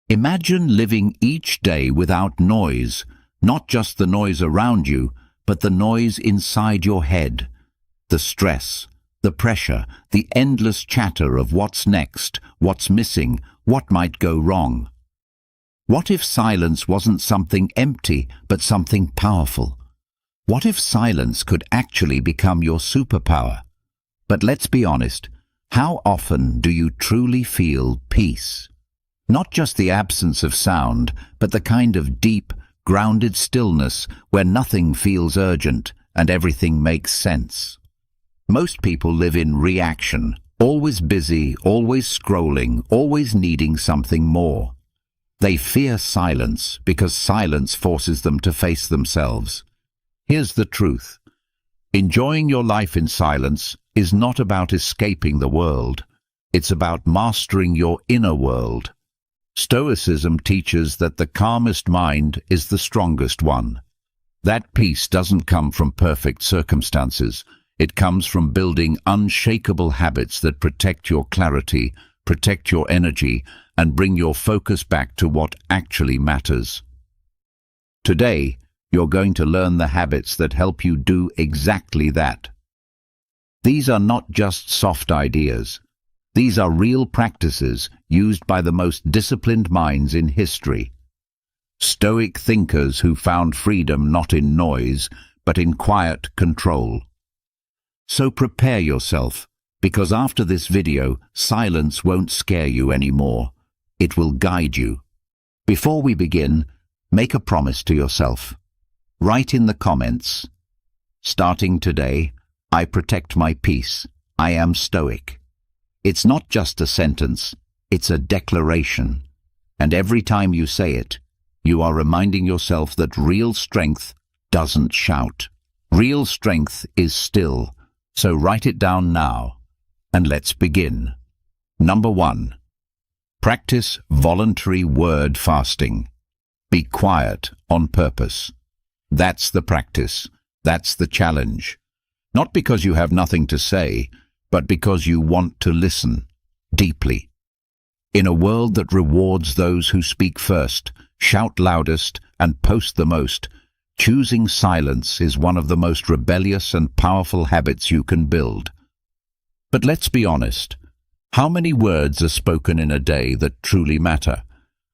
Imagine living each day without noise, not just the noise around you, but the noise inside your head. The stress, the pressure, the endless chatter of what's next, what's missing, what might go wrong. What if silence wasn't something empty, but something powerful? What if silence could actually become your superpower? But let's be honest, how often do you truly feel peace? Not just the absence of sound, but the kind of deep, grounded stillness where nothing feels urgent and everything makes sense. Most people live in reaction, always busy, always scrolling, always needing something more. They fear silence because silence forces them to face themselves. Here's the truth. Enjoying your life in silence is not about escaping the world. It's about mastering your inner world. Stoicism teaches that the calmest mind is the strongest one. That peace doesn't come from perfect circumstances. It comes from building unshakable habits that protect your clarity, protect your energy, and bring your focus back to what actually matters. Today, you're going to learn the habits that help you do exactly that. These are not just soft ideas. These are real practices used by the most disciplined minds in history. Stoic thinkers who found freedom not in noise, but in quiet control. So prepare yourself, because after this video, silence won't scare you anymore. It will guide you. Before we begin, make a promise to yourself. Write in the comments, starting today, I protect my peace. I am Stoic. It's not just a sentence, it's a declaration. And every time you say it, you are reminding yourself that real strength doesn't shout. Real strength is still. So write it down now, and let's begin. Number 1. Practice voluntary word fasting. Be quiet on purpose. That's the practice. That's the challenge. Not because you have nothing to say, but because you want to listen deeply. In a world that rewards those who speak first, shout loudest, and post the most, choosing silence is one of the most rebellious and powerful habits you can build. But let's be honest. How many words are spoken in a day that truly matter?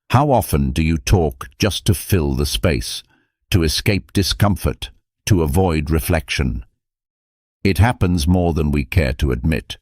How often do you talk just to fill the space, to escape discomfort, to avoid reflection? It happens more than we care to admit,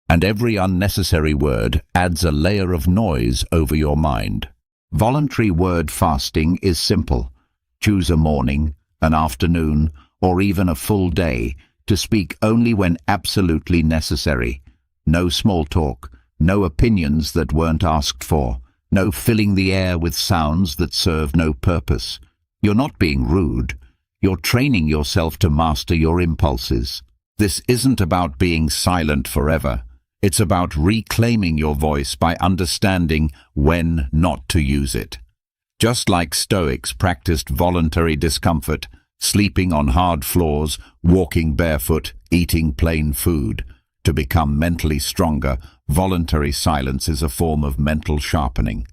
and every unnecessary word adds a layer of noise over your mind. Voluntary word fasting is simple. Choose a morning, an afternoon, or even a full day to speak only when absolutely necessary. No small talk, no opinions that weren't asked for, no filling the air with sounds that serve no purpose. You're not being rude. You're training yourself to master your impulses. This isn't about being silent forever. It's about reclaiming your voice by understanding when not to use it. Just like Stoics practiced voluntary discomfort, sleeping on hard floors, walking barefoot, eating plain food. To become mentally stronger, voluntary silence is a form of mental sharpening.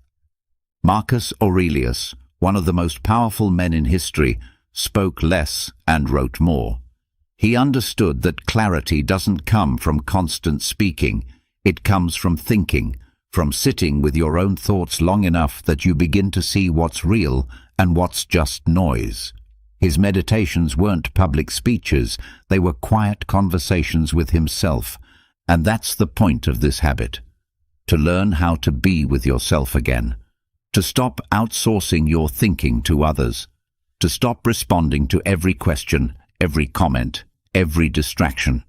Marcus Aurelius, one of the most powerful men in history, spoke less and wrote more. He understood that clarity doesn't come from constant speaking. It comes from thinking, from sitting with your own thoughts long enough that you begin to see what's real and what's just noise. His meditations weren't public speeches, they were quiet conversations with himself. And that's the point of this habit. To learn how to be with yourself again. To stop outsourcing your thinking to others. To stop responding to every question, every comment, every distraction.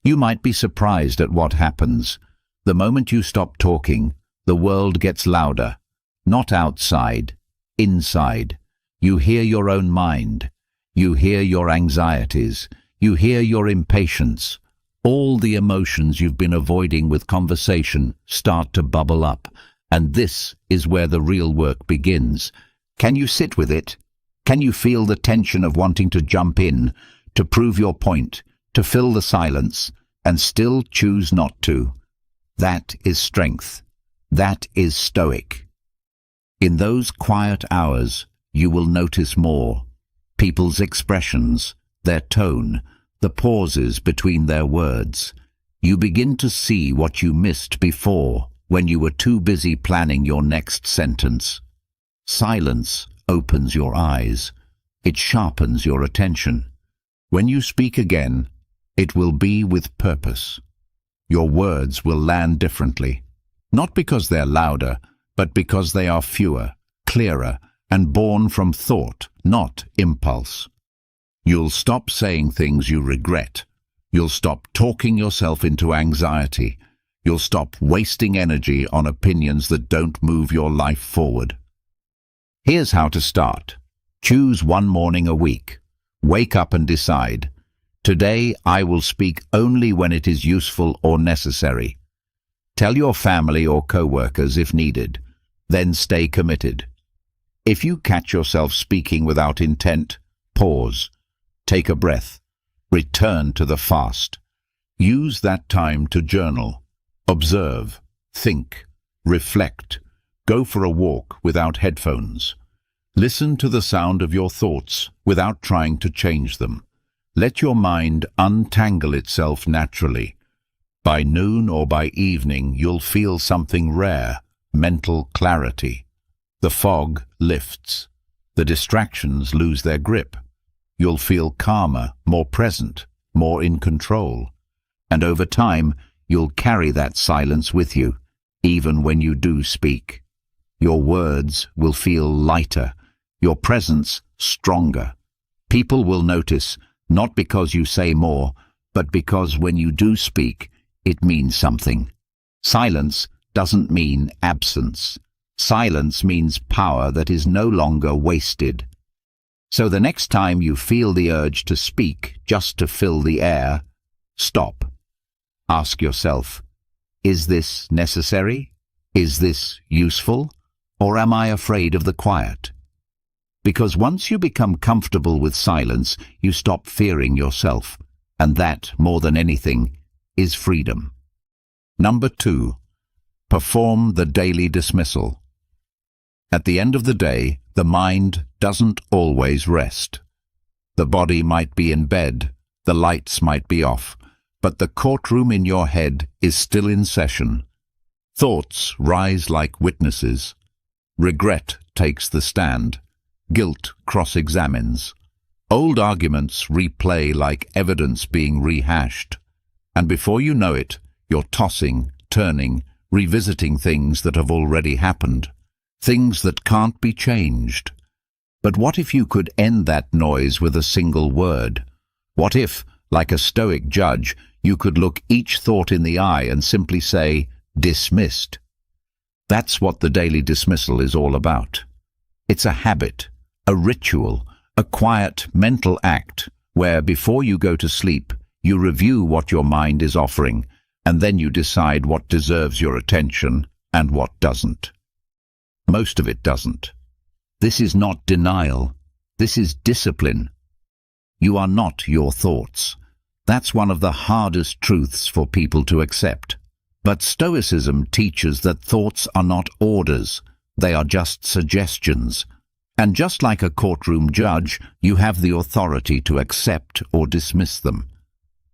You might be surprised at what happens. The moment you stop talking, the world gets louder. Not outside, inside. You hear your own mind. You hear your anxieties. You hear your impatience. All the emotions you've been avoiding with conversation start to bubble up. And this is where the real work begins. Can you sit with it? Can you feel the tension of wanting to jump in, to prove your point, to fill the silence, and still choose not to? That is strength. That is Stoic. In those quiet hours, you will notice more. People's expressions, their tone, the pauses between their words. You begin to see what you missed before when you were too busy planning your next sentence. Silence opens your eyes. It sharpens your attention. When you speak again, it will be with purpose. Your words will land differently, not because they're louder, but because they are fewer, clearer, and born from thought, not impulse. You'll stop saying things you regret. You'll stop talking yourself into anxiety. You'll stop wasting energy on opinions that don't move your life forward. Here's how to start. Choose one morning a week. Wake up and decide, today I will speak only when it is useful or necessary. Tell your family or co-workers if needed, then stay committed. If you catch yourself speaking without intent, pause, take a breath, return to the fast. Use that time to journal, observe, think, reflect, go for a walk without headphones. Listen to the sound of your thoughts without trying to change them. Let your mind untangle itself naturally. By noon or by evening, you'll feel something rare, mental clarity. The fog lifts. The distractions lose their grip. You'll feel calmer, more present, more in control. And over time, you'll carry that silence with you, even when you do speak. Your words will feel lighter, your presence stronger. People will notice, not because you say more, but because when you do speak, it means something. Silence doesn't mean absence. Silence means power that is no longer wasted. So the next time you feel the urge to speak just to fill the air, stop. Ask yourself, is this necessary? Is this useful? Or am I afraid of the quiet? Because once you become comfortable with silence, you stop fearing yourself, and that, more than anything, is freedom. Number 2, perform the daily dismissal. At the end of the day, the mind doesn't always rest. The body might be in bed, the lights might be off, but the courtroom in your head is still in session. Thoughts rise like witnesses. Regret takes the stand. Guilt cross-examines. Old arguments replay like evidence being rehashed. And before you know it, you're tossing, turning, revisiting things that have already happened. Things that can't be changed. But what if you could end that noise with a single word? What if, like a Stoic judge, you could look each thought in the eye and simply say, dismissed? That's what the daily dismissal is all about. It's a habit, a ritual, a quiet mental act where before you go to sleep, you review what your mind is offering, and then you decide what deserves your attention and what doesn't. Most of it doesn't. This is not denial. This is discipline. You are not your thoughts. That's one of the hardest truths for people to accept. But Stoicism teaches that thoughts are not orders. They are just suggestions. And just like a courtroom judge, you have the authority to accept or dismiss them.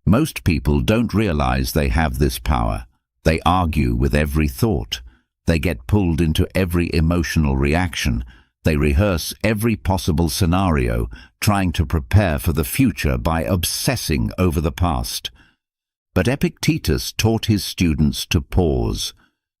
Most people don't realize they have this power. They argue with every thought. They get pulled into every emotional reaction. They rehearse every possible scenario, trying to prepare for the future by obsessing over the past. But Epictetus taught his students to pause,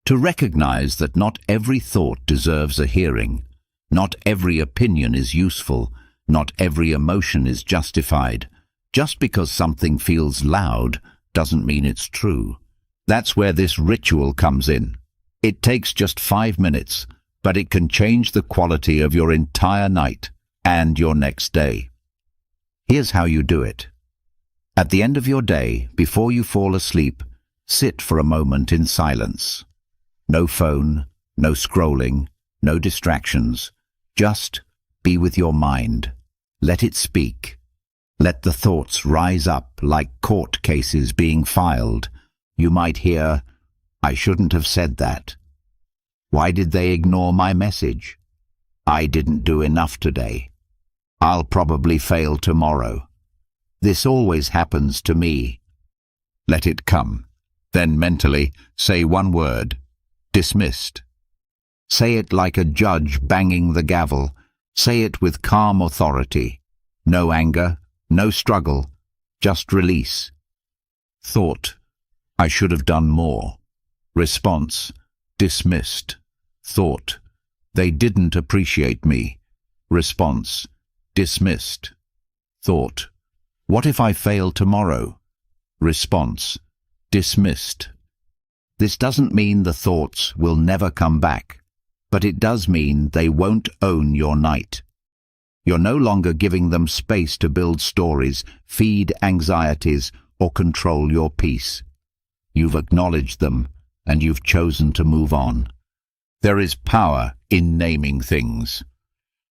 to recognize that not every thought deserves a hearing. Not every opinion is useful. Not every emotion is justified. Just because something feels loud doesn't mean it's true. That's where this ritual comes in. It takes just 5 minutes, but it can change the quality of your entire night and your next day. Here's how you do it. At the end of your day, before you fall asleep, sit for a moment in silence. No phone, no scrolling, no distractions. Just be with your mind. Let it speak. Let the thoughts rise up like court cases being filed. You might hear, I shouldn't have said that. Why did they ignore my message? I didn't do enough today. I'll probably fail tomorrow. This always happens to me. Let it come. Then mentally say one word: dismissed. Say it like a judge banging the gavel. Say it with calm authority. No anger, no struggle, just release. Thought: I should have done more. Response: dismissed. Thought: they didn't appreciate me. Response: dismissed. Thought: what if I fail tomorrow? Response: dismissed. This doesn't mean the thoughts will never come back, but it does mean they won't own your night. You're no longer giving them space to build stories, feed anxieties, or control your peace. You've acknowledged them, and you've chosen to move on. There is power in naming things.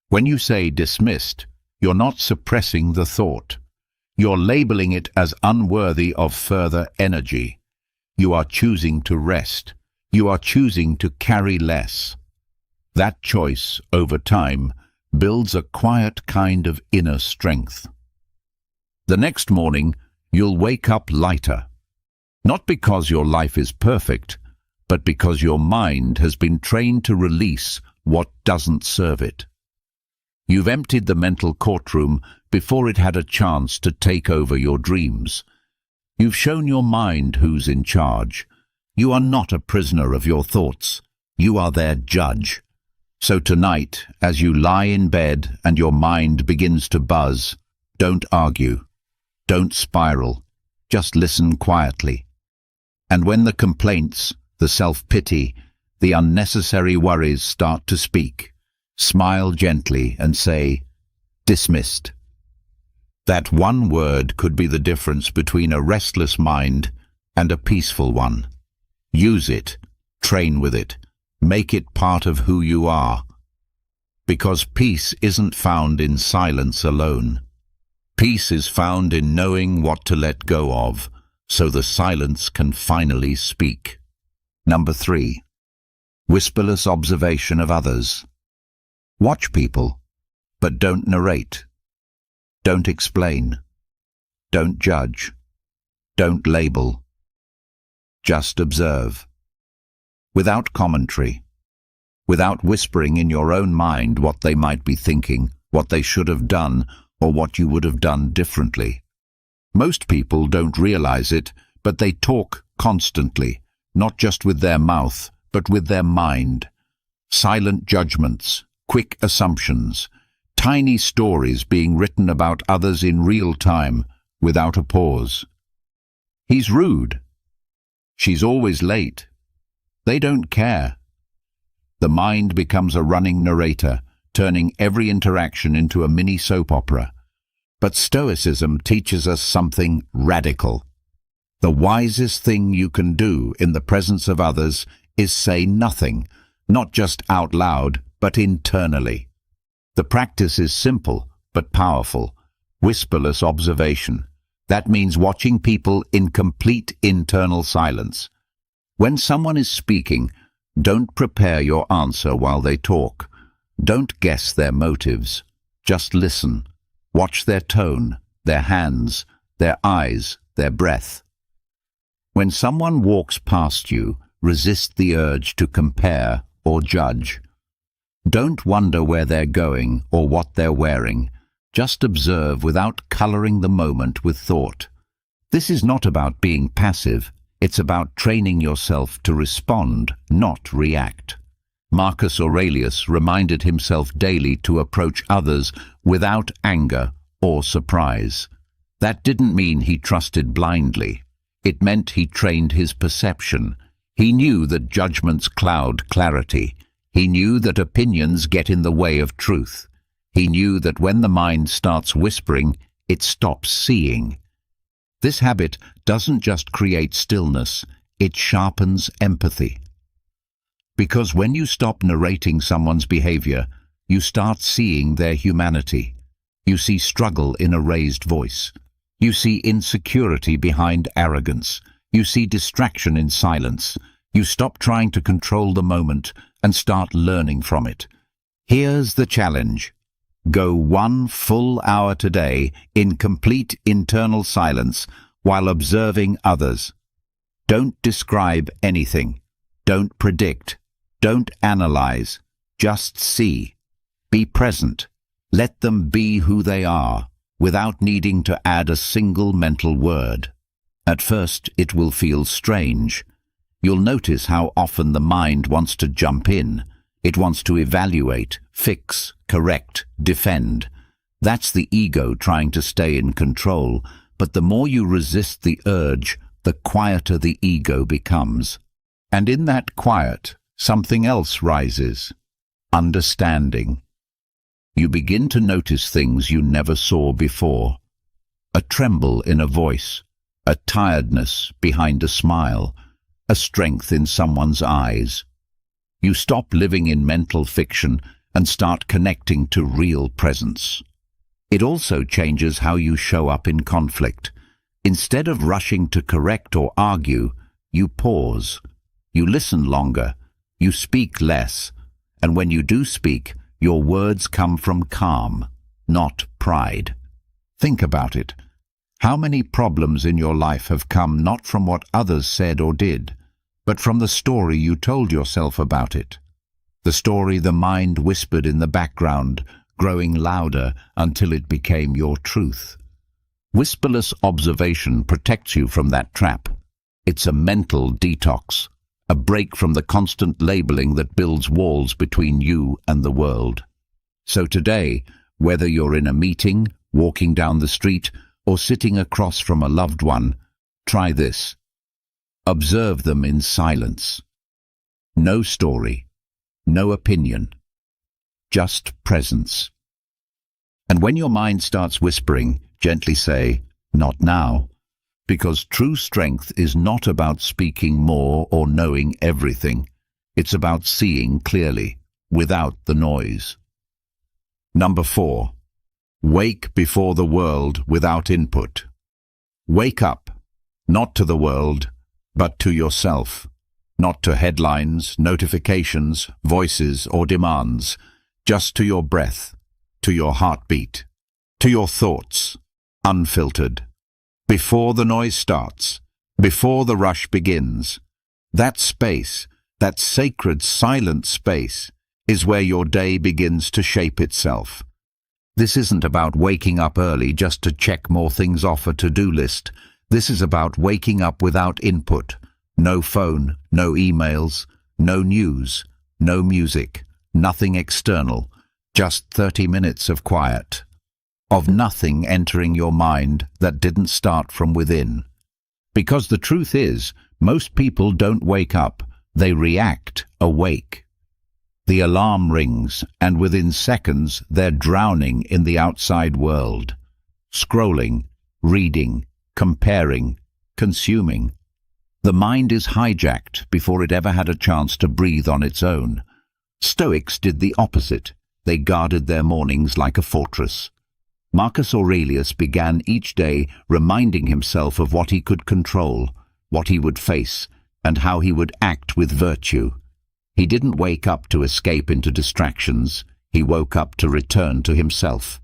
When you say dismissed, you're not suppressing the thought. You're labeling it as unworthy of further energy. You are choosing to rest. You are choosing to carry less. That choice, over time, builds a quiet kind of inner strength. The next morning, you'll wake up lighter. Not because your life is perfect, but because your mind has been trained to release what doesn't serve it. You've emptied the mental courtroom before it had a chance to take over your dreams. You've shown your mind who's in charge. You are not a prisoner of your thoughts. You are their judge. So tonight, as you lie in bed and your mind begins to buzz, don't argue. Don't spiral. Just listen quietly. And when the complaints, the self-pity, the unnecessary worries start to speak, smile gently and say, dismissed. That one word could be the difference between a restless mind and a peaceful one. Use it, train with it, make it part of who you are. Because peace isn't found in silence alone. Peace is found in knowing what to let go of, so the silence can finally speak. Number 3. Whisperless observation of others. Watch people, but don't narrate. Don't explain. Don't judge. Don't label. Just observe. Without commentary. Without whispering in your own mind what they might be thinking, what they should have done, or what you would have done differently. Most people don't realize it, but they talk constantly, not just with their mouth, but with their mind. Silent judgments, quick assumptions, tiny stories being written about others in real time, without a pause. He's rude. She's always late. They don't care. The mind becomes a running narrator, turning every interaction into a mini soap opera. But Stoicism teaches us something radical. The wisest thing you can do in the presence of others is say nothing, not just out loud, but internally. The practice is simple, but powerful. Whisperless observation. That means watching people in complete internal silence. When someone is speaking, don't prepare your answer while they talk. Don't guess their motives. Just listen. Watch their tone, their hands, their eyes, their breath. When someone walks past you, resist the urge to compare or judge. Don't wonder where they're going or what they're wearing. Just observe without coloring the moment with thought. This is not about being passive. It's about training yourself to respond, not react. Marcus Aurelius reminded himself daily to approach others without anger or surprise. That didn't mean he trusted blindly. It meant he trained his perception. He knew that judgments cloud clarity. He knew that opinions get in the way of truth. He knew that when the mind starts whispering, it stops seeing. This habit doesn't just create stillness, it sharpens empathy. Because when you stop narrating someone's behavior, you start seeing their humanity. You see struggle in a raised voice. You see insecurity behind arrogance. You see distraction in silence. You stop trying to control the moment and start learning from it. Here's the challenge. Go 1 full hour today in complete internal silence while observing others. Don't describe anything. Don't predict. Don't analyze. Just see. Be present. Let them be who they are, without needing to add a single mental word. At first, it will feel strange. You'll notice how often the mind wants to jump in. It wants to evaluate, fix, correct, defend. That's the ego trying to stay in control, but the more you resist the urge, the quieter the ego becomes. And in that quiet, something else rises. Understanding. You begin to notice things you never saw before. A tremble in a voice, a tiredness behind a smile, a strength in someone's eyes. You stop living in mental fiction and start connecting to real presence. It also changes how you show up in conflict. Instead of rushing to correct or argue, you pause. You listen longer. You speak less. And when you do speak, your words come from calm, not pride. Think about it. How many problems in your life have come not from what others said or did, but from the story you told yourself about it? The story the mind whispered in the background, growing louder until it became your truth. Whisperless observation protects you from that trap. It's a mental detox, a break from the constant labeling that builds walls between you and the world. So today, whether you're in a meeting, walking down the street, or sitting across from a loved one, try this. Observe them in silence. No story, no opinion, just presence. And when your mind starts whispering, gently say, "Not now," because true strength is not about speaking more or knowing everything. It's about seeing clearly, without the noise. Number 4. Wake before the world without input. Wake up, not to the world, but to yourself. Not to headlines, notifications, voices, or demands, just to your breath, to your heartbeat, to your thoughts, unfiltered. Before the noise starts, before the rush begins, that space, that sacred silent space, is where your day begins to shape itself. This isn't about waking up early just to check more things off a to-do list. This is about waking up without input. No phone, no emails, no news, no music, nothing external, just 30 minutes of quiet. Of nothing entering your mind that didn't start from within. Because the truth is, most people don't wake up, they react awake. The alarm rings, and within seconds they're drowning in the outside world. Scrolling, reading, comparing, consuming. The mind is hijacked before it ever had a chance to breathe on its own. Stoics did the opposite. They guarded their mornings like a fortress. Marcus Aurelius began each day reminding himself of what he could control, what he would face, and how he would act with virtue. He didn't wake up to escape into distractions. He woke up to return to himself.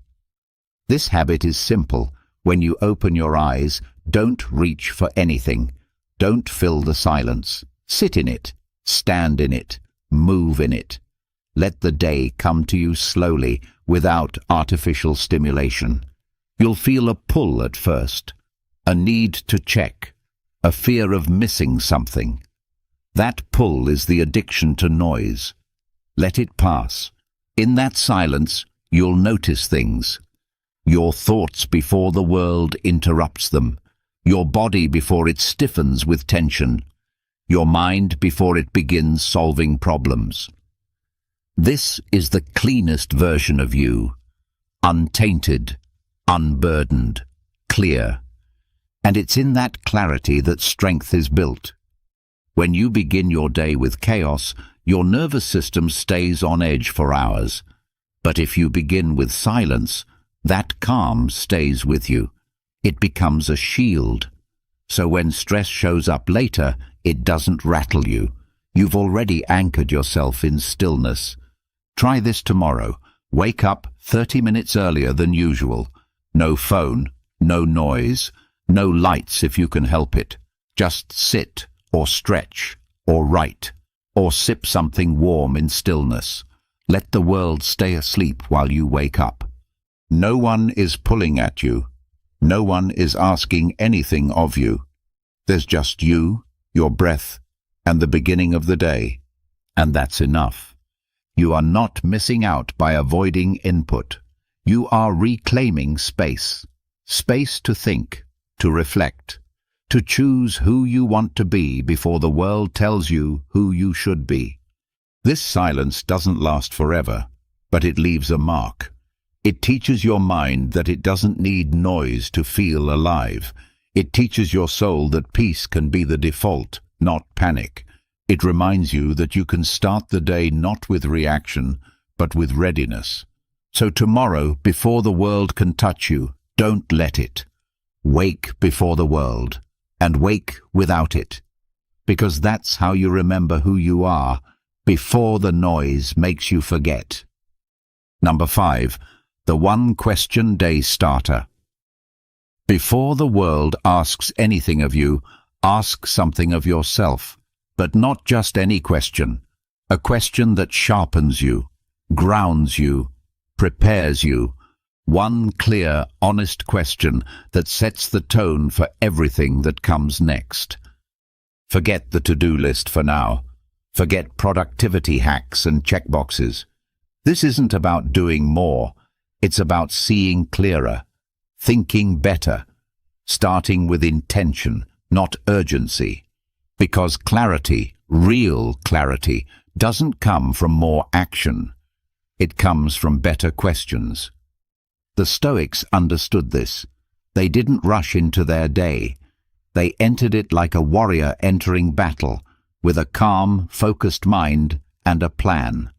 This habit is simple. When you open your eyes, don't reach for anything. Don't fill the silence. Sit in it. Stand in it. Move in it. Let the day come to you slowly, without artificial stimulation. You'll feel a pull at first, a need to check, a fear of missing something. That pull is the addiction to noise. Let it pass. In that silence, you'll notice things. Your thoughts before the world interrupts them. Your body before it stiffens with tension. Your mind before it begins solving problems. This is the cleanest version of you. Untainted, unburdened, clear. And it's in that clarity that strength is built. When you begin your day with chaos, your nervous system stays on edge for hours. But if you begin with silence, that calm stays with you. It becomes a shield. So when stress shows up later, it doesn't rattle you. You've already anchored yourself in stillness. Try this tomorrow. Wake up 30 minutes earlier than usual. No phone, no noise, no lights if you can help it. Just sit, or stretch, or write, or sip something warm in stillness. Let the world stay asleep while you wake up. No one is pulling at you. No one is asking anything of you. There's just you, your breath, and the beginning of the day. And that's enough. You are not missing out by avoiding input. You are reclaiming space. Space to think, to reflect, to choose who you want to be before the world tells you who you should be. This silence doesn't last forever, but it leaves a mark. It teaches your mind that it doesn't need noise to feel alive. It teaches your soul that peace can be the default, not panic. It reminds you that you can start the day not with reaction, but with readiness. So tomorrow, before the world can touch you, don't let it. Wake before the world, and wake without it. Because that's how you remember who you are, before the noise makes you forget. Number 5. The one question day starter. Before the world asks anything of you, ask something of yourself, but not just any question. A question that sharpens you, grounds you, prepares you. One clear, honest question that sets the tone for everything that comes next. Forget the to-do list for now. Forget productivity hacks and checkboxes. This isn't about doing more. It's about seeing clearer, thinking better, starting with intention, not urgency. Because clarity, real clarity, doesn't come from more action. It comes from better questions. The Stoics understood this. They didn't rush into their day. They entered it like a warrior entering battle, with a calm, focused mind and a plan.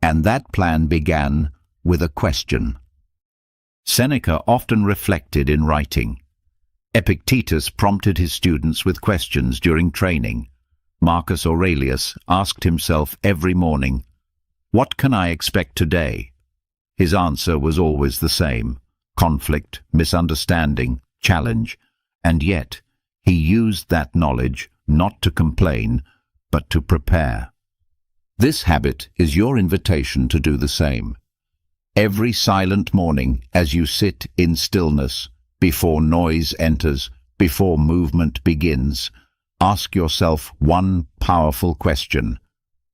And that plan began with a question. Seneca often reflected in writing. Epictetus prompted his students with questions during training. Marcus Aurelius asked himself every morning, "What can I expect today?" His answer was always the same: conflict, misunderstanding, challenge. And yet, he used that knowledge not to complain, but to prepare. This habit is your invitation to do the same. Every silent morning, as you sit in stillness, before noise enters, before movement begins, ask yourself one powerful question.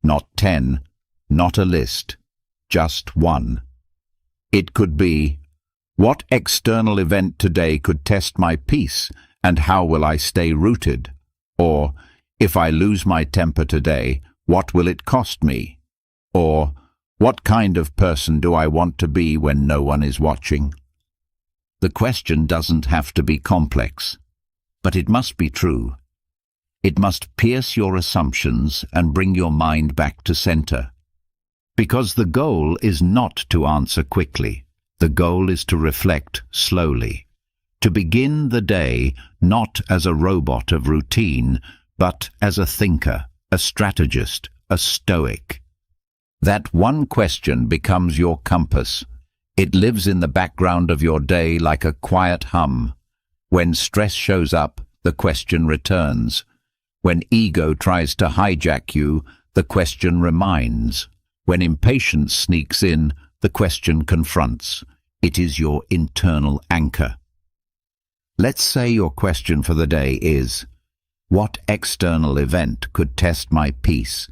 Not 10, not a list, just one. It could be, what external event today could test my peace, and how will I stay rooted? Or, if I lose my temper today, what will it cost me? Or, what kind of person do I want to be when no one is watching? The question doesn't have to be complex, but it must be true. It must pierce your assumptions and bring your mind back to center. Because the goal is not to answer quickly. The goal is to reflect slowly. To begin the day not as a robot of routine, but as a thinker, a strategist, a stoic. That one question becomes your compass. It lives in the background of your day like a quiet hum. When stress shows up, the question returns. When ego tries to hijack you, the question reminds. When impatience sneaks in, the question confronts. It is your internal anchor. Let's say your question for the day is, what external event could test my peace,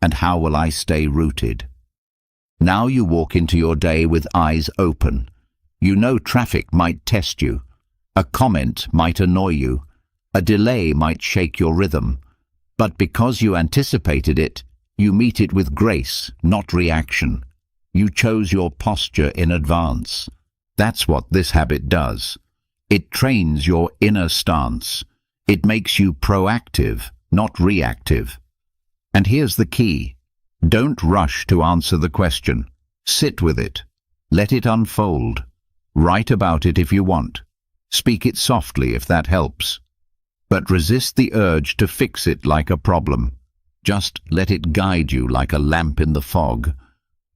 and how will I stay rooted? Now you walk into your day with eyes open. You know traffic might test you. A comment might annoy you. A delay might shake your rhythm. But because you anticipated it, you meet it with grace, not reaction. You chose your posture in advance. That's what this habit does. It trains your inner stance. It makes you proactive, not reactive. And here's the key. Don't rush to answer the question. Sit with it. Let it unfold. Write about it if you want. Speak it softly if that helps. But resist the urge to fix it like a problem. Just let it guide you like a lamp in the fog.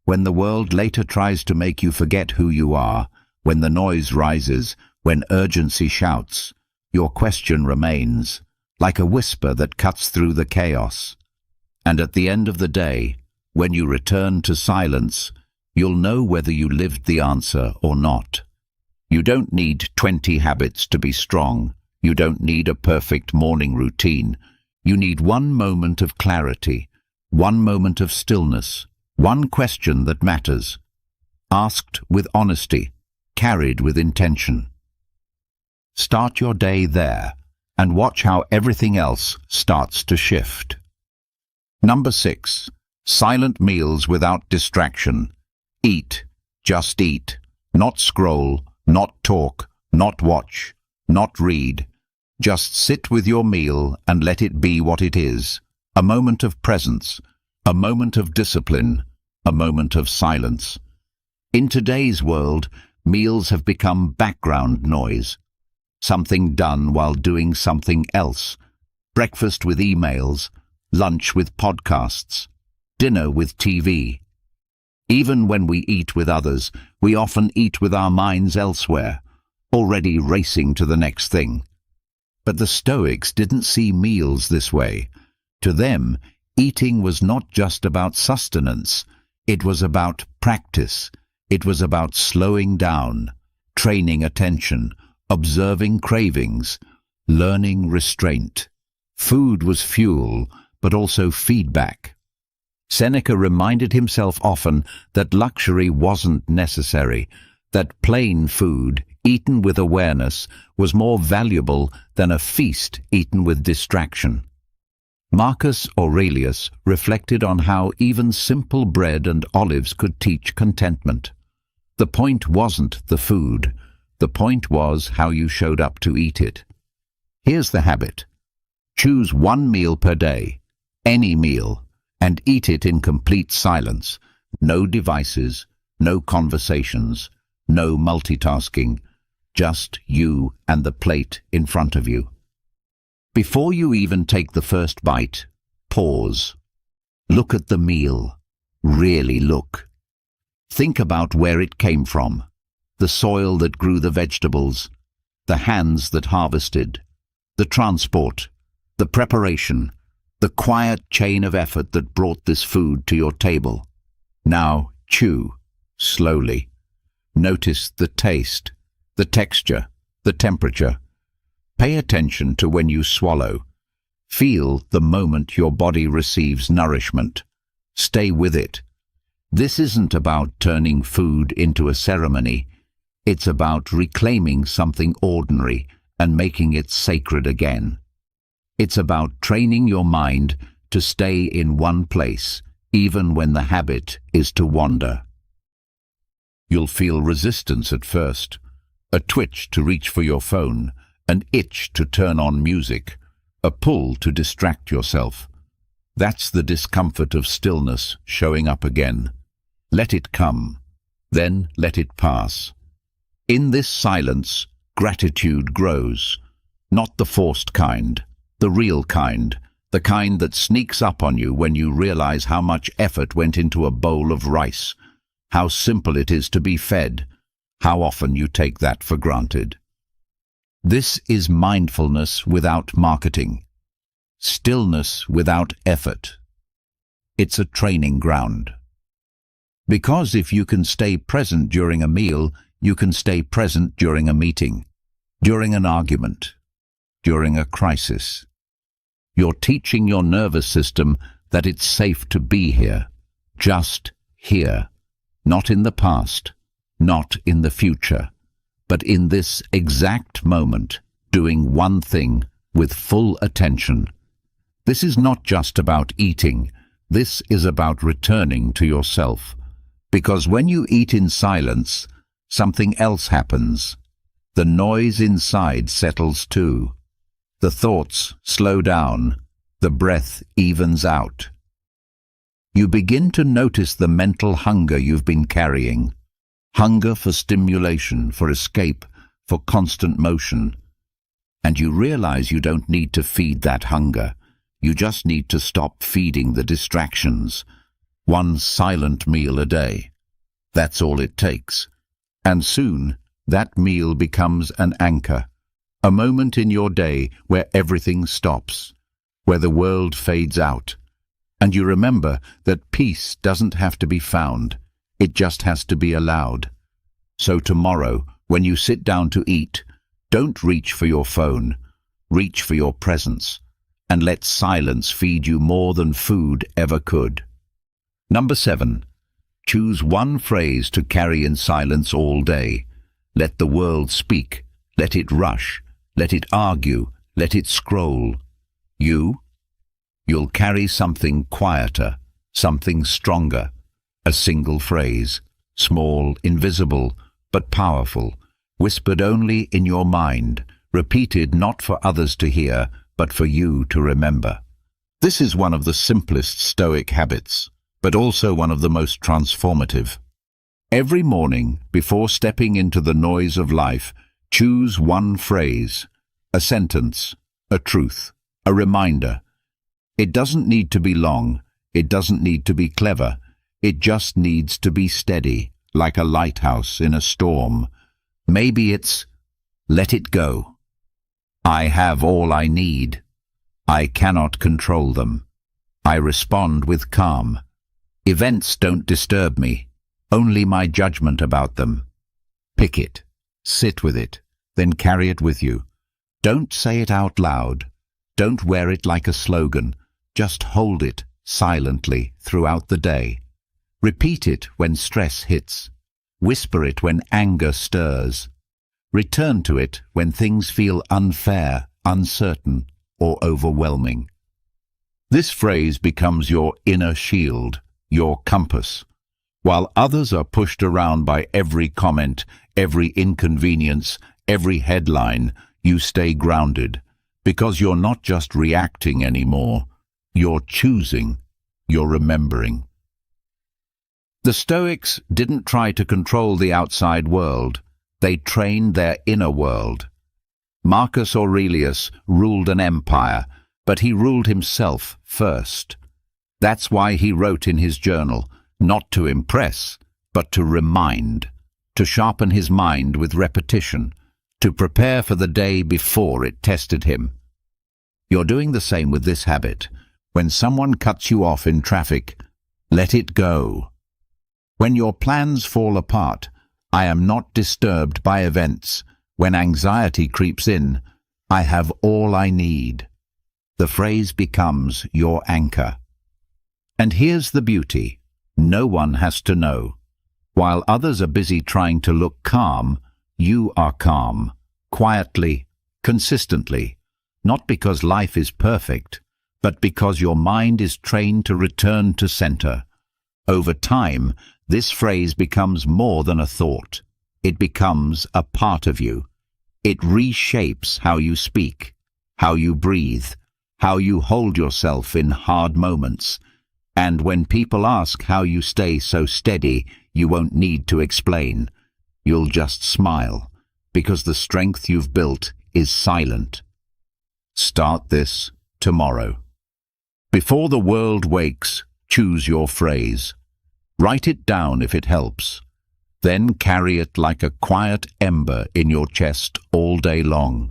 When the world later tries to make you forget who you are, when the noise rises, when urgency shouts, your question remains, like a whisper that cuts through the chaos. And at the end of the day, when you return to silence, you'll know whether you lived the answer or not. You don't need 20 habits to be strong. You don't need a perfect morning routine. You need one moment of clarity, one moment of stillness, one question that matters, asked with honesty, carried with intention. Start your day there and watch how everything else starts to shift. Number 6. Silent meals without distraction. Eat, just eat, not scroll, not talk, not watch, not read. Just sit with your meal and let it be what it is, a moment of presence, a moment of discipline, a moment of silence. In today's world, meals have become background noise, something done while doing something else. Breakfast with emails, lunch with podcasts, dinner with TV. Even when we eat with others, we often eat with our minds elsewhere, already racing to the next thing. But the Stoics didn't see meals this way. To them, eating was not just about sustenance. It was about practice. It was about slowing down, training attention, observing cravings, learning restraint. Food was fuel, but also feedback. Seneca reminded himself often that luxury wasn't necessary, that plain food, eaten with awareness, was more valuable than a feast eaten with distraction. Marcus Aurelius reflected on how even simple bread and olives could teach contentment. The point wasn't the food. The point was how you showed up to eat it. Here's the habit. Choose one meal per day, any meal, and eat it in complete silence. No devices, no conversations, no multitasking, just you and the plate in front of you. Before you even take the first bite, pause. Look at the meal. Really look. Think about where it came from. The soil that grew the vegetables, the hands that harvested, the transport, the preparation, the quiet chain of effort that brought this food to your table. Now chew, slowly. Notice the taste, the texture, the temperature. Pay attention to when you swallow. Feel the moment your body receives nourishment. Stay with it. This isn't about turning food into a ceremony. It's about reclaiming something ordinary and making it sacred again. It's about training your mind to stay in one place, even when the habit is to wander. You'll feel resistance at first, a twitch to reach for your phone, an itch to turn on music, a pull to distract yourself. That's the discomfort of stillness showing up again. Let it come, then let it pass. In this silence, gratitude grows, not the forced kind, the real kind, the kind that sneaks up on you when you realize how much effort went into a bowl of rice, how simple it is to be fed, how often you take that for granted. This is mindfulness without marketing, stillness without effort. It's a training ground. Because if you can stay present during a meal, you can stay present during a meeting, during an argument, during a crisis. You're teaching your nervous system that it's safe to be here, just here, not in the past, not in the future, but in this exact moment, doing one thing with full attention. This is not just about eating. This is about returning to yourself. Because when you eat in silence, something else happens. The noise inside settles too. The thoughts slow down. The breath evens out. You begin to notice the mental hunger you've been carrying. Hunger for stimulation, for escape, for constant motion. And you realize you don't need to feed that hunger. You just need to stop feeding the distractions. One silent meal a day. That's all it takes. And soon, that meal becomes an anchor. A moment in your day where everything stops, where the world fades out. And you remember that peace doesn't have to be found. It just has to be allowed. So tomorrow, when you sit down to eat, don't reach for your phone. Reach for your presence. And let silence feed you more than food ever could. Number 7. Choose one phrase to carry in silence all day. Let the world speak. Let it rush. Let it argue. Let it scroll. You'll carry something quieter, something stronger. A single phrase, small, invisible, but powerful, whispered only in your mind, repeated not for others to hear, but for you to remember. This is one of the simplest Stoic habits, but also one of the most transformative. Every morning, before stepping into the noise of life, choose one phrase, a sentence, a truth, a reminder. It doesn't need to be long, it doesn't need to be clever, it just needs to be steady, like a lighthouse in a storm. Maybe it's, let it go. I have all I need. I cannot control them. I respond with calm. Events don't disturb me, only my judgment about them. Pick it, sit with it, then carry it with you. Don't say it out loud. Don't wear it like a slogan. Just hold it silently throughout the day. Repeat it when stress hits. Whisper it when anger stirs. Return to it when things feel unfair, uncertain, or overwhelming. This phrase becomes your inner shield, your compass. While others are pushed around by every comment, every inconvenience, every headline, you stay grounded, because you're not just reacting anymore. You're choosing, you're remembering. The Stoics didn't try to control the outside world. They trained their inner world. Marcus Aurelius ruled an empire, but he ruled himself first. That's why he wrote in his journal, not to impress, but to remind, to sharpen his mind with repetition, to prepare for the day before it tested him. You're doing the same with this habit. When someone cuts you off in traffic, let it go. When your plans fall apart, I am not disturbed by events. When anxiety creeps in, I have all I need. The phrase becomes your anchor. And here's the beauty. No one has to know. While others are busy trying to look calm, you are calm, quietly, consistently, not because life is perfect, but because your mind is trained to return to center. Over time, this phrase becomes more than a thought. It becomes a part of you. It reshapes how you speak, how you breathe, how you hold yourself in hard moments. And when people ask how you stay so steady, you won't need to explain. You'll just smile, because the strength you've built is silent. Start this tomorrow. Before the world wakes, choose your phrase. Write it down if it helps. Then carry it like a quiet ember in your chest all day long.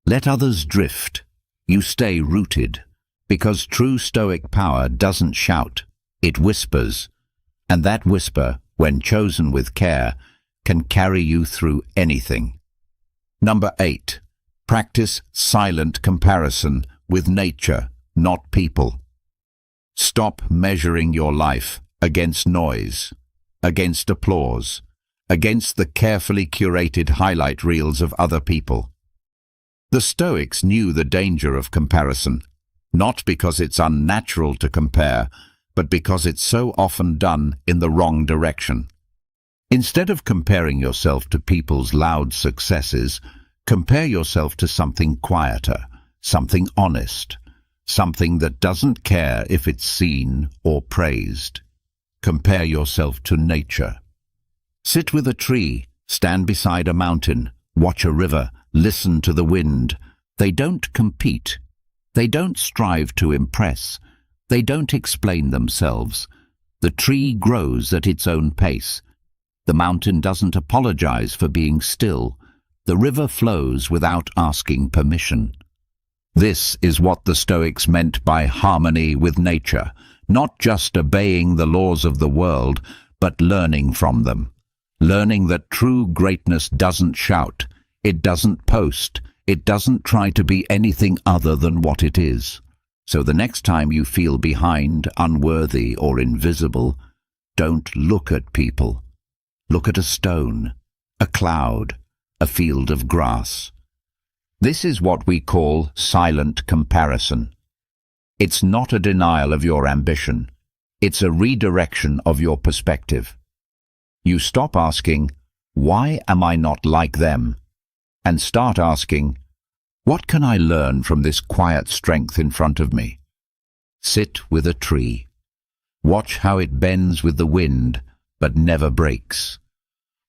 Let others drift. You stay rooted, because true Stoic power doesn't shout, it whispers. And that whisper, when chosen with care, can carry you through anything. Number 8. Practice silent comparison with nature, not people. Stop measuring your life against noise, against applause, against the carefully curated highlight reels of other people. The Stoics knew the danger of comparison, not because it's unnatural to compare, but because it's so often done in the wrong direction. Instead of comparing yourself to people's loud successes, compare yourself to something quieter, something honest, something that doesn't care if it's seen or praised. Compare yourself to nature. Sit with a tree, stand beside a mountain, watch a river, listen to the wind. They don't compete. They don't strive to impress. They don't explain themselves. The tree grows at its own pace. The mountain doesn't apologize for being still. The river flows without asking permission. This is what the Stoics meant by harmony with nature, not just obeying the laws of the world, but learning from them. Learning that true greatness doesn't shout, it doesn't post, it doesn't try to be anything other than what it is. So the next time you feel behind, unworthy, or invisible, don't look at people. Look at a stone, a cloud, a field of grass. This is what we call silent comparison. It's not a denial of your ambition. It's a redirection of your perspective. You stop asking, "Why am I not like them?" and start asking, "What can I learn from this quiet strength in front of me?" Sit with a tree. Watch how it bends with the wind, but never breaks.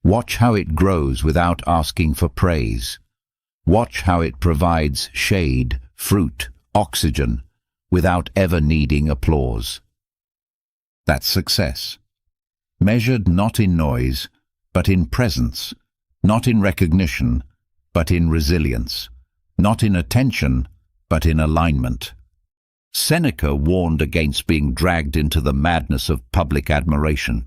Watch how it grows without asking for praise. Watch how it provides shade, fruit, oxygen, without ever needing applause. That's success. Measured not in noise, but in presence, not in recognition, but in resilience, not in attention, but in alignment. Seneca warned against being dragged into the madness of public admiration.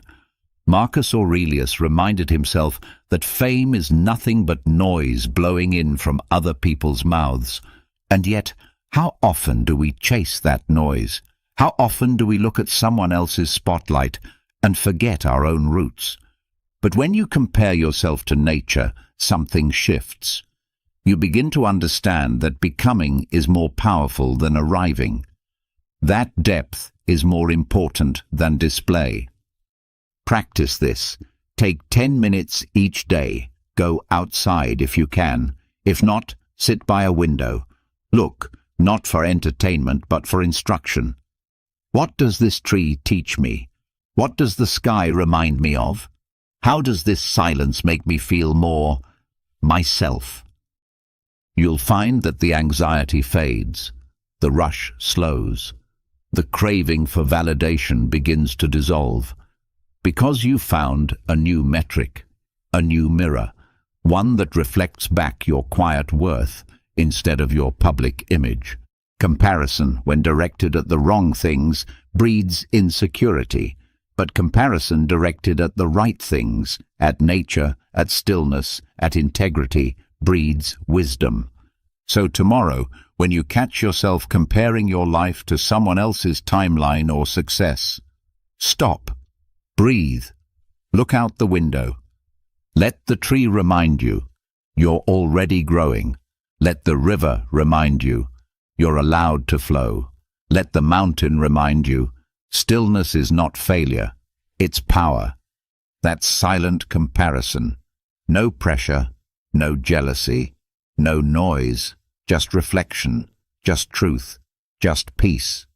Marcus Aurelius reminded himself that fame is nothing but noise blowing in from other people's mouths. And yet, how often do we chase that noise? How often do we look at someone else's spotlight and forget our own roots? But when you compare yourself to nature, something shifts. You begin to understand that becoming is more powerful than arriving. That depth is more important than display. Practice this. Take 10 minutes each day. Go outside if you can. If not, sit by a window. Look, not for entertainment, but for instruction. What does this tree teach me? What does the sky remind me of? How does this silence make me feel more myself? You'll find that the anxiety fades, the rush slows, the craving for validation begins to dissolve, because you found a new metric, a new mirror, one that reflects back your quiet worth instead of your public image. Comparison, when directed at the wrong things, breeds insecurity, but comparison directed at the right things, at nature, at stillness, at integrity, breeds wisdom. So tomorrow, when you catch yourself comparing your life to someone else's timeline or success, stop, breathe, look out the window. Let the tree remind you, you're already growing. Let the river remind you, you're allowed to flow. Let the mountain remind you, stillness is not failure, it's power. That's silent comparison. No pressure, no jealousy, no noise, just reflection, just truth, just peace.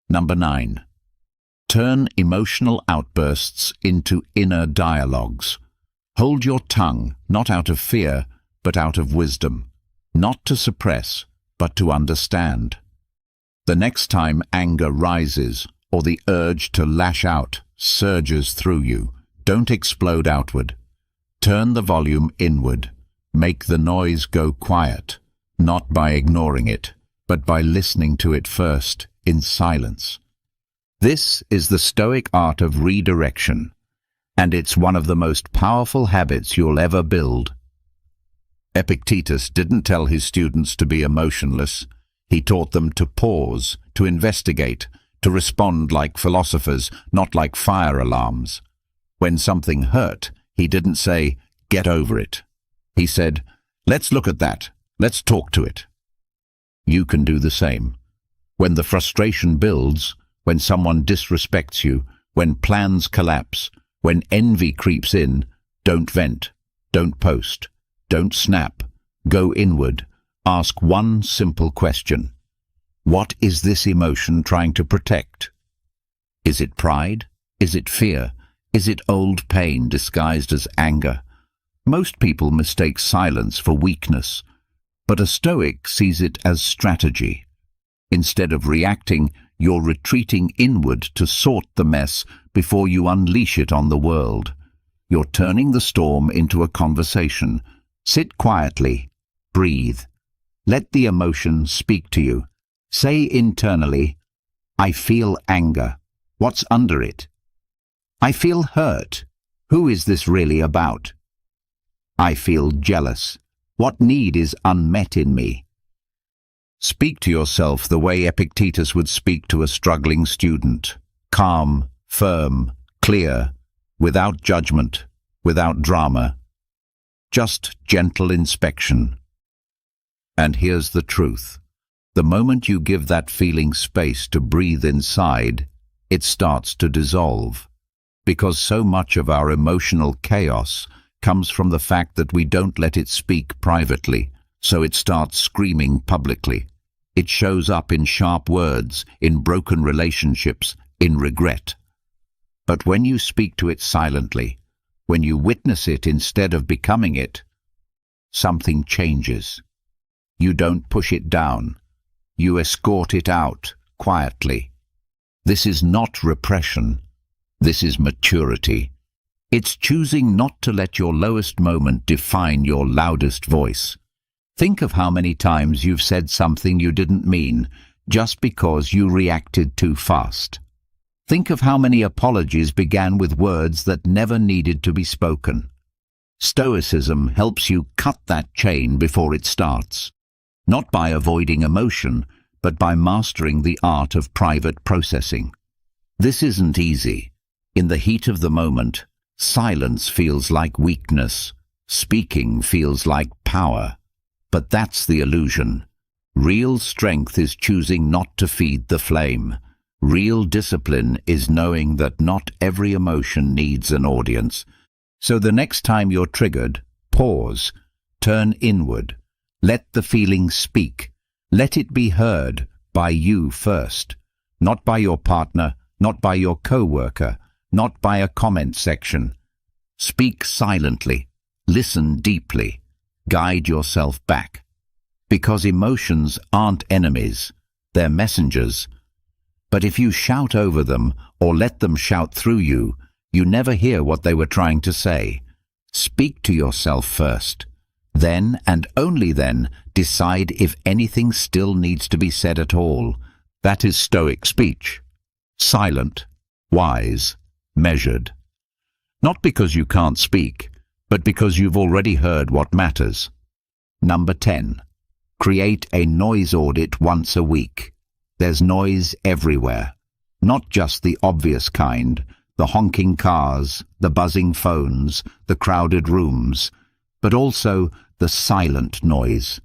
Number 9. Turn emotional outbursts into inner dialogues. Hold your tongue, not out of fear, but out of wisdom. Not to suppress, but to understand. The next time anger rises, or the urge to lash out surges through you, don't explode outward. Turn the volume inward. Make the noise go quiet, not by ignoring it, but by listening to it first, in silence. This is the Stoic art of redirection, and it's one of the most powerful habits you'll ever build. Epictetus didn't tell his students to be emotionless. He taught them to pause, to investigate, to respond like philosophers, not like fire alarms. When something hurt, he didn't say, "Get over it." He said, "Let's look at that. Let's talk to it." You can do the same. When the frustration builds, when someone disrespects you, when plans collapse, when envy creeps in, don't vent, don't post, don't snap, go inward. Ask one simple question. What is this emotion trying to protect? Is it pride? Is it fear? Is it old pain disguised as anger? Most people mistake silence for weakness, but a Stoic sees it as strategy. Instead of reacting, you're retreating inward to sort the mess before you unleash it on the world. You're turning the storm into a conversation. Sit quietly. Breathe. Let the emotion speak to you. Say internally, I feel anger. What's under it? I feel hurt. Who is this really about? I feel jealous. What need is unmet in me? Speak to yourself the way Epictetus would speak to a struggling student. Calm, firm, clear, without judgment, without drama. Just gentle inspection. And here's the truth. The moment you give that feeling space to breathe inside, it starts to dissolve. Because so much of our emotional chaos comes from the fact that we don't let it speak privately, so it starts screaming publicly. It shows up in sharp words, in broken relationships, in regret. But when you speak to it silently, when you witness it instead of becoming it, something changes. You don't push it down. You escort it out quietly. This is not repression. This is maturity. It's choosing not to let your lowest moment define your loudest voice. Think of how many times you've said something you didn't mean just because you reacted too fast. Think of how many apologies began with words that never needed to be spoken. Stoicism helps you cut that chain before it starts, not by avoiding emotion, but by mastering the art of private processing. This isn't easy. In the heat of the moment, silence feels like weakness. Speaking feels like power. But that's the illusion. Real strength is choosing not to feed the flame. Real discipline is knowing that not every emotion needs an audience. So the next time you're triggered, pause, turn inward. Let the feeling speak. Let it be heard by you first, not by your partner, not by your co-worker, not by a comment section. Speak silently. Listen deeply. Guide yourself back. Because emotions aren't enemies, they're messengers. But if you shout over them or let them shout through you, you never hear what they were trying to say. Speak to yourself first. Then, and only then, decide if anything still needs to be said at all. That is Stoic speech. Silent, wise, measured. Not because you can't speak, but because you've already heard what matters. Number 10. Create a noise audit once a week. There's noise everywhere. Not just the obvious kind, the honking cars, the buzzing phones, the crowded rooms, but also the silent noise,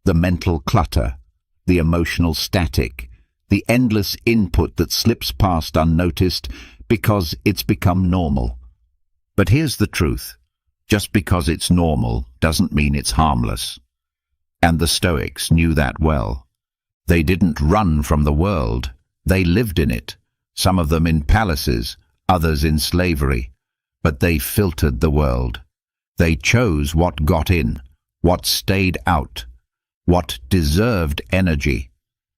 the mental clutter, the emotional static, the endless input that slips past unnoticed because it's become normal. But here's the truth. Just because it's normal doesn't mean it's harmless. And the Stoics knew that well. They didn't run from the world. They lived in it, some of them in palaces, others in slavery. But they filtered the world. They chose what got in, what stayed out, what deserved energy,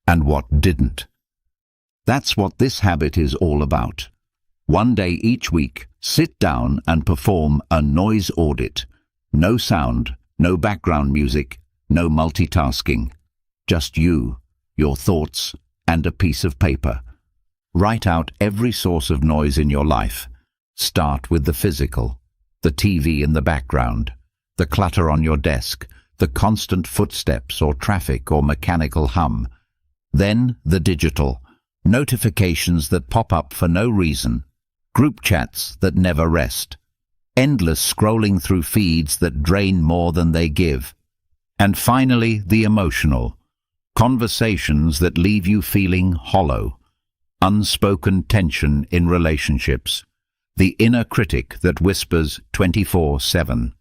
and what didn't. That's what this habit is all about. One day each week, sit down and perform a noise audit. No sound, no background music, no multitasking. Just you, your thoughts, and a piece of paper. Write out every source of noise in your life. Start with the physical, the TV in the background, the clutter on your desk, the constant footsteps or traffic or mechanical hum. Then the digital, notifications that pop up for no reason, group chats that never rest, endless scrolling through feeds that drain more than they give. And finally, the emotional, conversations that leave you feeling hollow, unspoken tension in relationships, the inner critic that whispers 24/7.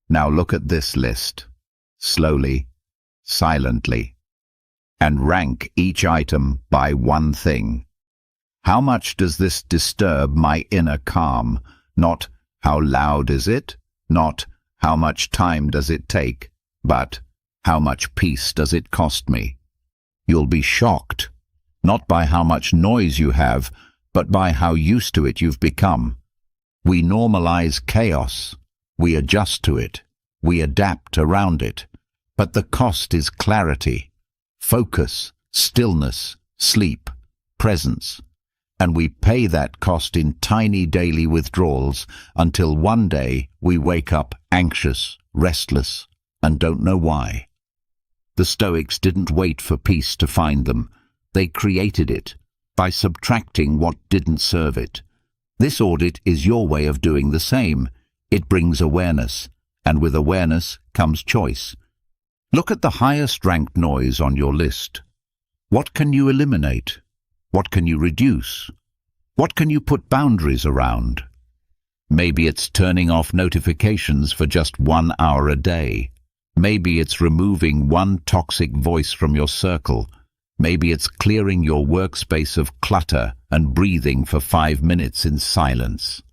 Now look at this list, slowly, silently, and rank each item by one thing. How much does this disturb my inner calm? Not how loud is it, not how much time does it take, but how much peace does it cost me? you'll be shocked, not by how much noise you have, but by how used to it you've become. We normalize chaos. We adjust to it. We adapt around it. But the cost is clarity, focus, stillness, sleep, presence. And we pay that cost in tiny daily withdrawals until one day we wake up anxious, restless, and don't know why. The Stoics didn't wait for peace to find them. They created it by subtracting what didn't serve it. This audit is your way of doing the same. It brings awareness, and with awareness comes choice. Look at the highest-ranked noise on your list. What can you eliminate? What can you reduce? What can you put boundaries around? Maybe it's turning off notifications for just 1 hour a day. Maybe it's removing one toxic voice from your circle. Maybe it's clearing your workspace of clutter and breathing for 5 minutes in silence.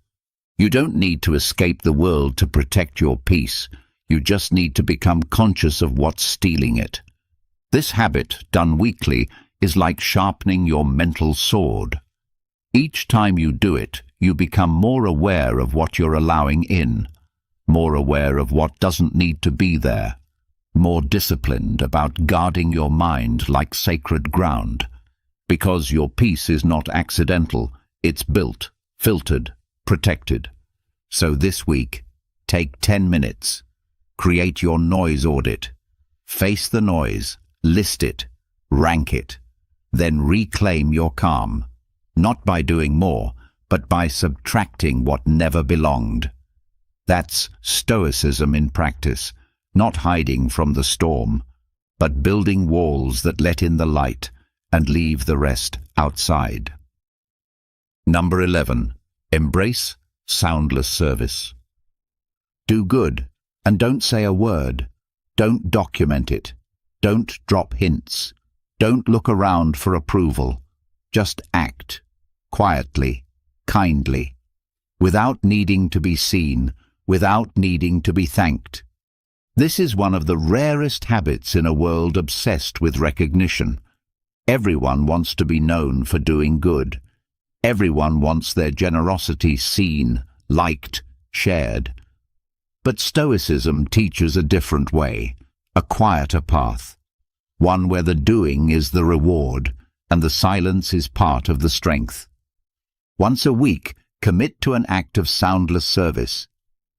You don't need to escape the world to protect your peace. You just need to become conscious of what's stealing it. This habit, done weekly, is like sharpening your mental sword. Each time you do it, you become more aware of what you're allowing in, more aware of what doesn't need to be there, more disciplined about guarding your mind like sacred ground. Because your peace is not accidental, it's built, filtered, protected. So this week, take 10 minutes. Create your noise audit. Face the noise, list it, rank it. Then reclaim your calm, not by doing more, but by subtracting what never belonged. That's Stoicism in practice, not hiding from the storm, but building walls that let in the light and leave the rest outside. Number 11. Embrace soundless service. Do good, and don't say a word. Don't document it. Don't drop hints. Don't look around for approval. Just act, quietly, kindly, without needing to be seen, without needing to be thanked. This is one of the rarest habits in a world obsessed with recognition. Everyone wants to be known for doing good. Everyone wants their generosity seen, liked, shared. But Stoicism teaches a different way, a quieter path, one where the doing is the reward and the silence is part of the strength. Once a week, commit to an act of soundless service.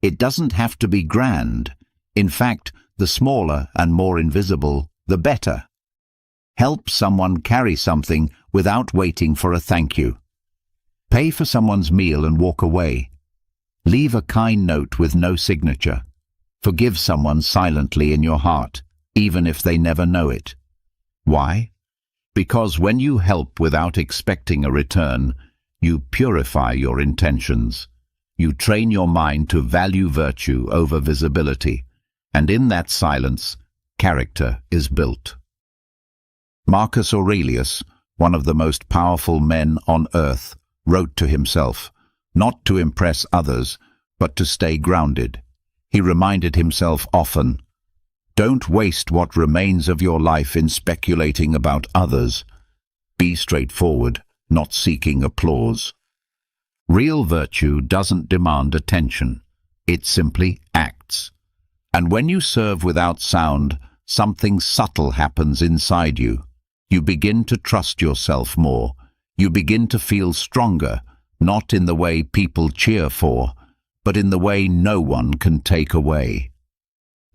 It doesn't have to be grand. In fact, the smaller and more invisible, the better. Help someone carry something without waiting for a thank you. Pay for someone's meal and walk away. Leave a kind note with no signature. Forgive someone silently in your heart, even if they never know it. Why? Because when you help without expecting a return, you purify your intentions. You train your mind to value virtue over visibility, and in that silence, character is built. Marcus Aurelius, one of the most powerful men on earth, wrote to himself, not to impress others, but to stay grounded. He reminded himself often, "Don't waste what remains of your life in speculating about others. Be straightforward, not seeking applause." Real virtue doesn't demand attention. It simply acts. And when you serve without sound, something subtle happens inside you. You begin to trust yourself more. You begin to feel stronger, not in the way people cheer for, but in the way no one can take away.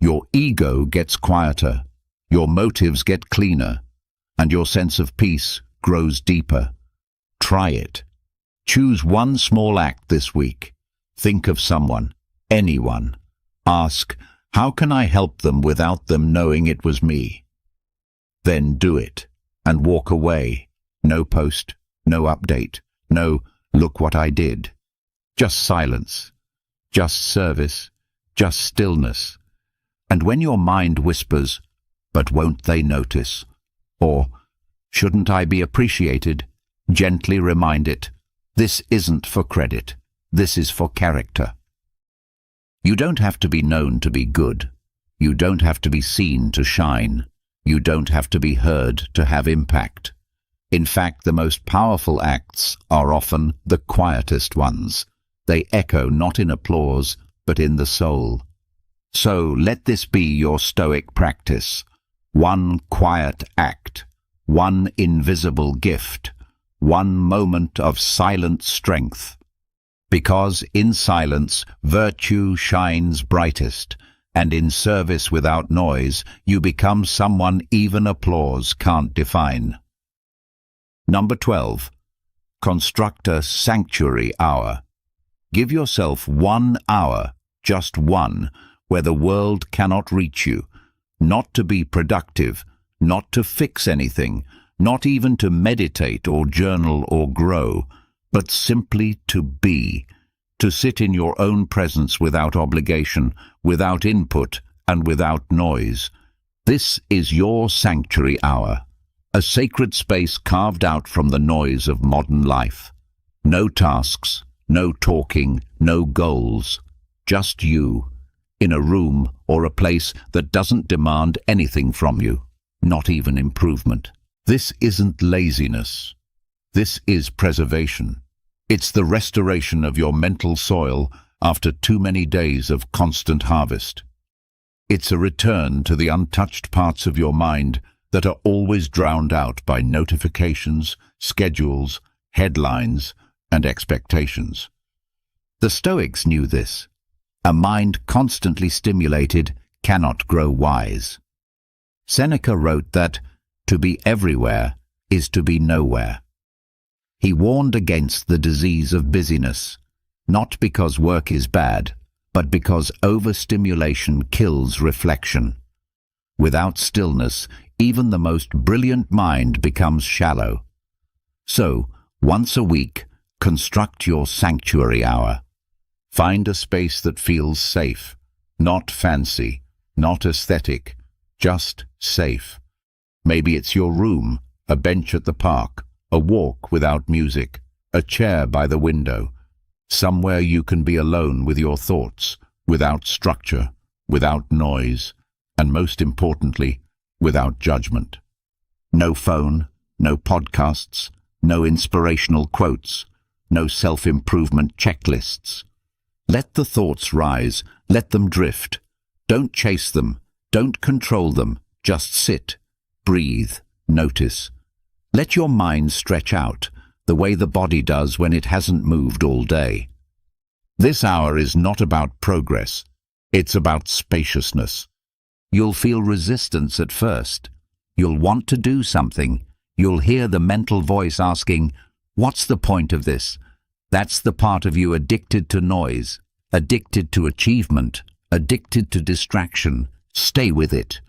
Your ego gets quieter, your motives get cleaner, and your sense of peace grows deeper. Try it. Choose one small act this week. Think of someone, anyone. Ask, how can I help them without them knowing it was me? Then do it, and walk away. No post, no update, no, look what I did. Just silence, just service, just stillness. And when your mind whispers, "But won't they notice?" or "Shouldn't I be appreciated?" gently remind it, this isn't for credit, this is for character. You don't have to be known to be good. You don't have to be seen to shine. You don't have to be heard to have impact. In fact, the most powerful acts are often the quietest ones. They echo not in applause, but in the soul. So let this be your Stoic practice. One quiet act, one invisible gift, one moment of silent strength. Because in silence, virtue shines brightest, and in service without noise, you become someone even applause can't define. Number 12. Construct a sanctuary hour. Give yourself 1 hour, just one, where the world cannot reach you, not to be productive, not to fix anything, not even to meditate or journal or grow, but simply to be, to sit in your own presence without obligation, without input, and without noise. This is your sanctuary hour, a sacred space carved out from the noise of modern life. No tasks, no talking, no goals, just you, in a room or a place that doesn't demand anything from you, not even improvement. This isn't laziness. This is preservation. It's the restoration of your mental soil after too many days of constant harvest. It's a return to the untouched parts of your mind that are always drowned out by notifications, schedules, headlines, and expectations. The Stoics knew this. A mind constantly stimulated cannot grow wise. Seneca wrote that to be everywhere is to be nowhere. He warned against the disease of busyness, not because work is bad, but because overstimulation kills reflection. Without stillness, even the most brilliant mind becomes shallow. So, once a week, construct your sanctuary hour. Find a space that feels safe, not fancy, not aesthetic, just safe. Maybe it's your room, a bench at the park, a walk without music, a chair by the window, somewhere you can be alone with your thoughts, without structure, without noise, and most importantly, without judgment. No phone, no podcasts, no inspirational quotes, no self-improvement checklists. Let the thoughts rise, let them drift. Don't chase them, don't control them, just sit, breathe, notice. Let your mind stretch out, the way the body does when it hasn't moved all day. This hour is not about progress, it's about spaciousness. You'll feel resistance at first. You'll want to do something. You'll hear the mental voice asking, "What's the point of this?" That's the part of you addicted to noise, addicted to achievement, addicted to distraction. Stay with it.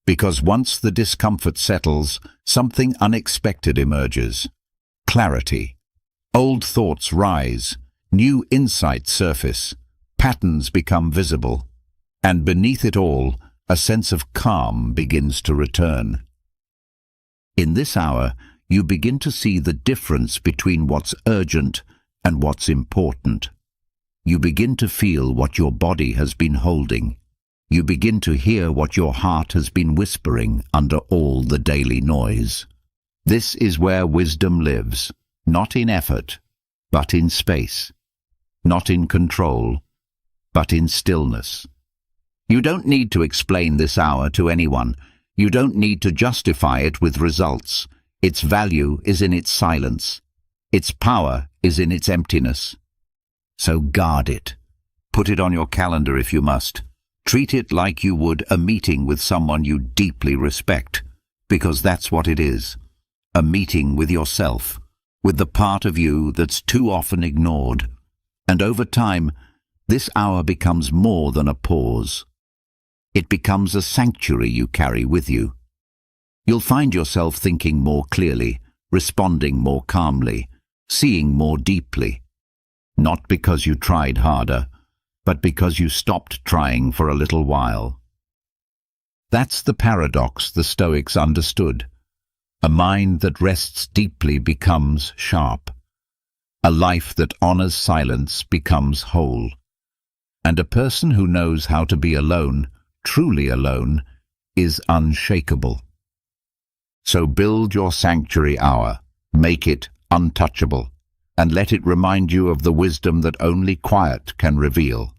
Because once the discomfort settles, something unexpected emerges. Clarity. Old thoughts rise, new insights surface, patterns become visible, and beneath it all, a sense of calm begins to return. In this hour, you begin to see the difference between what's urgent and what's important. You begin to feel what your body has been holding. You begin to hear what your heart has been whispering under all the daily noise. This is where wisdom lives, not in effort, but in space. Not in control, but in stillness. You don't need to explain this hour to anyone. You don't need to justify it with results. Its value is in its silence. Its power is in its emptiness. So guard it. Put it on your calendar if you must. Treat it like you would a meeting with someone you deeply respect, because that's what it is. A meeting with yourself, with the part of you that's too often ignored. And over time, this hour becomes more than a pause. It becomes a sanctuary you carry with you. You'll find yourself thinking more clearly, responding more calmly, seeing more deeply. Not because you tried harder, but because you stopped trying for a little while. That's the paradox the Stoics understood. A mind that rests deeply becomes sharp. A life that honors silence becomes whole. And a person who knows how to be alone, truly alone, is unshakable. So build your sanctuary hour, make it untouchable, and let it remind you of the wisdom that only quiet can reveal.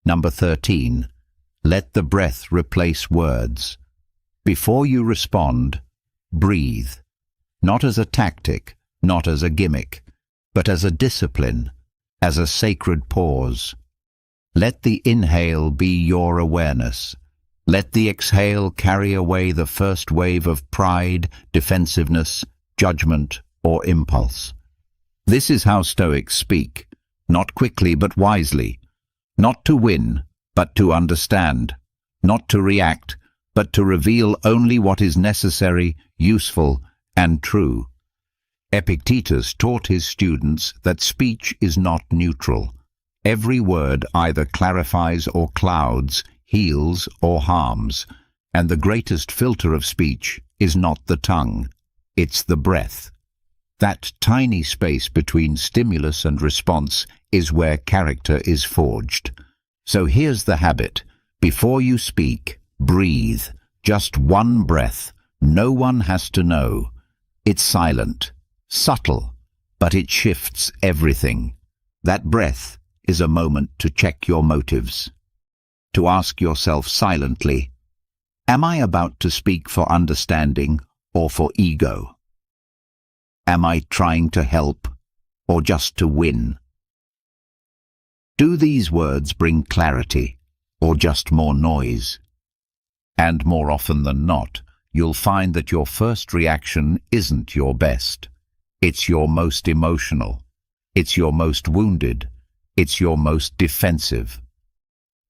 Number 13. Let the breath replace words. Before you respond, breathe. Not as a tactic, not as a gimmick, but as a discipline, as a sacred pause. Let the inhale be your awareness. Let the exhale carry away the first wave of pride, defensiveness, judgment, or impulse. This is how Stoics speak, not quickly but wisely, not to win, but to understand, not to react, but to reveal only what is necessary, useful, and true. Epictetus taught his students that speech is not neutral. Every word either clarifies or clouds, heals or harms, and the greatest filter of speech is not the tongue, it's the breath. That tiny space between stimulus and response is where character is forged. So here's the habit. Before you speak, breathe. Just one breath. No one has to know. It's silent, subtle, but it shifts everything. That breath is a moment to check your motives. To ask yourself silently, am I about to speak for understanding or for ego? Am I trying to help or just to win? Do these words bring clarity or just more noise? And more often than not, you'll find that your first reaction isn't your best. It's your most emotional. It's your most wounded. It's your most defensive.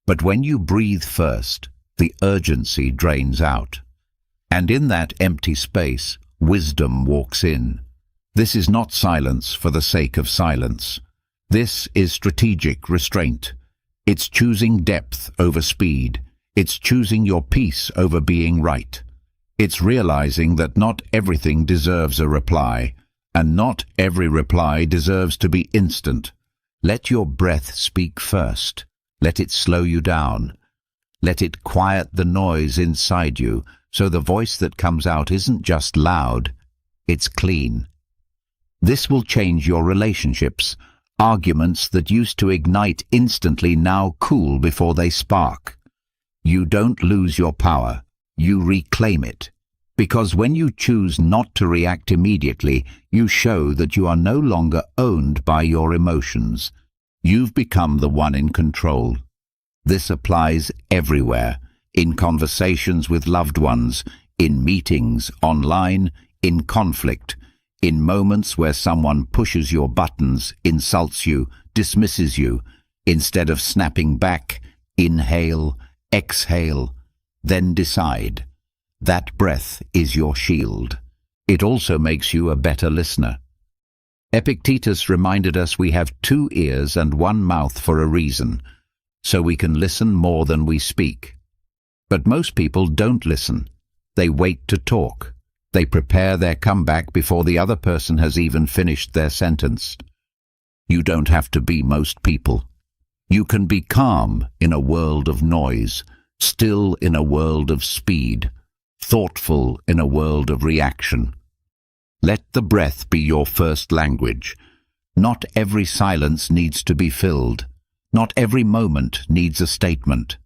But when you breathe first, the urgency drains out. And in that empty space, wisdom walks in. This is not silence for the sake of silence. This is strategic restraint. It's choosing depth over speed. It's choosing your peace over being right. It's realizing that not everything deserves a reply, and not every reply deserves to be instant. Let your breath speak first. Let it slow you down. Let it quiet the noise inside you, so the voice that comes out isn't just loud, it's clean. This will change your relationships. Arguments that used to ignite instantly now cool before they spark. You don't lose your power, you reclaim it. Because when you choose not to react immediately, you show that you are no longer owned by your emotions. You've become the one in control. This applies everywhere, in conversations with loved ones, in meetings, online, in conflict, in moments where someone pushes your buttons, insults you, dismisses you. Instead of snapping back, inhale, exhale, then decide. That breath is your shield. It also makes you a better listener. Epictetus reminded us we have 2 ears and 1 mouth for a reason, so we can listen more than we speak. But most people don't listen. They wait to talk. They prepare their comeback before the other person has even finished their sentence. You don't have to be most people. You can be calm in a world of noise, still in a world of speed, thoughtful in a world of reaction. Let the breath be your first language. Not every silence needs to be filled. Not every moment needs a statement.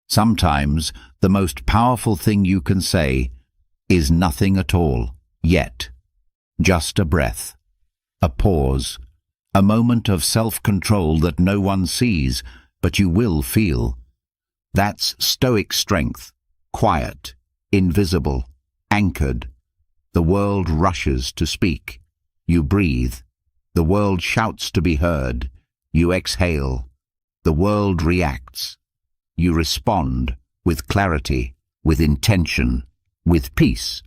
Sometimes the most powerful thing you can say is nothing at all, yet. Just a breath, a pause, a moment of self-control that no one sees, but you will feel. That's Stoic strength, quiet, invisible, anchored. The world rushes to speak. You breathe. The world shouts to be heard. You exhale. The world reacts. You respond with clarity, with intention, with peace.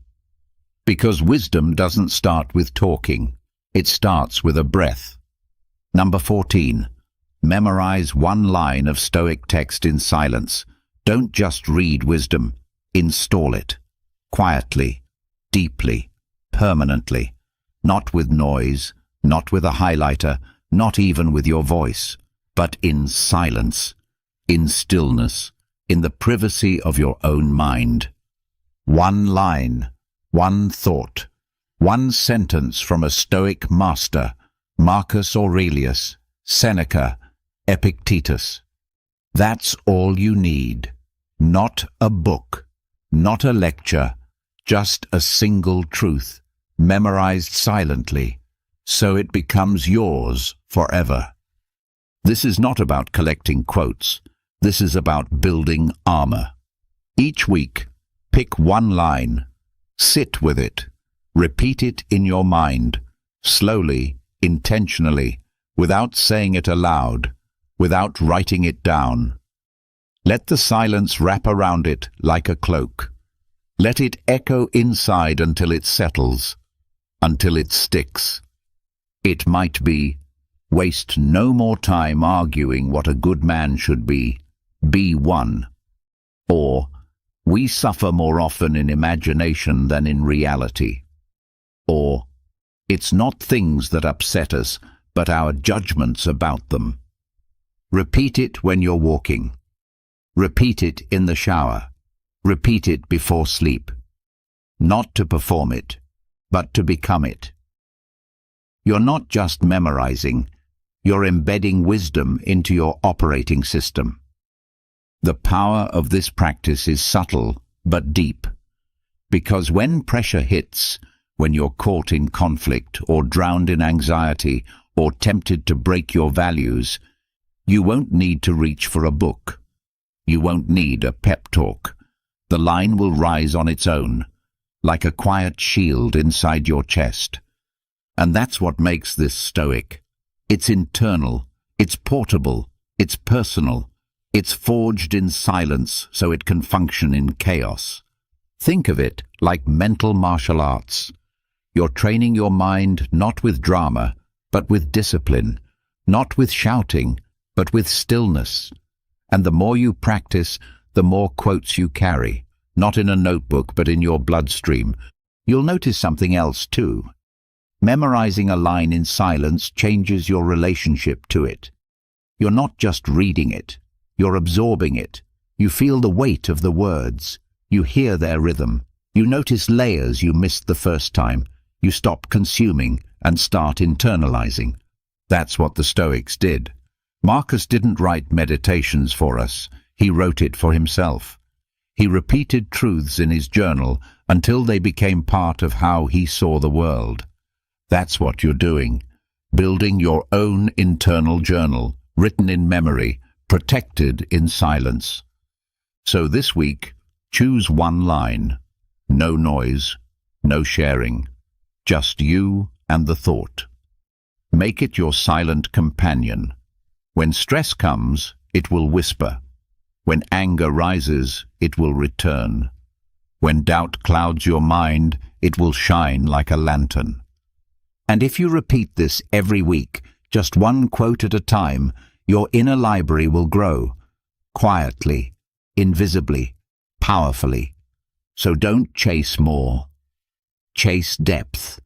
Because wisdom doesn't start with talking. It starts with a breath. Number 14. Memorize 1 line of Stoic text in silence. Don't just read wisdom. Install it. Quietly, deeply, permanently. Not with noise, not with a highlighter, not even with your voice, but in silence, in stillness, in the privacy of your own mind. 1 line, One thought, one sentence from a Stoic master, Marcus Aurelius, Seneca, Epictetus. That's all you need. Not a book, not a lecture, just a single truth, memorized silently, so it becomes yours forever. This is not about collecting quotes. This is about building armor. Each week, pick one line, sit with it, repeat it in your mind, slowly, intentionally, without saying it aloud, without writing it down. Let the silence wrap around it like a cloak. Let it echo inside until it settles, until it sticks. It might be, waste no more time arguing what a good man should be one. Or, we suffer more often in imagination than in reality. Or, it's not things that upset us, but our judgments about them. Repeat it when you're walking. Repeat it in the shower. Repeat it before sleep. Not to perform it, but to become it. You're not just memorizing, you're embedding wisdom into your operating system. The power of this practice is subtle but deep, because when pressure hits, when you're caught in conflict or drowned in anxiety or tempted to break your values, you won't need to reach for a book. You won't need a pep talk. The line will rise on its own, like a quiet shield inside your chest. And that's what makes this Stoic. It's internal, it's portable, it's personal, it's forged in silence so it can function in chaos. Think of it like mental martial arts. You're training your mind not with drama, but with discipline, not with shouting, but with stillness. And the more you practice, the more quotes you carry, not in a notebook but in your bloodstream. You'll notice something else too. Memorizing a line in silence changes your relationship to it. You're not just reading it, you're absorbing it. You feel the weight of the words. You hear their rhythm. You notice layers you missed the first time. You stop consuming and start internalizing. That's what the Stoics did. Marcus didn't write meditations for us. He wrote it for himself. He repeated truths in his journal until they became part of how he saw the world. That's what you're doing. Building your own internal journal, written in memory, protected in silence. So this week, choose one line. No noise, no sharing. Just you and the thought. Make it your silent companion. When stress comes, it will whisper. When anger rises, it will return. When doubt clouds your mind, it will shine like a lantern. And if you repeat this every week, just one quote at a time, your inner library will grow, quietly, invisibly, powerfully. So don't chase more. Chase depth.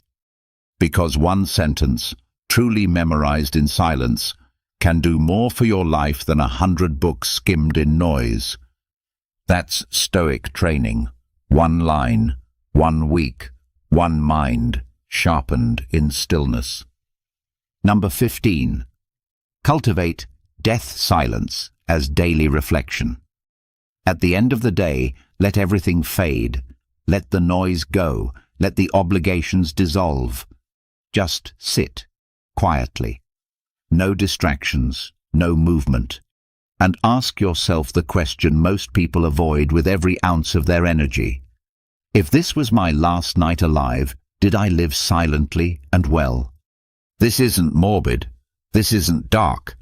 Because one sentence, truly memorized in silence, can do more for your life than 100 books skimmed in noise. That's Stoic training. One line, 1 week, one mind, sharpened in stillness. Number 15. Cultivate death silence as daily reflection. At the end of the day, let everything fade. Let the noise go. Let the obligations dissolve. Just sit, quietly. No distractions, no movement. And ask yourself the question most people avoid with every ounce of their energy. If this was my last night alive, did I live silently and well? This isn't morbid. This isn't dark.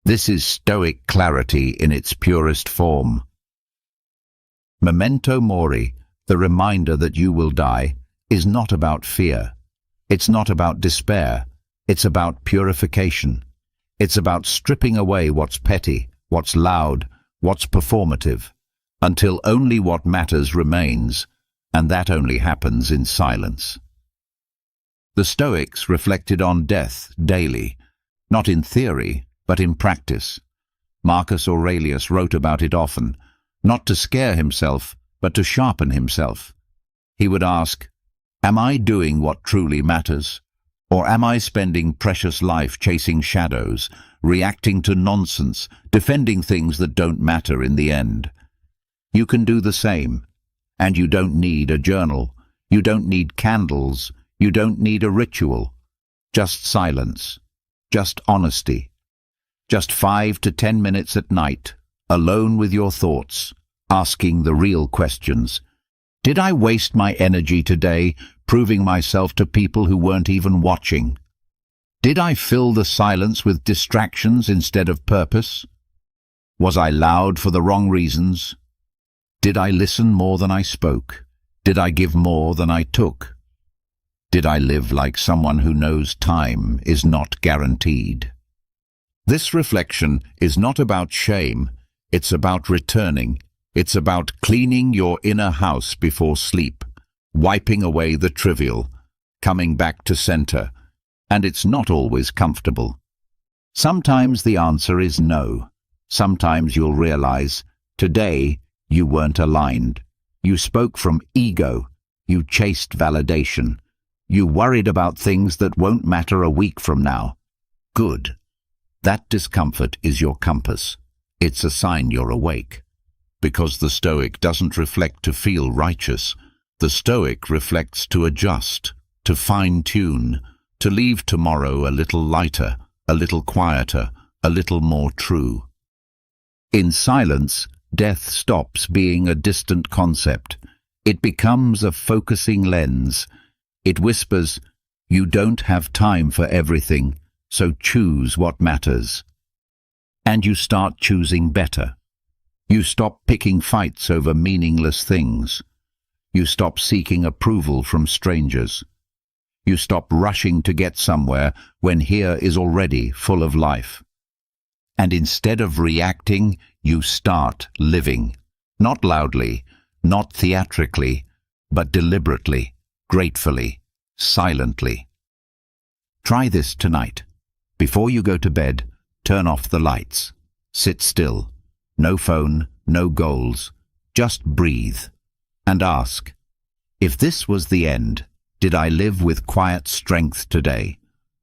This is Stoic clarity in its purest form. Memento mori, the reminder that you will die, is not about fear. It's not about despair. It's about purification. It's about stripping away what's petty, what's loud, what's performative, until only what matters remains, and that only happens in silence. The Stoics reflected on death daily, not in theory, but in practice. Marcus Aurelius wrote about it often, not to scare himself, but to sharpen himself. He would ask, Am I doing what truly matters? Or am I spending precious life chasing shadows, reacting to nonsense, defending things that don't matter in the end? You can do the same. And you don't need a journal. You don't need candles. You don't need a ritual. Just silence. Just honesty. Just 5 to 10 minutes at night, alone with your thoughts, asking the real questions. Did I waste my energy today proving myself to people who weren't even watching? Did I fill the silence with distractions instead of purpose? Was I loud for the wrong reasons? Did I listen more than I spoke? Did I give more than I took? Did I live like someone who knows time is not guaranteed? This reflection is not about shame, it's about returning. It's about cleaning your inner house before sleep, wiping away the trivial, coming back to center. And it's not always comfortable. Sometimes the answer is no. Sometimes you'll realize, today you weren't aligned. You spoke from ego. You chased validation. You worried about things that won't matter a week from now. Good. That discomfort is your compass. It's a sign you're awake. Because the Stoic doesn't reflect to feel righteous. The Stoic reflects to adjust, to fine-tune, to leave tomorrow a little lighter, a little quieter, a little more true. In silence, death stops being a distant concept. It becomes a focusing lens. It whispers, you don't have time for everything, so choose what matters. And you start choosing better. You stop picking fights over meaningless things. You stop seeking approval from strangers. You stop rushing to get somewhere when here is already full of life. And instead of reacting, you start living. Not loudly, not theatrically, but deliberately, gratefully, silently. Try this tonight. Before you go to bed, turn off the lights. Sit still. No phone, no goals. Just breathe. And ask, if this was the end, did I live with quiet strength today?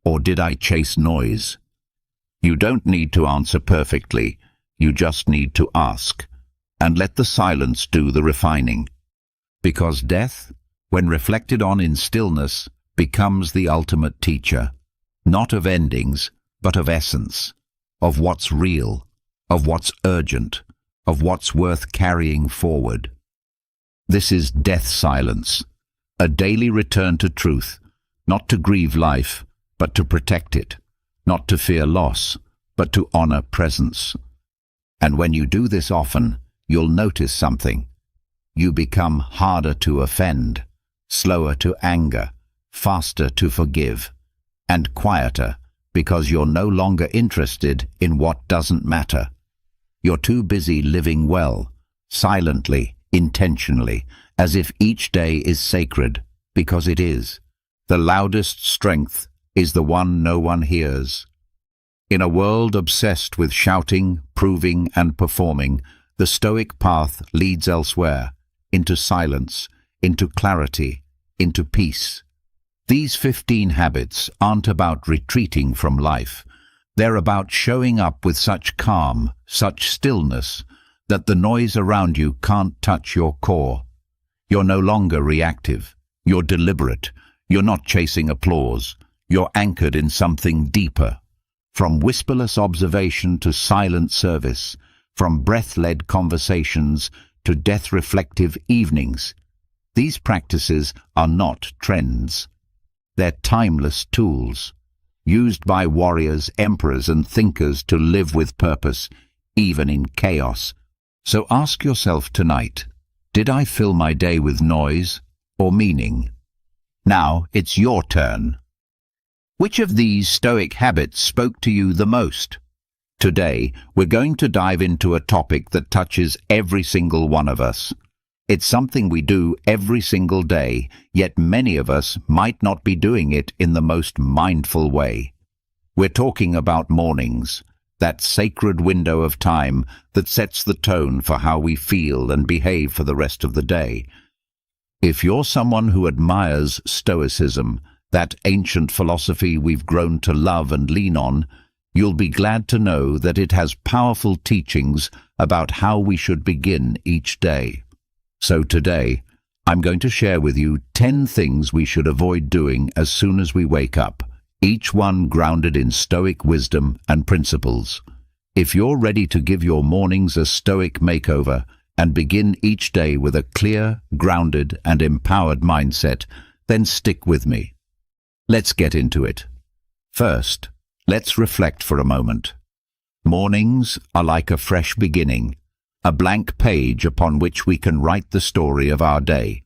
Or did I chase noise? You don't need to answer perfectly. You just need to ask. And let the silence do the refining. Because death, when reflected on in stillness, becomes the ultimate teacher. Not of endings, but of essence. Of what's real. Of what's urgent. Of what's worth carrying forward. This is death silence. A daily return to truth. Not to grieve life, but to protect it. Not to fear loss, but to honor presence. And when you do this often, you'll notice something. You become harder to offend, slower to anger, faster to forgive, and quieter because you're no longer interested in what doesn't matter. You're too busy living well, silently, intentionally, as if each day is sacred, because it is. The loudest strength is the one no one hears. In a world obsessed with shouting, proving, and performing, the Stoic path leads elsewhere, into silence, into clarity, into peace. These 15 habits aren't about retreating from life. They're about showing up with such calm, such stillness, that the noise around you can't touch your core. You're no longer reactive. You're deliberate. You're not chasing applause. You're anchored in something deeper. From whisperless observation to silent service, from breath-led conversations to death-reflective evenings, these practices are not trends. They're timeless tools, used by warriors, emperors, and thinkers to live with purpose, even in chaos. So ask yourself tonight, did I fill my day with noise or meaning? Now it's your turn. Which of these Stoic habits spoke to you the most? Today, we're going to dive into a topic that touches every single one of us. It's something we do every single day, yet many of us might not be doing it in the most mindful way. We're talking about mornings, that sacred window of time that sets the tone for how we feel and behave for the rest of the day. If you're someone who admires Stoicism, that ancient philosophy we've grown to love and lean on, you'll be glad to know that it has powerful teachings about how we should begin each day. So today, I'm going to share with you 10 things we should avoid doing as soon as we wake up, each one grounded in Stoic wisdom and principles. If you're ready to give your mornings a Stoic makeover and begin each day with a clear, grounded, and empowered mindset, then stick with me. Let's get into it. First, let's reflect for a moment. Mornings are like a fresh beginning, a blank page upon which we can write the story of our day.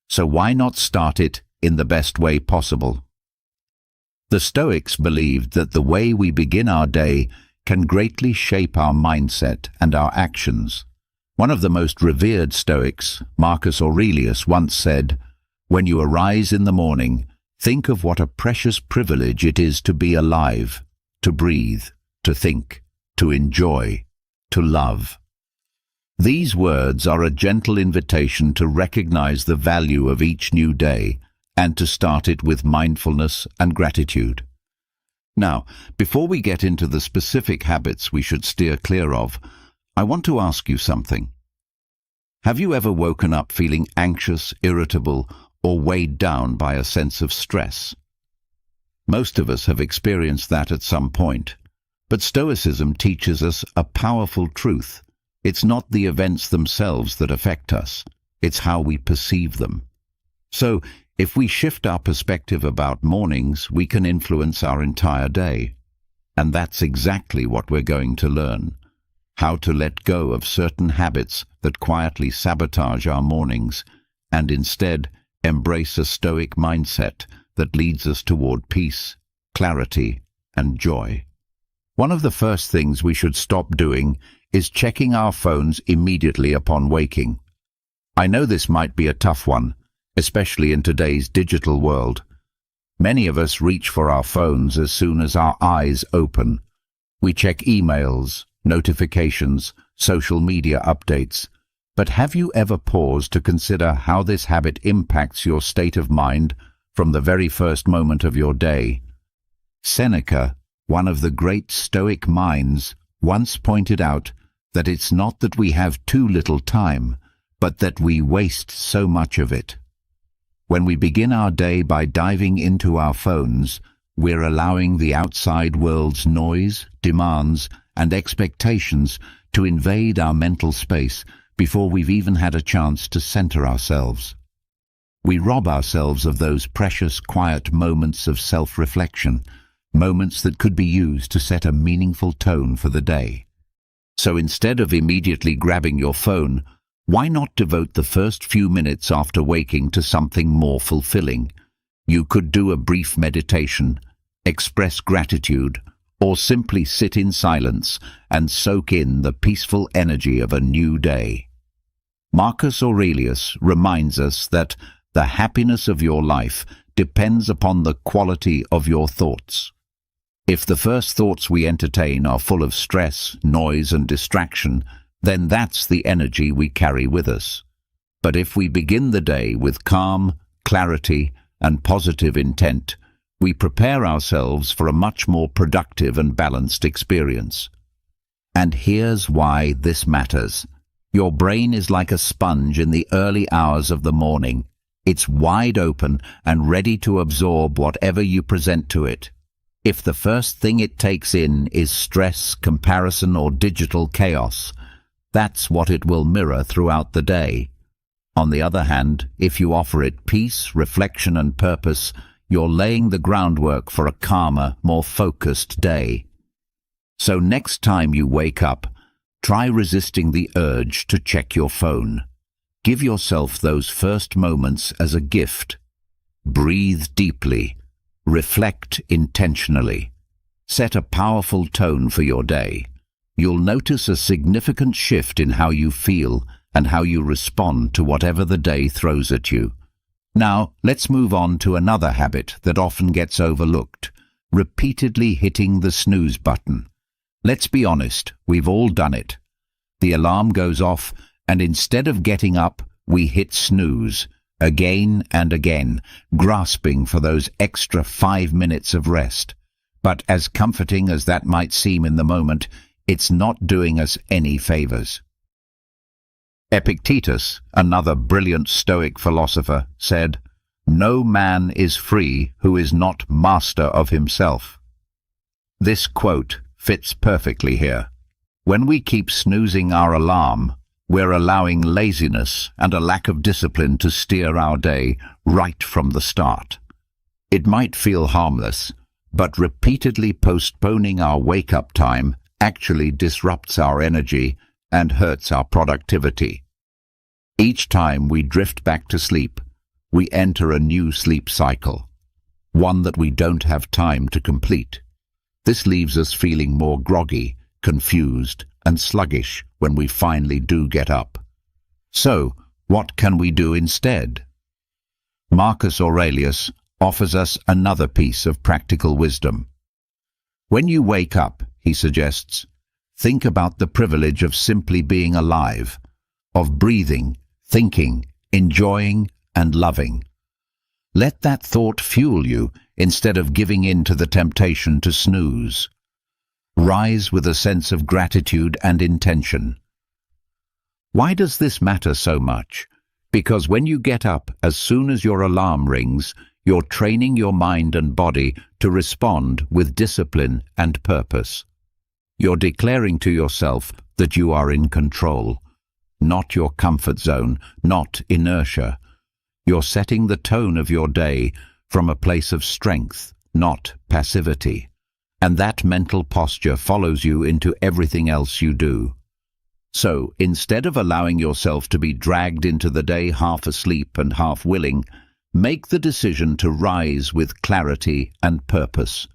So why not start it in the best way possible? The Stoics believed that the way we begin our day can greatly shape our mindset and our actions. One of the most revered Stoics, Marcus Aurelius, once said, "When you arise in the morning, think of what a precious privilege it is to be alive, to breathe, to think, to enjoy, to love." These words are a gentle invitation to recognize the value of each new day and to start it with mindfulness and gratitude. Now, before we get into the specific habits we should steer clear of, I want to ask you something. Have you ever woken up feeling anxious, irritable, or weighed down by a sense of stress? Most of us have experienced that at some point, but Stoicism teaches us a powerful truth. It's not the events themselves that affect us, it's how we perceive them. So, if we shift our perspective about mornings, we can influence our entire day. And that's exactly what we're going to learn. How to let go of certain habits that quietly sabotage our mornings, and instead embrace a Stoic mindset that leads us toward peace, clarity, and joy. One of the first things we should stop doing is checking our phones immediately upon waking. I know this might be a tough one, especially in today's digital world. Many of us reach for our phones as soon as our eyes open. We check emails, notifications, social media updates. But have you ever paused to consider how this habit impacts your state of mind from the very first moment of your day? Seneca, one of the great Stoic minds, once pointed out that it's not that we have too little time, but that we waste so much of it. When we begin our day by diving into our phones, we're allowing the outside world's noise, demands, and expectations to invade our mental space before we've even had a chance to center ourselves. We rob ourselves of those precious, quiet moments of self-reflection, moments that could be used to set a meaningful tone for the day. So instead of immediately grabbing your phone, why not devote the first few minutes after waking to something more fulfilling? You could do a brief meditation, express gratitude, or simply sit in silence and soak in the peaceful energy of a new day. Marcus Aurelius reminds us that the happiness of your life depends upon the quality of your thoughts. If the first thoughts we entertain are full of stress, noise, and distraction, then that's the energy we carry with us. But if we begin the day with calm, clarity, and positive intent, we prepare ourselves for a much more productive and balanced experience. And here's why this matters. Your brain is like a sponge in the early hours of the morning. It's wide open and ready to absorb whatever you present to it. If the first thing it takes in is stress, comparison, or digital chaos, that's what it will mirror throughout the day. On the other hand, if you offer it peace, reflection, and purpose, you're laying the groundwork for a calmer, more focused day. So next time you wake up, try resisting the urge to check your phone. Give yourself those first moments as a gift. Breathe deeply. Reflect intentionally. Set a powerful tone for your day. You'll notice a significant shift in how you feel and how you respond to whatever the day throws at you. Now, let's move on to another habit that often gets overlooked: repeatedly hitting the snooze button. Let's be honest, we've all done it. The alarm goes off, and instead of getting up, we hit snooze, again and again, grasping for those extra 5 minutes of rest. But as comforting as that might seem in the moment, it's not doing us any favors. Epictetus, another brilliant Stoic philosopher, said, "No man is free who is not master of himself." This quote fits perfectly here. When we keep snoozing our alarm, we're allowing laziness and a lack of discipline to steer our day right from the start. It might feel harmless, but repeatedly postponing our wake-up time actually disrupts our energy and hurts our productivity. Each time we drift back to sleep, we enter a new sleep cycle, one that we don't have time to complete. This leaves us feeling more groggy, confused, and sluggish when we finally do get up. So, what can we do instead? Marcus Aurelius offers us another piece of practical wisdom. When you wake up, he suggests, think about the privilege of simply being alive, of breathing, thinking, enjoying, and loving. Let that thought fuel you instead of giving in to the temptation to snooze. Rise with a sense of gratitude and intention. Why does this matter so much? Because when you get up as soon as your alarm rings, you're training your mind and body to respond with discipline and purpose. You're declaring to yourself that you are in control, not your comfort zone, not inertia. You're setting the tone of your day from a place of strength, not passivity. And that mental posture follows you into everything else you do. So, instead of allowing yourself to be dragged into the day half asleep and half willing, make the decision to rise with clarity and purpose.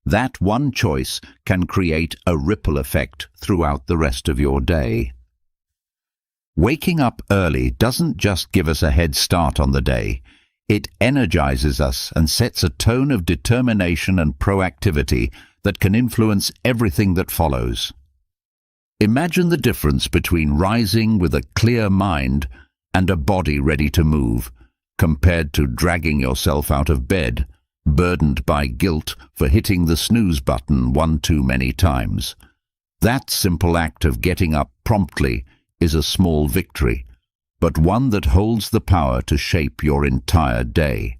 That one choice can create a ripple effect throughout the rest of your day. Waking up early doesn't just give us a head start on the day. It energizes us and sets a tone of determination and proactivity that can influence everything that follows. Imagine the difference between rising with a clear mind and a body ready to move, compared to dragging yourself out of bed, burdened by guilt for hitting the snooze button one too many times. That simple act of getting up promptly is a small victory, but one that holds the power to shape your entire day.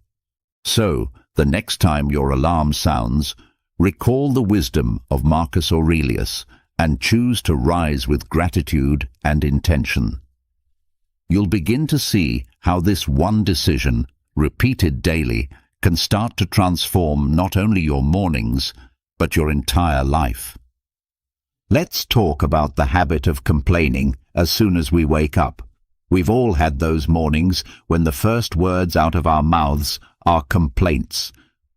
So, the next time your alarm sounds, recall the wisdom of Marcus Aurelius and choose to rise with gratitude and intention. You'll begin to see how this one decision, repeated daily, can start to transform not only your mornings, but your entire life. Let's talk about the habit of complaining as soon as we wake up. We've all had those mornings when the first words out of our mouths are complaints.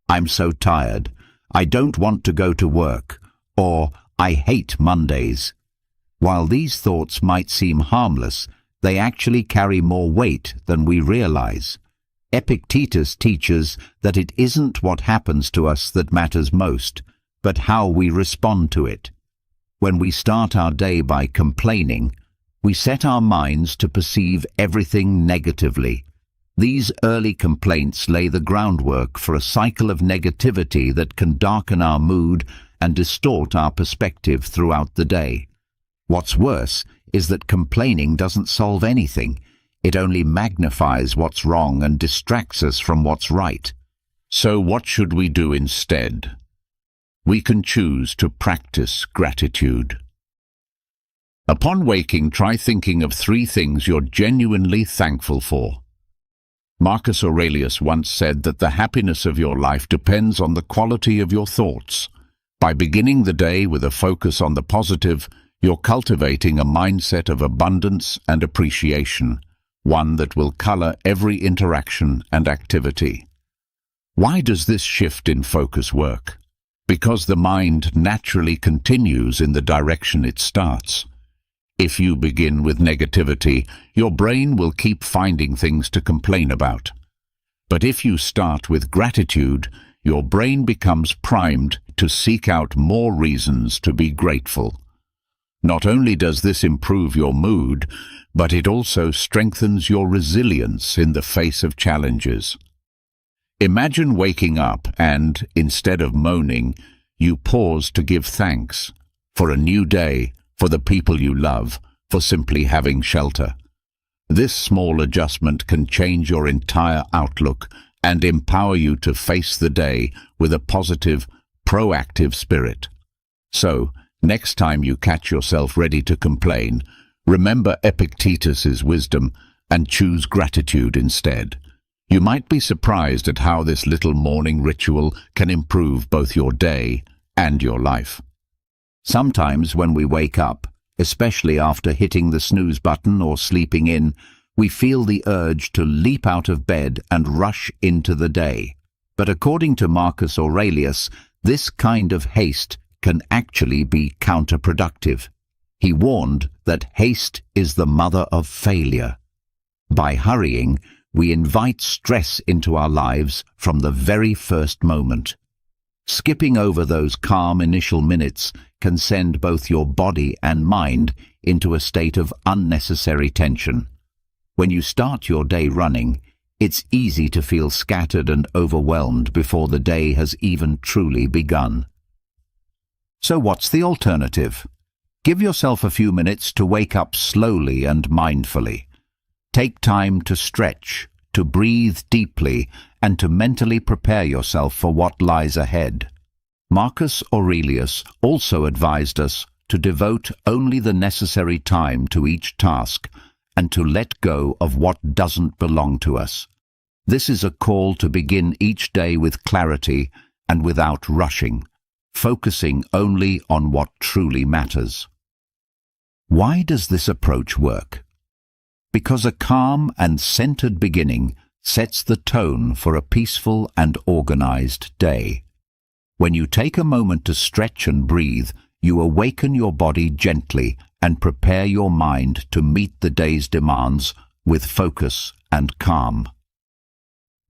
"I'm so tired," "I don't want to go to work," or "I hate Mondays." While these thoughts might seem harmless, they actually carry more weight than we realize. Epictetus teaches that it isn't what happens to us that matters most, but how we respond to it. When we start our day by complaining, we set our minds to perceive everything negatively. These early complaints lay the groundwork for a cycle of negativity that can darken our mood and distort our perspective throughout the day. What's worse is that complaining doesn't solve anything. It only magnifies what's wrong and distracts us from what's right. So what should we do instead? We can choose to practice gratitude. Upon waking, try thinking of 3 things you're genuinely thankful for. Marcus Aurelius once said that the happiness of your life depends on the quality of your thoughts. By beginning the day with a focus on the positive, you're cultivating a mindset of abundance and appreciation, one that will color every interaction and activity. Why does this shift in focus work? Because the mind naturally continues in the direction it starts. If you begin with negativity, your brain will keep finding things to complain about. But if you start with gratitude, your brain becomes primed to seek out more reasons to be grateful. Not only does this improve your mood, but it also strengthens your resilience in the face of challenges. Imagine waking up and, instead of moaning, you pause to give thanks for a new day, for the people you love, for simply having shelter. This small adjustment can change your entire outlook and empower you to face the day with a positive, proactive spirit. So, next time you catch yourself ready to complain, remember Epictetus's wisdom and choose gratitude instead. You might be surprised at how this little morning ritual can improve both your day and your life. Sometimes when we wake up, especially after hitting the snooze button or sleeping in, we feel the urge to leap out of bed and rush into the day. But according to Marcus Aurelius, this kind of haste can actually be counterproductive. He warned that haste is the mother of failure. By hurrying, we invite stress into our lives from the very first moment. Skipping over those calm initial minutes can send both your body and mind into a state of unnecessary tension. When you start your day running, it's easy to feel scattered and overwhelmed before the day has even truly begun. So what's the alternative? Give yourself a few minutes to wake up slowly and mindfully. Take time to stretch, to breathe deeply, and to mentally prepare yourself for what lies ahead. Marcus Aurelius also advised us to devote only the necessary time to each task and to let go of what doesn't belong to us. This is a call to begin each day with clarity and without rushing, focusing only on what truly matters. Why does this approach work? Because a calm and centered beginning sets the tone for a peaceful and organized day. When you take a moment to stretch and breathe, you awaken your body gently and prepare your mind to meet the day's demands with focus and calm.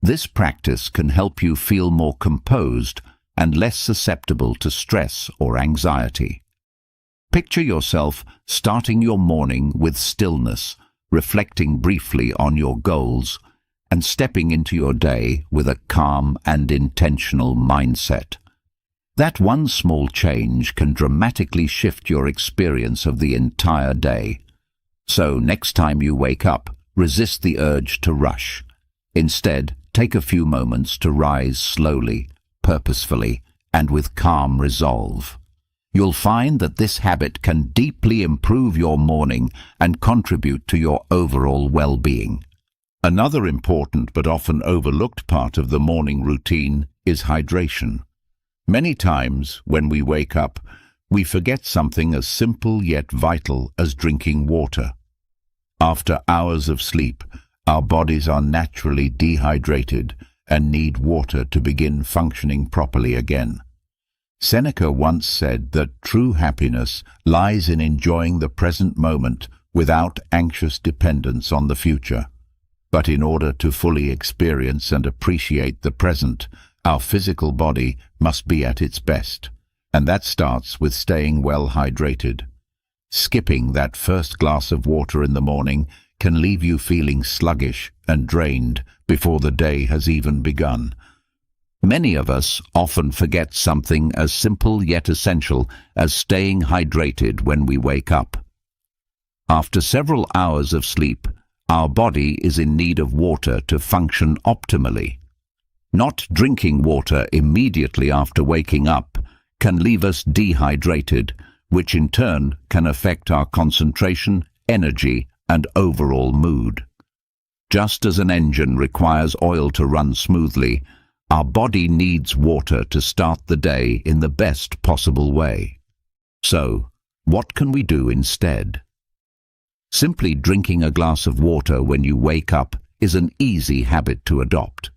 This practice can help you feel more composed and less susceptible to stress or anxiety. Picture yourself starting your morning with stillness, reflecting briefly on your goals, and stepping into your day with a calm and intentional mindset. That one small change can dramatically shift your experience of the entire day. So next time you wake up, resist the urge to rush. Instead, take a few moments to rise slowly, purposefully, and with calm resolve. You'll find that this habit can deeply improve your morning and contribute to your overall well-being. Another important but often overlooked part of the morning routine is hydration. Many times, when we wake up, we forget something as simple yet vital as drinking water. After hours of sleep, our bodies are naturally dehydrated and need water to begin functioning properly again. Seneca once said that true happiness lies in enjoying the present moment without anxious dependence on the future. But in order to fully experience and appreciate the present, our physical body must be at its best, and that starts with staying well hydrated. Skipping that first glass of water in the morning can leave you feeling sluggish and drained before the day has even begun. Many of us often forget something as simple yet essential as staying hydrated when we wake up. After several hours of sleep, our body is in need of water to function optimally. Not drinking water immediately after waking up can leave us dehydrated, which in turn can affect our concentration, energy, and overall mood. Just as an engine requires oil to run smoothly, our body needs water to start the day in the best possible way. So, what can we do instead? Simply drinking a glass of water when you wake up is an easy habit to adopt.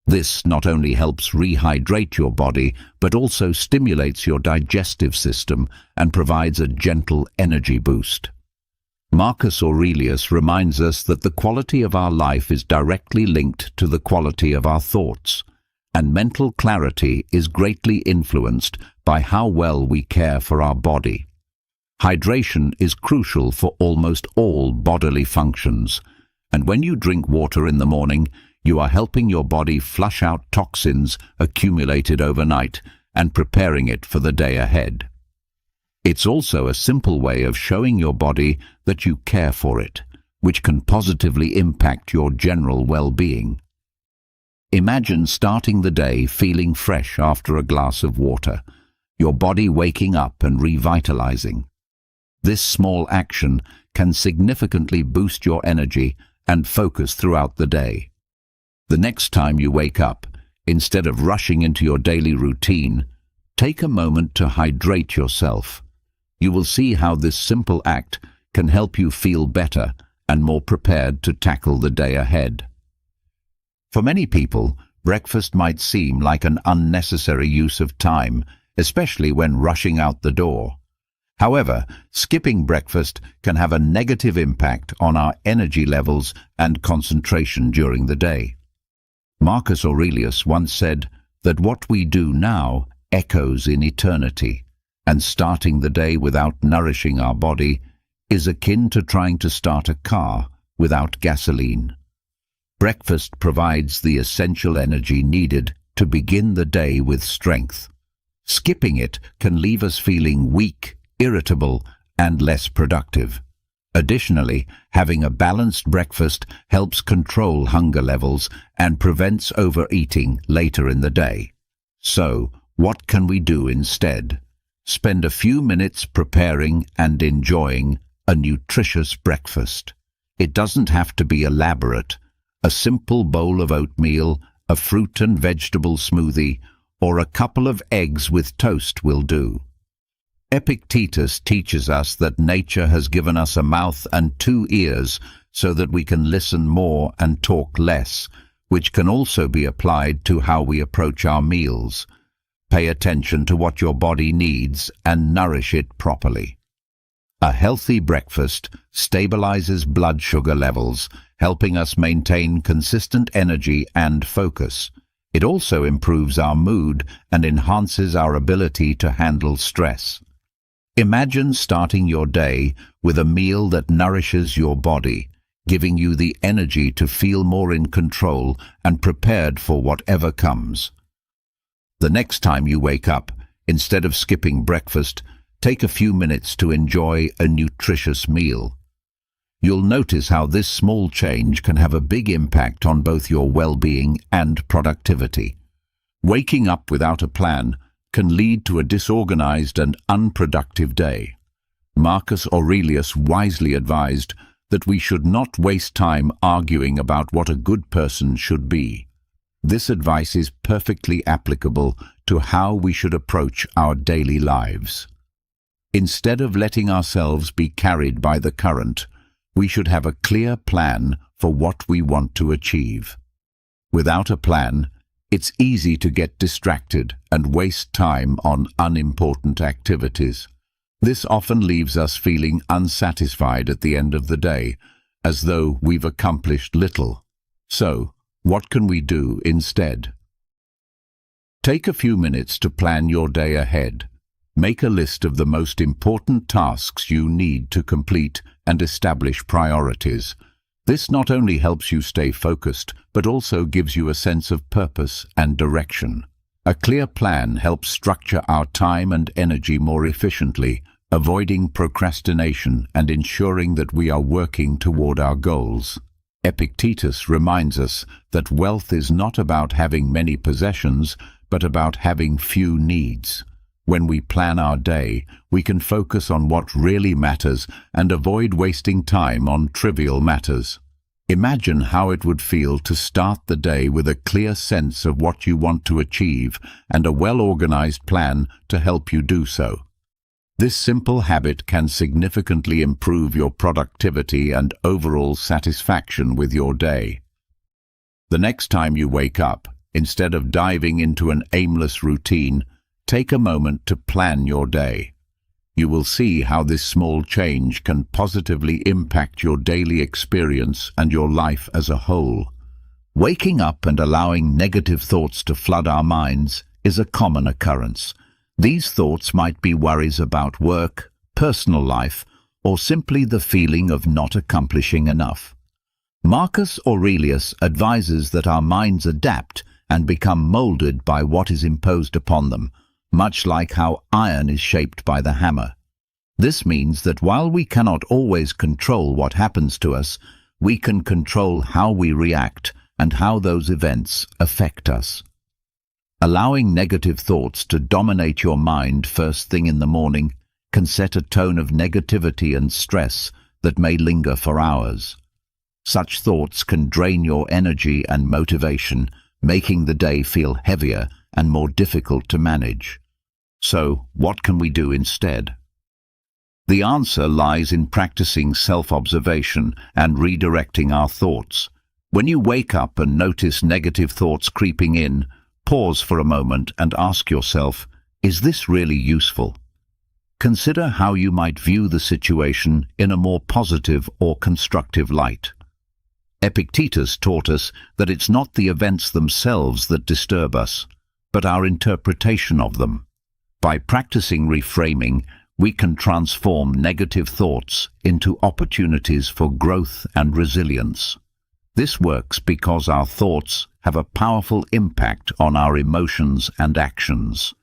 This not only helps rehydrate your body, but also stimulates your digestive system and provides a gentle energy boost. Marcus Aurelius reminds us that the quality of our life is directly linked to the quality of our thoughts, and mental clarity is greatly influenced by how well we care for our body. Hydration is crucial for almost all bodily functions, and when you drink water in the morning, you are helping your body flush out toxins accumulated overnight and preparing it for the day ahead. It's also a simple way of showing your body that you care for it, which can positively impact your general well-being. Imagine starting the day feeling fresh after a glass of water, your body waking up and revitalizing. This small action can significantly boost your energy and focus throughout the day. The next time you wake up, instead of rushing into your daily routine, take a moment to hydrate yourself. You will see how this simple act can help you feel better and more prepared to tackle the day ahead. For many people, breakfast might seem like an unnecessary use of time, especially when rushing out the door. However, skipping breakfast can have a negative impact on our energy levels and concentration during the day. Marcus Aurelius once said that what we do now echoes in eternity, and starting the day without nourishing our body is akin to trying to start a car without gasoline. Breakfast provides the essential energy needed to begin the day with strength. Skipping it can leave us feeling weak, irritable, and less productive. Additionally, having a balanced breakfast helps control hunger levels and prevents overeating later in the day. So, what can we do instead? Spend a few minutes preparing and enjoying a nutritious breakfast. It doesn't have to be elaborate. A simple bowl of oatmeal, a fruit and vegetable smoothie, or a couple of eggs with toast will do. Epictetus teaches us that nature has given us a mouth and 2 ears so that we can listen more and talk less, which can also be applied to how we approach our meals. Pay attention to what your body needs and nourish it properly. A healthy breakfast stabilizes blood sugar levels, helping us maintain consistent energy and focus. It also improves our mood and enhances our ability to handle stress. Imagine starting your day with a meal that nourishes your body, giving you the energy to feel more in control and prepared for whatever comes. The next time you wake up, instead of skipping breakfast, take a few minutes to enjoy a nutritious meal. You'll notice how this small change can have a big impact on both your well-being and productivity. Waking up without a plan can lead to a disorganized and unproductive day. Marcus Aurelius wisely advised that we should not waste time arguing about what a good person should be. This advice is perfectly applicable to how we should approach our daily lives. Instead of letting ourselves be carried by the current, we should have a clear plan for what we want to achieve. Without a plan, it's easy to get distracted and waste time on unimportant activities. This often leaves us feeling unsatisfied at the end of the day, as though we've accomplished little. So, what can we do instead? Take a few minutes to plan your day ahead. Make a list of the most important tasks you need to complete and establish priorities. This not only helps you stay focused, but also gives you a sense of purpose and direction. A clear plan helps structure our time and energy more efficiently, avoiding procrastination and ensuring that we are working toward our goals. Epictetus reminds us that wealth is not about having many possessions, but about having few needs. When we plan our day, we can focus on what really matters and avoid wasting time on trivial matters. Imagine how it would feel to start the day with a clear sense of what you want to achieve and a well-organized plan to help you do so. This simple habit can significantly improve your productivity and overall satisfaction with your day. The next time you wake up, instead of diving into an aimless routine, take a moment to plan your day. You will see how this small change can positively impact your daily experience and your life as a whole. Waking up and allowing negative thoughts to flood our minds is a common occurrence. These thoughts might be worries about work, personal life, or simply the feeling of not accomplishing enough. Marcus Aurelius advises that our minds adapt and become molded by what is imposed upon them, much like how iron is shaped by the hammer. This means that while we cannot always control what happens to us, we can control how we react and how those events affect us. Allowing negative thoughts to dominate your mind first thing in the morning can set a tone of negativity and stress that may linger for hours. Such thoughts can drain your energy and motivation, making the day feel heavier and more difficult to manage. So, what can we do instead? The answer lies in practicing self-observation and redirecting our thoughts. When you wake up and notice negative thoughts creeping in, pause for a moment and ask yourself, is this really useful? Consider how you might view the situation in a more positive or constructive light. Epictetus taught us that it's not the events themselves that disturb us, but our interpretation of them. By practicing reframing, we can transform negative thoughts into opportunities for growth and resilience. This works because our thoughts have a powerful impact on our emotions and actions.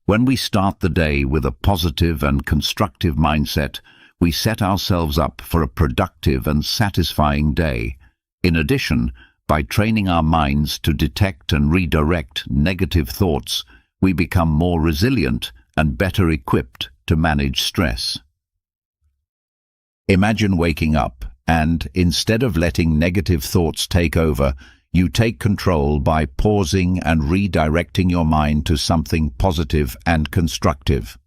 When we start the day with a positive and constructive mindset, we set ourselves up for a productive and satisfying day. In addition, by training our minds to detect and redirect negative thoughts, we become more resilient and better equipped to manage stress. Imagine waking up and, instead of letting negative thoughts take over, you take control by pausing and redirecting your mind to something positive and constructive.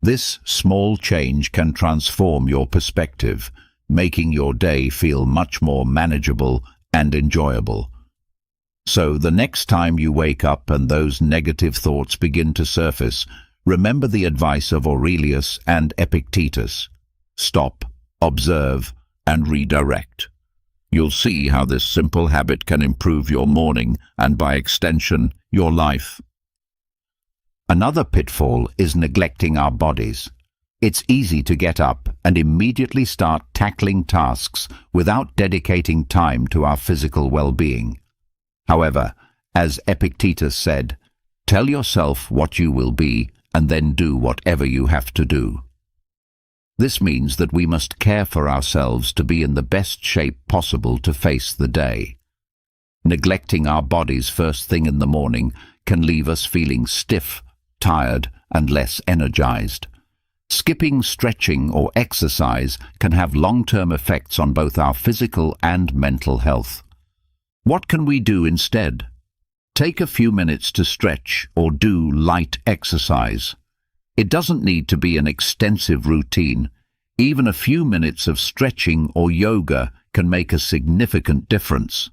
This small change can transform your perspective, making your day feel much more manageable and enjoyable. So the next time you wake up and those negative thoughts begin to surface, remember the advice of Aurelius and Epictetus. Stop, observe, and redirect. You'll see how this simple habit can improve your morning and, by extension, your life. Another pitfall is neglecting our bodies. It's easy to get up and immediately start tackling tasks without dedicating time to our physical well-being. However, as Epictetus said, tell yourself what you will be and then do whatever you have to do. This means that we must care for ourselves to be in the best shape possible to face the day. Neglecting our bodies first thing in the morning can leave us feeling stiff, tired, and less energized. Skipping stretching or exercise can have long-term effects on both our physical and mental health. What can we do instead? Take a few minutes to stretch or do light exercise. It doesn't need to be an extensive routine. Even a few minutes of stretching or yoga can make a significant difference.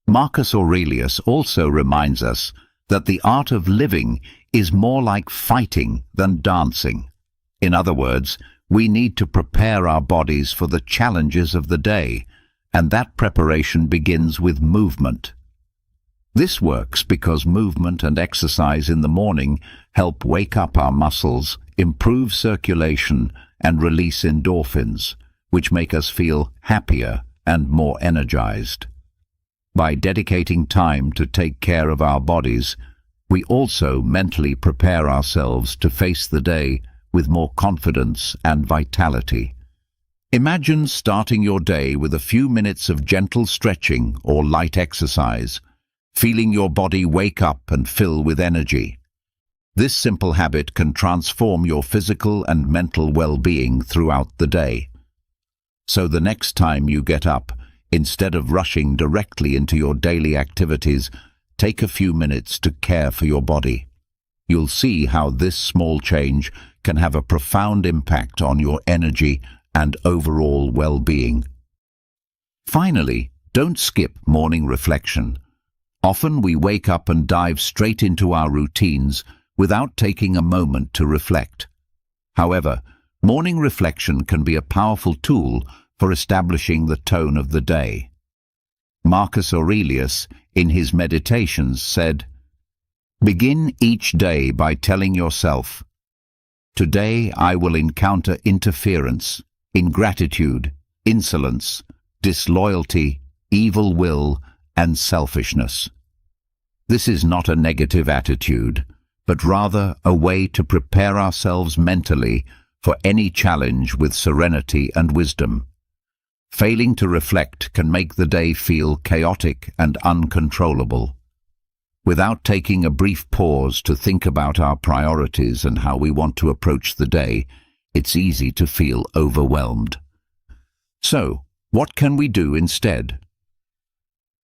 Marcus Aurelius also reminds us that the art of living is more like fighting than dancing. In other words, we need to prepare our bodies for the challenges of the day, and that preparation begins with movement. This works because movement and exercise in the morning help wake up our muscles, improve circulation, and release endorphins, which make us feel happier and more energized. By dedicating time to take care of our bodies, we also mentally prepare ourselves to face the day with more confidence and vitality. Imagine starting your day with a few minutes of gentle stretching or light exercise, feeling your body wake up and fill with energy. This simple habit can transform your physical and mental well-being throughout the day. So the next time you get up, instead of rushing directly into your daily activities, take a few minutes to care for your body. You'll see how this small change can have a profound impact on your energy and overall well-being. Finally, don't skip morning reflection. Often we wake up and dive straight into our routines without taking a moment to reflect. However, morning reflection can be a powerful tool for establishing the tone of the day. Marcus Aurelius, in his Meditations, said, "Begin each day by telling yourself, Today I will encounter interference, ingratitude, insolence, disloyalty, evil will, and selfishness. This is not a negative attitude, but rather a way to prepare ourselves mentally for any challenge with serenity and wisdom. Failing to reflect can make the day feel chaotic and uncontrollable. Without taking a brief pause to think about our priorities and how we want to approach the day, it's easy to feel overwhelmed. So, what can we do instead?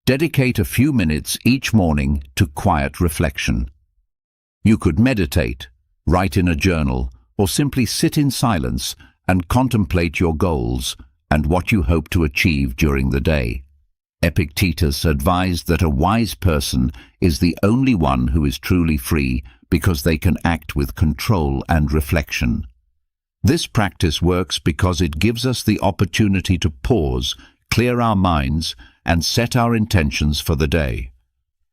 Dedicate a few minutes each morning to quiet reflection. You could meditate, write in a journal, or simply sit in silence and contemplate your goals and what you hope to achieve during the day. Epictetus advised that a wise person is the only one who is truly free because they can act with control and reflection. This practice works because it gives us the opportunity to pause, clear our minds, and set our intentions for the day.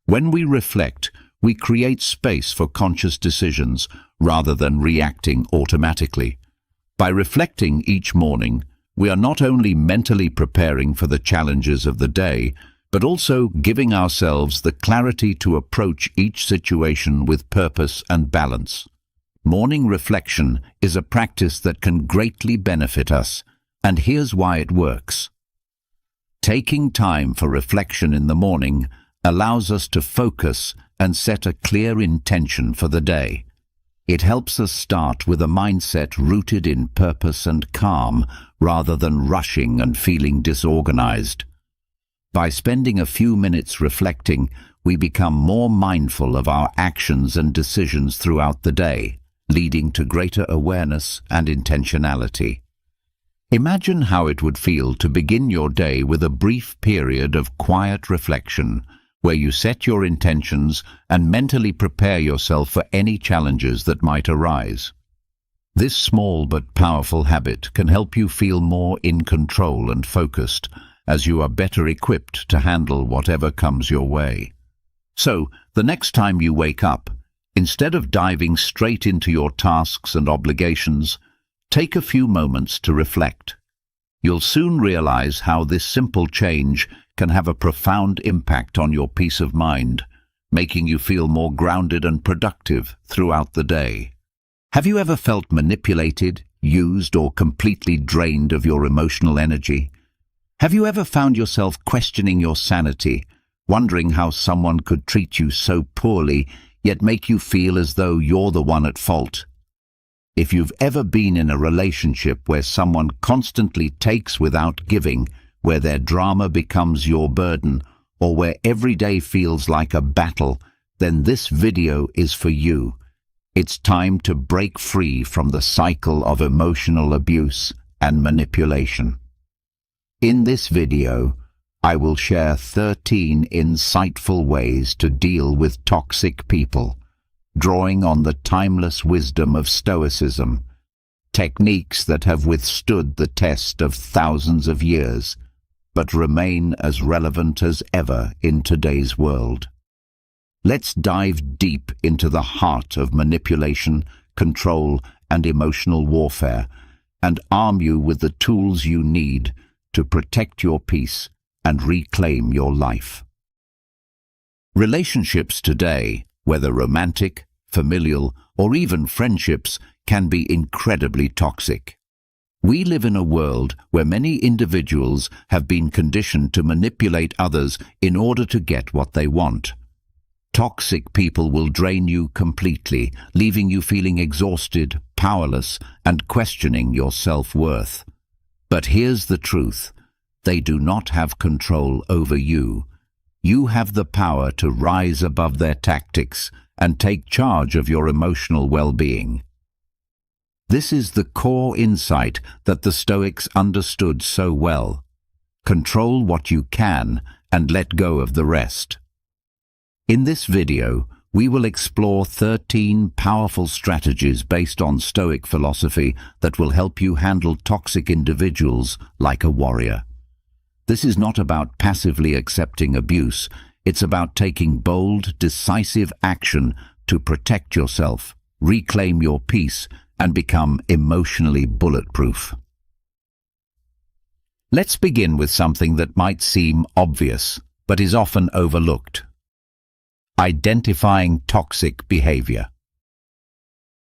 When we reflect, we create space for conscious decisions rather than reacting automatically. By reflecting each morning, we are not only mentally preparing for the challenges of the day, but also giving ourselves the clarity to approach each situation with purpose and balance. Morning reflection is a practice that can greatly benefit us, and here's why it works. Taking time for reflection in the morning allows us to focus and set a clear intention for the day. It helps us start with a mindset rooted in purpose and calm, rather than rushing and feeling disorganized. By spending a few minutes reflecting, we become more mindful of our actions and decisions throughout the day, leading to greater awareness and intentionality. Imagine how it would feel to begin your day with a brief period of quiet reflection, where you set your intentions and mentally prepare yourself for any challenges that might arise. This small but powerful habit can help you feel more in control and focused, as you are better equipped to handle whatever comes your way. So, the next time you wake up, instead of diving straight into your tasks and obligations, take a few moments to reflect. You'll soon realize how this simple change can have a profound impact on your peace of mind, making you feel more grounded and productive throughout the day. Have you ever felt manipulated, used, or completely drained of your emotional energy? Have you ever found yourself questioning your sanity, wondering how someone could treat you so poorly, yet make you feel as though you're the one at fault? If you've ever been in a relationship where someone constantly takes without giving, where their drama becomes your burden, or where every day feels like a battle, then this video is for you. It's time to break free from the cycle of emotional abuse and manipulation. In this video, I will share 13 insightful ways to deal with toxic people, drawing on the timeless wisdom of Stoicism, techniques that have withstood the test of thousands of years, but remain as relevant as ever in today's world. Let's dive deep into the heart of manipulation, control, and emotional warfare, and arm you with the tools you need to protect your peace and reclaim your life. Relationships today, whether romantic, familial, or even friendships, can be incredibly toxic. We live in a world where many individuals have been conditioned to manipulate others in order to get what they want. Toxic people will drain you completely, leaving you feeling exhausted, powerless, and questioning your self-worth. But here's the truth: they do not have control over you. You have the power to rise above their tactics and take charge of your emotional well-being. This is the core insight that the Stoics understood so well. Control what you can and let go of the rest. In this video, we will explore 13 powerful strategies based on Stoic philosophy that will help you handle toxic individuals like a warrior. This is not about passively accepting abuse. It's about taking bold, decisive action to protect yourself, reclaim your peace, and become emotionally bulletproof. Let's begin with something that might seem obvious, but is often overlooked. Identifying toxic behavior.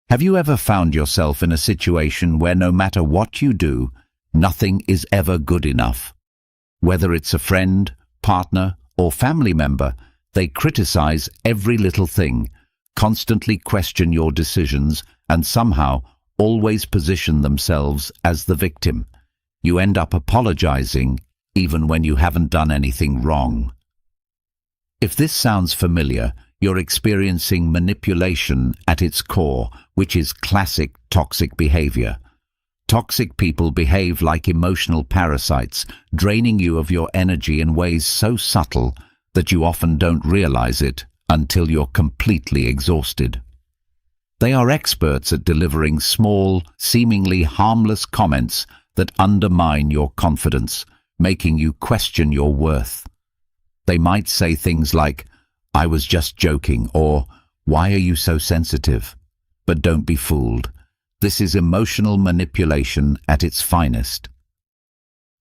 Have you ever found yourself in a situation where no matter what you do, nothing is ever good enough? Whether it's a friend, partner, or family member, they criticize every little thing, constantly question your decisions, and somehow always position themselves as the victim. You end up apologizing even when you haven't done anything wrong. If this sounds familiar, you're experiencing manipulation at its core, which is classic toxic behavior. Toxic people behave like emotional parasites, draining you of your energy in ways so subtle that you often don't realize it until you're completely exhausted. They are experts at delivering small, seemingly harmless comments that undermine your confidence, making you question your worth. They might say things like, "I was just joking," or "Why are you so sensitive?" But don't be fooled. This is emotional manipulation at its finest.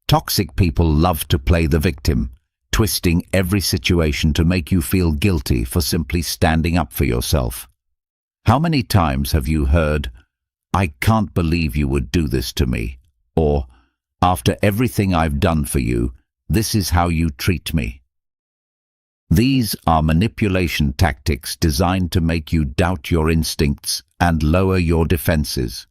Toxic people love to play the victim, twisting every situation to make you feel guilty for simply standing up for yourself. How many times have you heard, "I can't believe you would do this to me," or "After everything I've done for you, this is how you treat me"? These are manipulation tactics designed to make you doubt your instincts and lower your defenses.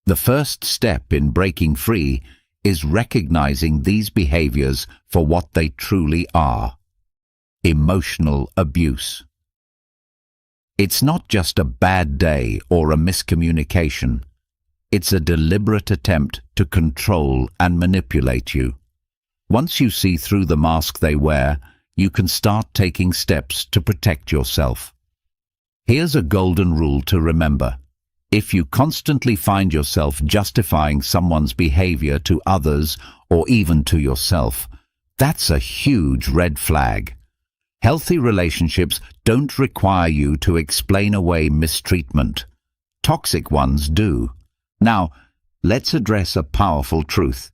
The first step in breaking free is recognizing these behaviors for what they truly are: emotional abuse. It's not just a bad day or a miscommunication. It's a deliberate attempt to control and manipulate you. Once you see through the mask they wear, you can start taking steps to protect yourself. Here's a golden rule to remember. If you constantly find yourself justifying someone's behavior to others or even to yourself, that's a huge red flag. Healthy relationships don't require you to explain away mistreatment. Toxic ones do. Now, let's address a powerful truth.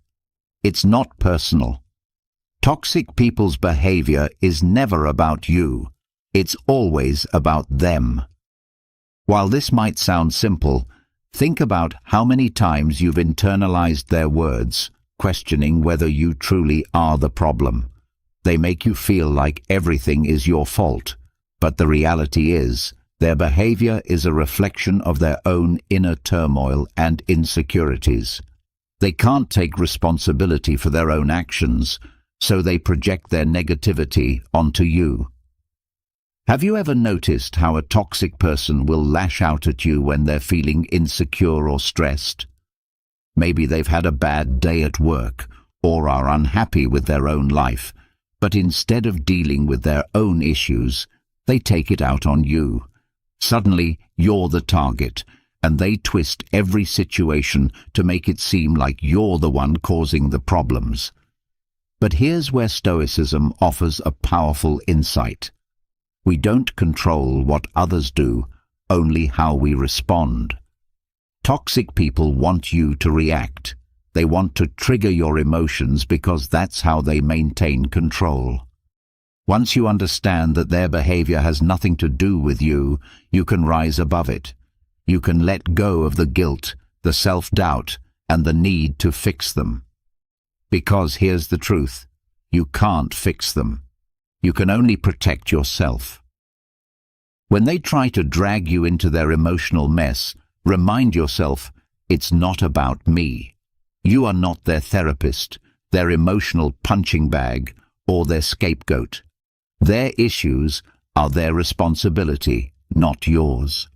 It's not personal. Toxic people's behavior is never about you. It's always about them. While this might sound simple, think about how many times you've internalized their words, questioning whether you truly are the problem. They make you feel like everything is your fault, but the reality is, their behavior is a reflection of their own inner turmoil and insecurities. They can't take responsibility for their own actions, so they project their negativity onto you. Have you ever noticed how a toxic person will lash out at you when they're feeling insecure or stressed? Maybe they've had a bad day at work or are unhappy with their own life, but instead of dealing with their own issues, they take it out on you. Suddenly, you're the target, and they twist every situation to make it seem like you're the one causing the problems. But here's where Stoicism offers a powerful insight. We don't control what others do, only how we respond. Toxic people want you to react. They want to trigger your emotions because that's how they maintain control. Once you understand that their behavior has nothing to do with you, you can rise above it. You can let go of the guilt, the self-doubt, and the need to fix them. Because here's the truth, you can't fix them. You can only protect yourself. When they try to drag you into their emotional mess, remind yourself, it's not about me. You are not their therapist, their emotional punching bag, or their scapegoat. Their issues are their responsibility, not yours.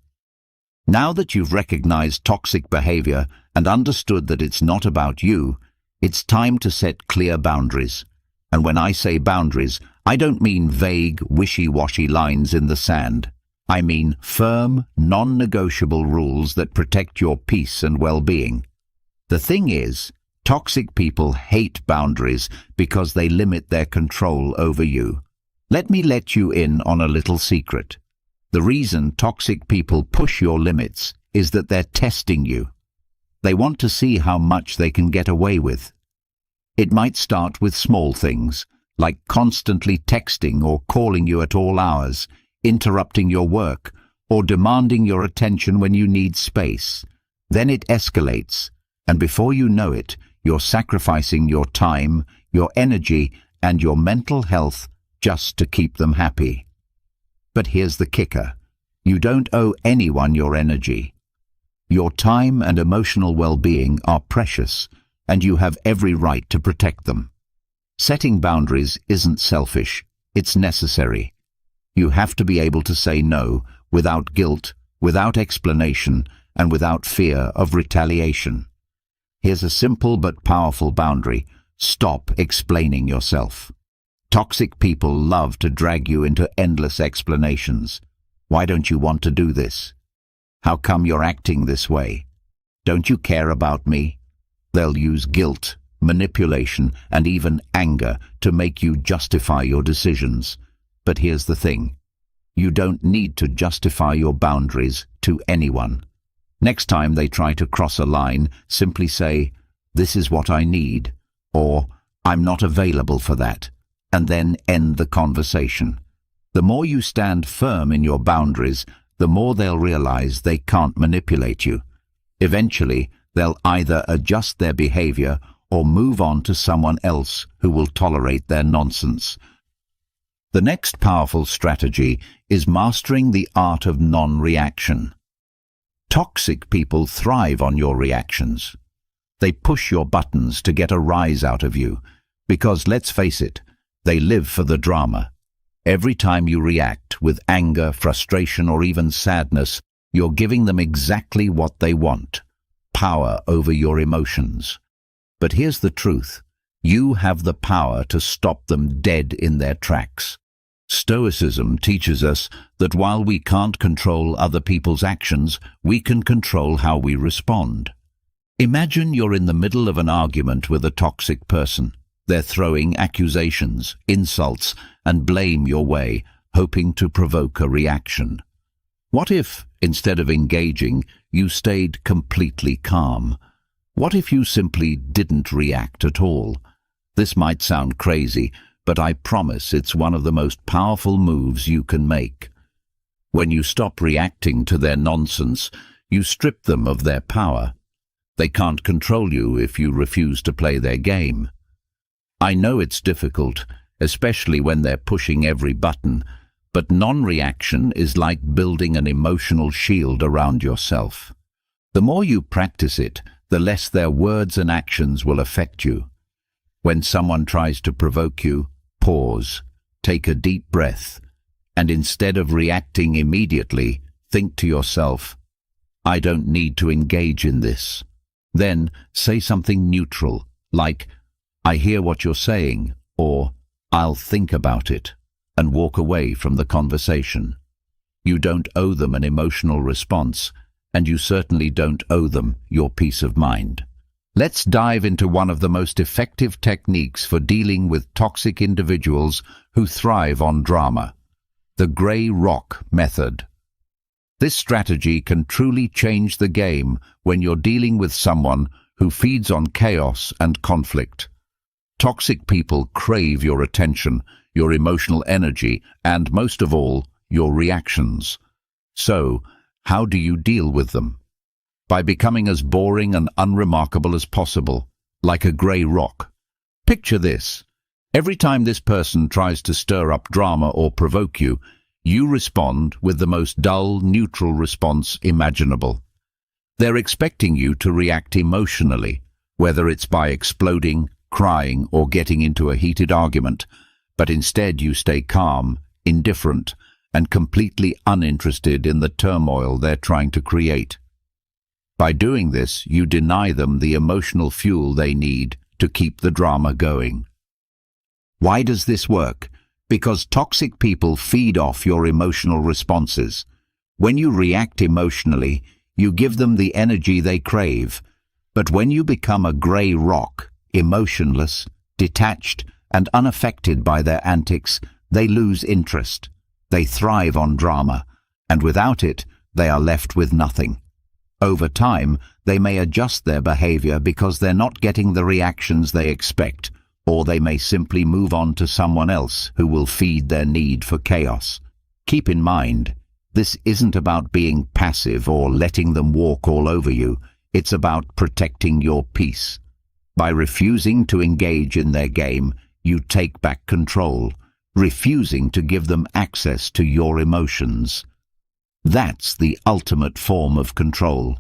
Now that you've recognized toxic behavior and understood that it's not about you, it's time to set clear boundaries. And when I say boundaries, I don't mean vague, wishy-washy lines in the sand. I mean firm, non-negotiable rules that protect your peace and well-being. The thing is, toxic people hate boundaries because they limit their control over you. Let me let you in on a little secret. The reason toxic people push your limits is that they're testing you. They want to see how much they can get away with. It might start with small things, like constantly texting or calling you at all hours, interrupting your work, or demanding your attention when you need space. Then it escalates, and before you know it, you're sacrificing your time, your energy, and your mental health just to keep them happy. But here's the kicker. You don't owe anyone your energy. Your time and emotional well-being are precious, and you have every right to protect them. Setting boundaries isn't selfish, it's necessary. You have to be able to say no without guilt, without explanation, and without fear of retaliation. Here's a simple but powerful boundary. Stop explaining yourself. Toxic people love to drag you into endless explanations. Why don't you want to do this? How come you're acting this way? Don't you care about me? They'll use guilt, manipulation, and even anger to make you justify your decisions. But here's the thing. You don't need to justify your boundaries to anyone. Next time they try to cross a line, simply say, "This is what I need," or "I'm not available for that," and then end the conversation. The more you stand firm in your boundaries, the more they'll realize they can't manipulate you. Eventually, they'll either adjust their behavior or move on to someone else who will tolerate their nonsense. The next powerful strategy is mastering the art of non-reaction. Toxic people thrive on your reactions. They push your buttons to get a rise out of you, because, let's face it, they live for the drama. Every time you react with anger, frustration, or even sadness, you're giving them exactly what they want: power over your emotions. But here's the truth. You have the power to stop them dead in their tracks. Stoicism teaches us that while we can't control other people's actions, we can control how we respond. Imagine you're in the middle of an argument with a toxic person. They're throwing accusations, insults, and blame your way, hoping to provoke a reaction. What if, instead of engaging, you stayed completely calm? What if you simply didn't react at all? This might sound crazy, but I promise it's one of the most powerful moves you can make. When you stop reacting to their nonsense, you strip them of their power. They can't control you if you refuse to play their game. I know it's difficult, especially when they're pushing every button, but non-reaction is like building an emotional shield around yourself. The more you practice it, the less their words and actions will affect you. When someone tries to provoke you, pause, take a deep breath, and instead of reacting immediately, think to yourself, "I don't need to engage in this." Then say something neutral, like, "I hear what you're saying," or "I'll think about it," and walk away from the conversation. You don't owe them an emotional response, and you certainly don't owe them your peace of mind. Let's dive into one of the most effective techniques for dealing with toxic individuals who thrive on drama: the gray rock method. This strategy can truly change the game when you're dealing with someone who feeds on chaos and conflict. Toxic people crave your attention, your emotional energy, and most of all, your reactions. So, how do you deal with them? By becoming as boring and unremarkable as possible, like a grey rock. Picture this. Every time this person tries to stir up drama or provoke you, you respond with the most dull, neutral response imaginable. They're expecting you to react emotionally, whether it's by exploding, crying, or getting into a heated argument, but instead you stay calm, indifferent, and completely uninterested in the turmoil they're trying to create. By doing this, you deny them the emotional fuel they need to keep the drama going. Why does this work? Because toxic people feed off your emotional responses. When you react emotionally, you give them the energy they crave. But when you become a grey rock, emotionless, detached, and unaffected by their antics, they lose interest. They thrive on drama, and without it, they are left with nothing. Over time, they may adjust their behavior because they're not getting the reactions they expect, or they may simply move on to someone else who will feed their need for chaos. Keep in mind, this isn't about being passive or letting them walk all over you. It's about protecting your peace. By refusing to engage in their game, you take back control, refusing to give them access to your emotions. That's the ultimate form of control.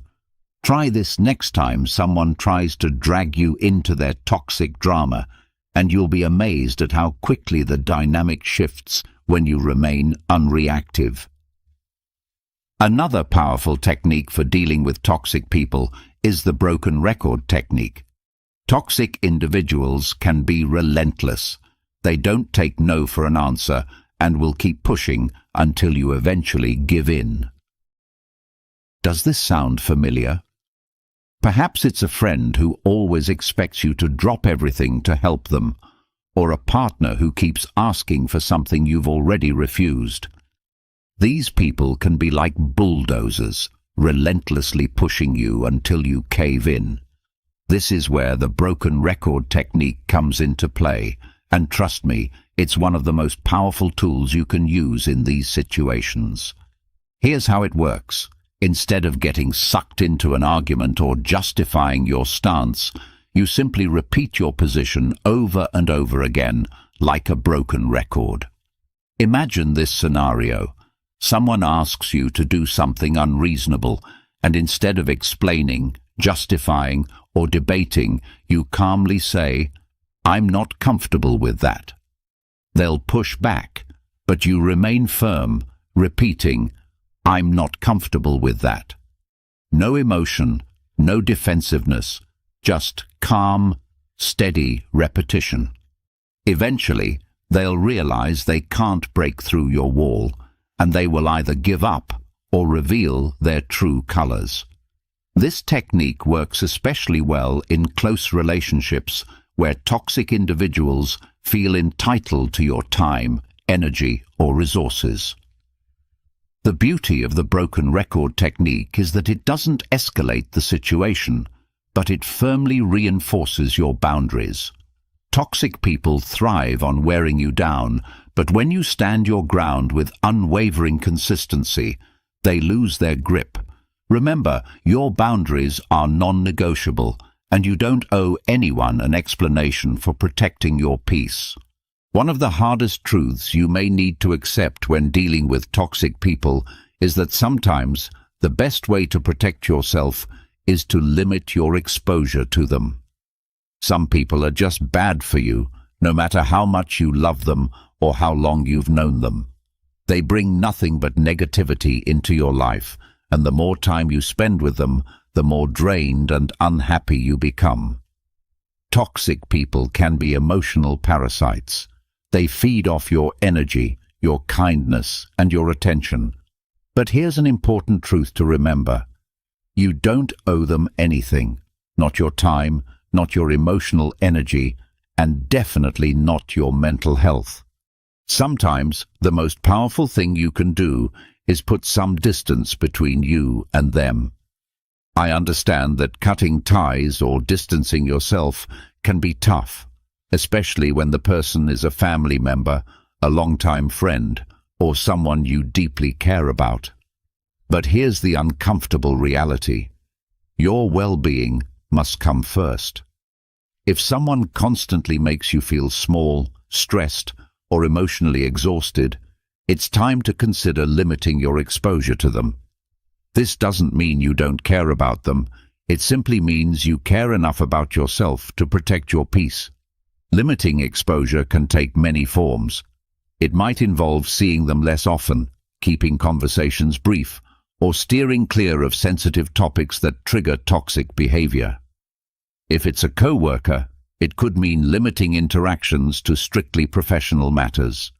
Try this next time someone tries to drag you into their toxic drama, and you'll be amazed at how quickly the dynamic shifts when you remain unreactive. Another powerful technique for dealing with toxic people is the broken record technique. Toxic individuals can be relentless. They don't take no for an answer and will keep pushing until you eventually give in. Does this sound familiar? Perhaps it's a friend who always expects you to drop everything to help them, or a partner who keeps asking for something you've already refused. These people can be like bulldozers, relentlessly pushing you until you cave in. This is where the broken record technique comes into play, and trust me, it's one of the most powerful tools you can use in these situations. Here's how it works. Instead of getting sucked into an argument or justifying your stance, you simply repeat your position over and over again, like a broken record. Imagine this scenario. Someone asks you to do something unreasonable, and instead of explaining, justifying, or debating, you calmly say, "I'm not comfortable with that." They'll push back, but you remain firm, repeating, "I'm not comfortable with that." No emotion, no defensiveness, just calm, steady repetition. Eventually, they'll realize they can't break through your wall, and they will either give up or reveal their true colors. This technique works especially well in close relationships where toxic individuals feel entitled to your time, energy, or resources. The beauty of the broken record technique is that it doesn't escalate the situation, but it firmly reinforces your boundaries. Toxic people thrive on wearing you down, but when you stand your ground with unwavering consistency, they lose their grip. Remember, your boundaries are non-negotiable, and you don't owe anyone an explanation for protecting your peace. One of the hardest truths you may need to accept when dealing with toxic people is that sometimes the best way to protect yourself is to limit your exposure to them. Some people are just bad for you, no matter how much you love them or how long you've known them. They bring nothing but negativity into your life, and the more time you spend with them, the more drained and unhappy you become. Toxic people can be emotional parasites. They feed off your energy, your kindness, and your attention. But here's an important truth to remember. You don't owe them anything, not your time, not your emotional energy, and definitely not your mental health. Sometimes the most powerful thing you can do is put some distance between you and them. I understand that cutting ties or distancing yourself can be tough, especially when the person is a family member, a longtime friend, or someone you deeply care about. But here's the uncomfortable reality. Your well-being must come first. If someone constantly makes you feel small, stressed, or emotionally exhausted, it's time to consider limiting your exposure to them. This doesn't mean you don't care about them. It simply means you care enough about yourself to protect your peace. Limiting exposure can take many forms. It might involve seeing them less often, keeping conversations brief, or steering clear of sensitive topics that trigger toxic behavior. If it's a coworker, it could mean limiting interactions to strictly professional matters.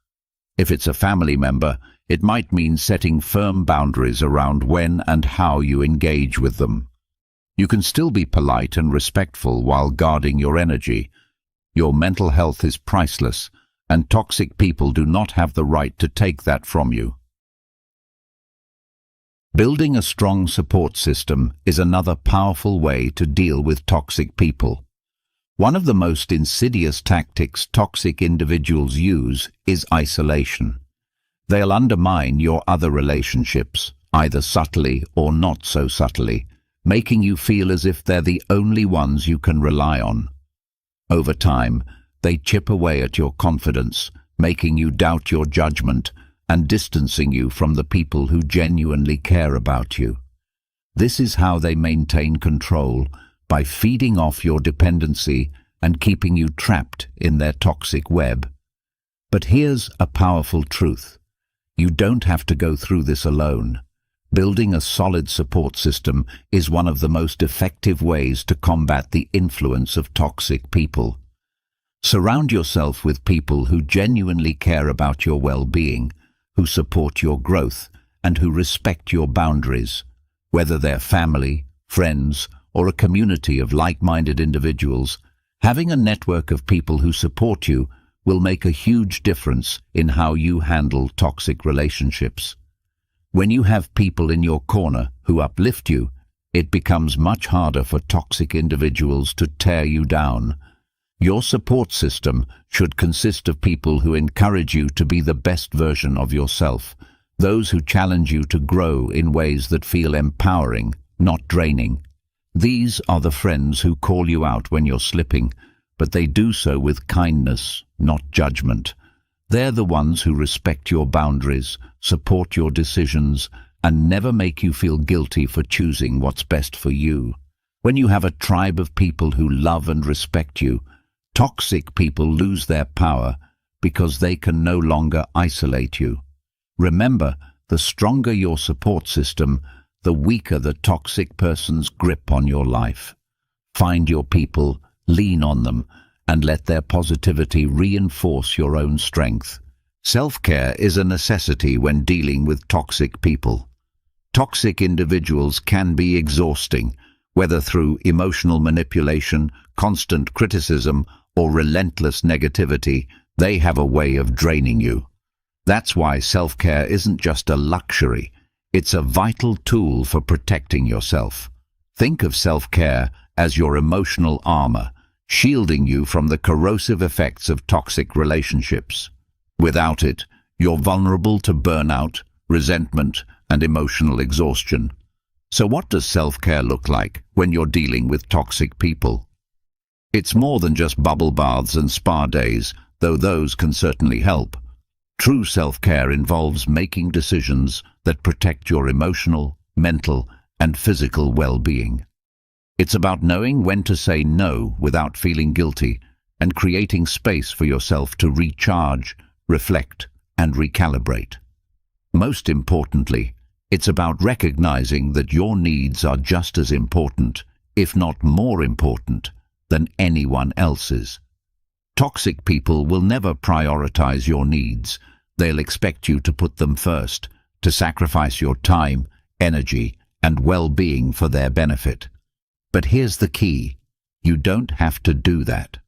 If it's a family member, it might mean setting firm boundaries around when and how you engage with them. You can still be polite and respectful while guarding your energy. Your mental health is priceless, and toxic people do not have the right to take that from you. Building a strong support system is another powerful way to deal with toxic people. One of the most insidious tactics toxic individuals use is isolation. They'll undermine your other relationships, either subtly or not so subtly, making you feel as if they're the only ones you can rely on. Over time, they chip away at your confidence, making you doubt your judgment and distancing you from the people who genuinely care about you. This is how they maintain control, by feeding off your dependency and keeping you trapped in their toxic web. But here's a powerful truth. You don't have to go through this alone. Building a solid support system is one of the most effective ways to combat the influence of toxic people. Surround yourself with people who genuinely care about your well-being, who support your growth, and who respect your boundaries. Whether they're family, friends, or a community of like-minded individuals, having a network of people who support you will make a huge difference in how you handle toxic relationships. When you have people in your corner who uplift you, it becomes much harder for toxic individuals to tear you down. Your support system should consist of people who encourage you to be the best version of yourself, those who challenge you to grow in ways that feel empowering, not draining. These are the friends who call you out when you're slipping, but they do so with kindness, not judgment. They're the ones who respect your boundaries, support your decisions, and never make you feel guilty for choosing what's best for you. When you have a tribe of people who love and respect you, toxic people lose their power because they can no longer isolate you. Remember, the stronger your support system, the weaker the toxic person's grip on your life. Find your people, lean on them, and let their positivity reinforce your own strength. Self-care is a necessity when dealing with toxic people. Toxic individuals can be exhausting, whether through emotional manipulation, constant criticism, or relentless negativity. They have a way of draining you. That's why self-care isn't just a luxury, it's a vital tool for protecting yourself. Think of self-care as your emotional armor, shielding you from the corrosive effects of toxic relationships. Without it, you're vulnerable to burnout, resentment, and emotional exhaustion. So what does self-care look like when you're dealing with toxic people? It's more than just bubble baths and spa days, though those can certainly help. True self-care involves making decisions that protect your emotional, mental, and physical well-being. It's about knowing when to say no without feeling guilty and creating space for yourself to recharge, reflect, and recalibrate. Most importantly, it's about recognizing that your needs are just as important, if not more important, than anyone else's. Toxic people will never prioritize your needs. They'll expect you to put them first, to sacrifice your time, energy, and well-being for their benefit. But here's the key. You don't have to do that.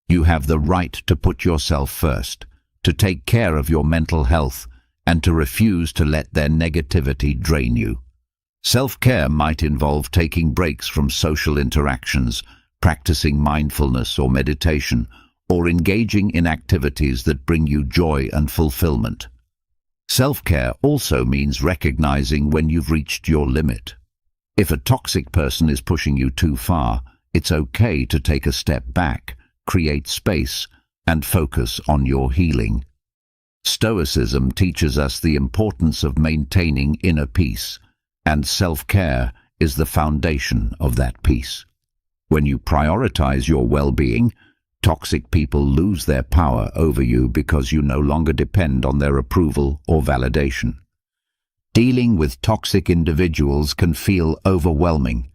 You have the right to put yourself first, to take care of your mental health, and to refuse to let their negativity drain you. Self-care might involve taking breaks from social interactions, practicing mindfulness or meditation, or engaging in activities that bring you joy and fulfillment. Self-care also means recognizing when you've reached your limit. If a toxic person is pushing you too far, it's okay to take a step back, create space, and focus on your healing. Stoicism teaches us the importance of maintaining inner peace, and self-care is the foundation of that peace. When you prioritize your well-being, toxic people lose their power over you because you no longer depend on their approval or validation. Dealing with toxic individuals can feel overwhelming,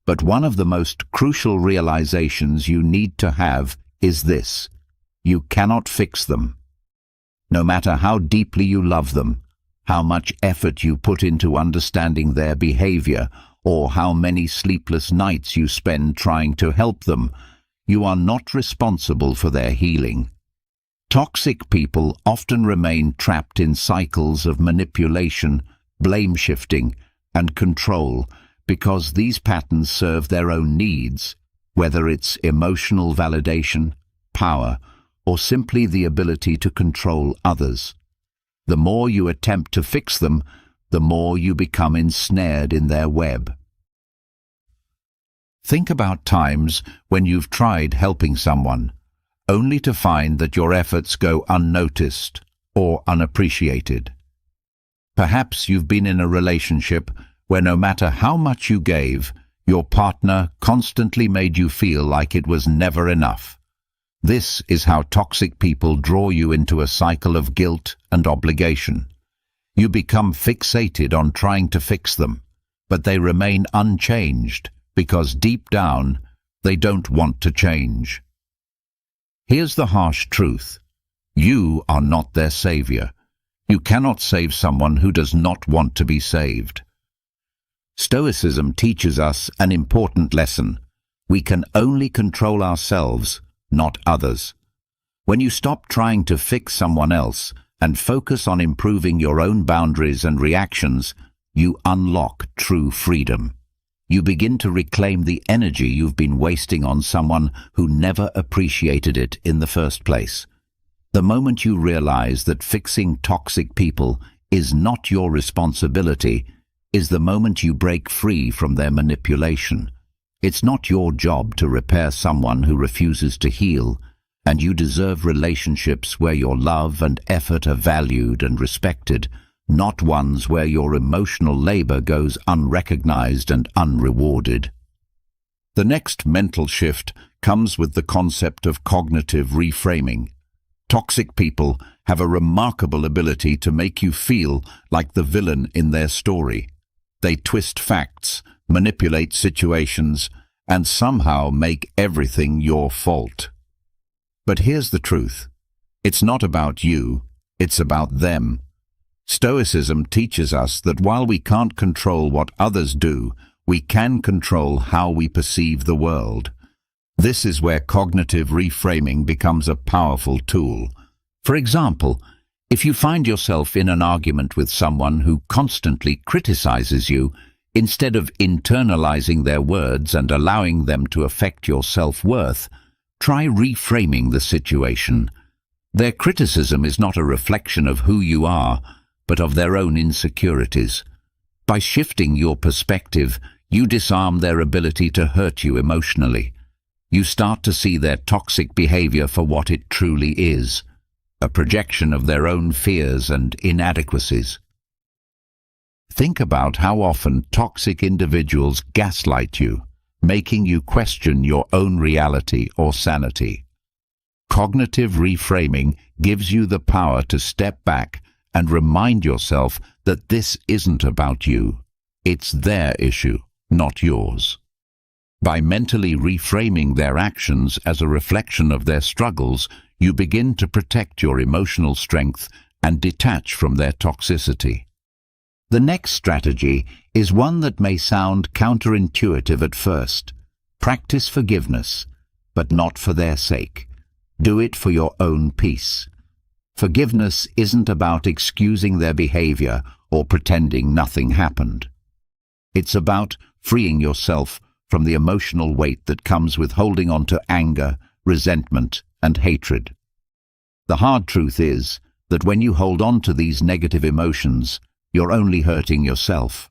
but one of the most crucial realizations you need to have is this: you cannot fix them. No matter how deeply you love them, how much effort you put into understanding their behavior, or how many sleepless nights you spend trying to help them, you are not responsible for their healing. Toxic people often remain trapped in cycles of manipulation, blame-shifting, and control, because these patterns serve their own needs, whether it's emotional validation, power, or simply the ability to control others. The more you attempt to fix them, the more you become ensnared in their web. Think about times when you've tried helping someone, only to find that your efforts go unnoticed or unappreciated. Perhaps you've been in a relationship where no matter how much you gave, your partner constantly made you feel like it was never enough. This is how toxic people draw you into a cycle of guilt and obligation. You become fixated on trying to fix them, but they remain unchanged because deep down they don't want to change. Here's the harsh truth. You are not their savior. You cannot save someone who does not want to be saved. Stoicism teaches us an important lesson. We can only control ourselves, not others. When you stop trying to fix someone else and focus on improving your own boundaries and reactions, you unlock true freedom. You begin to reclaim the energy you've been wasting on someone who never appreciated it in the first place. The moment you realize that fixing toxic people is not your responsibility is the moment you break free from their manipulation. It's not your job to repair someone who refuses to heal, and you deserve relationships where your love and effort are valued and respected, not ones where your emotional labor goes unrecognized and unrewarded. The next mental shift comes with the concept of cognitive reframing. Toxic people have a remarkable ability to make you feel like the villain in their story. They twist facts, manipulate situations, and somehow make everything your fault. But here's the truth. It's not about you, it's about them. Stoicism teaches us that while we can't control what others do, we can control how we perceive the world. This is where cognitive reframing becomes a powerful tool. For example, if you find yourself in an argument with someone who constantly criticizes you, instead of internalizing their words and allowing them to affect your self-worth, try reframing the situation. Their criticism is not a reflection of who you are, but of their own insecurities. By shifting your perspective, you disarm their ability to hurt you emotionally. You start to see their toxic behavior for what it truly is, a projection of their own fears and inadequacies. Think about how often toxic individuals gaslight you, making you question your own reality or sanity. Cognitive reframing gives you the power to step back and remind yourself that this isn't about you. It's their issue, not yours. By mentally reframing their actions as a reflection of their struggles, you begin to protect your emotional strength and detach from their toxicity. The next strategy is one that may sound counterintuitive at first. Practice forgiveness, but not for their sake. Do it for your own peace. Forgiveness isn't about excusing their behavior or pretending nothing happened. It's about freeing yourself from the emotional weight that comes with holding on to anger, resentment, and hatred. The hard truth is that when you hold on to these negative emotions, you're only hurting yourself.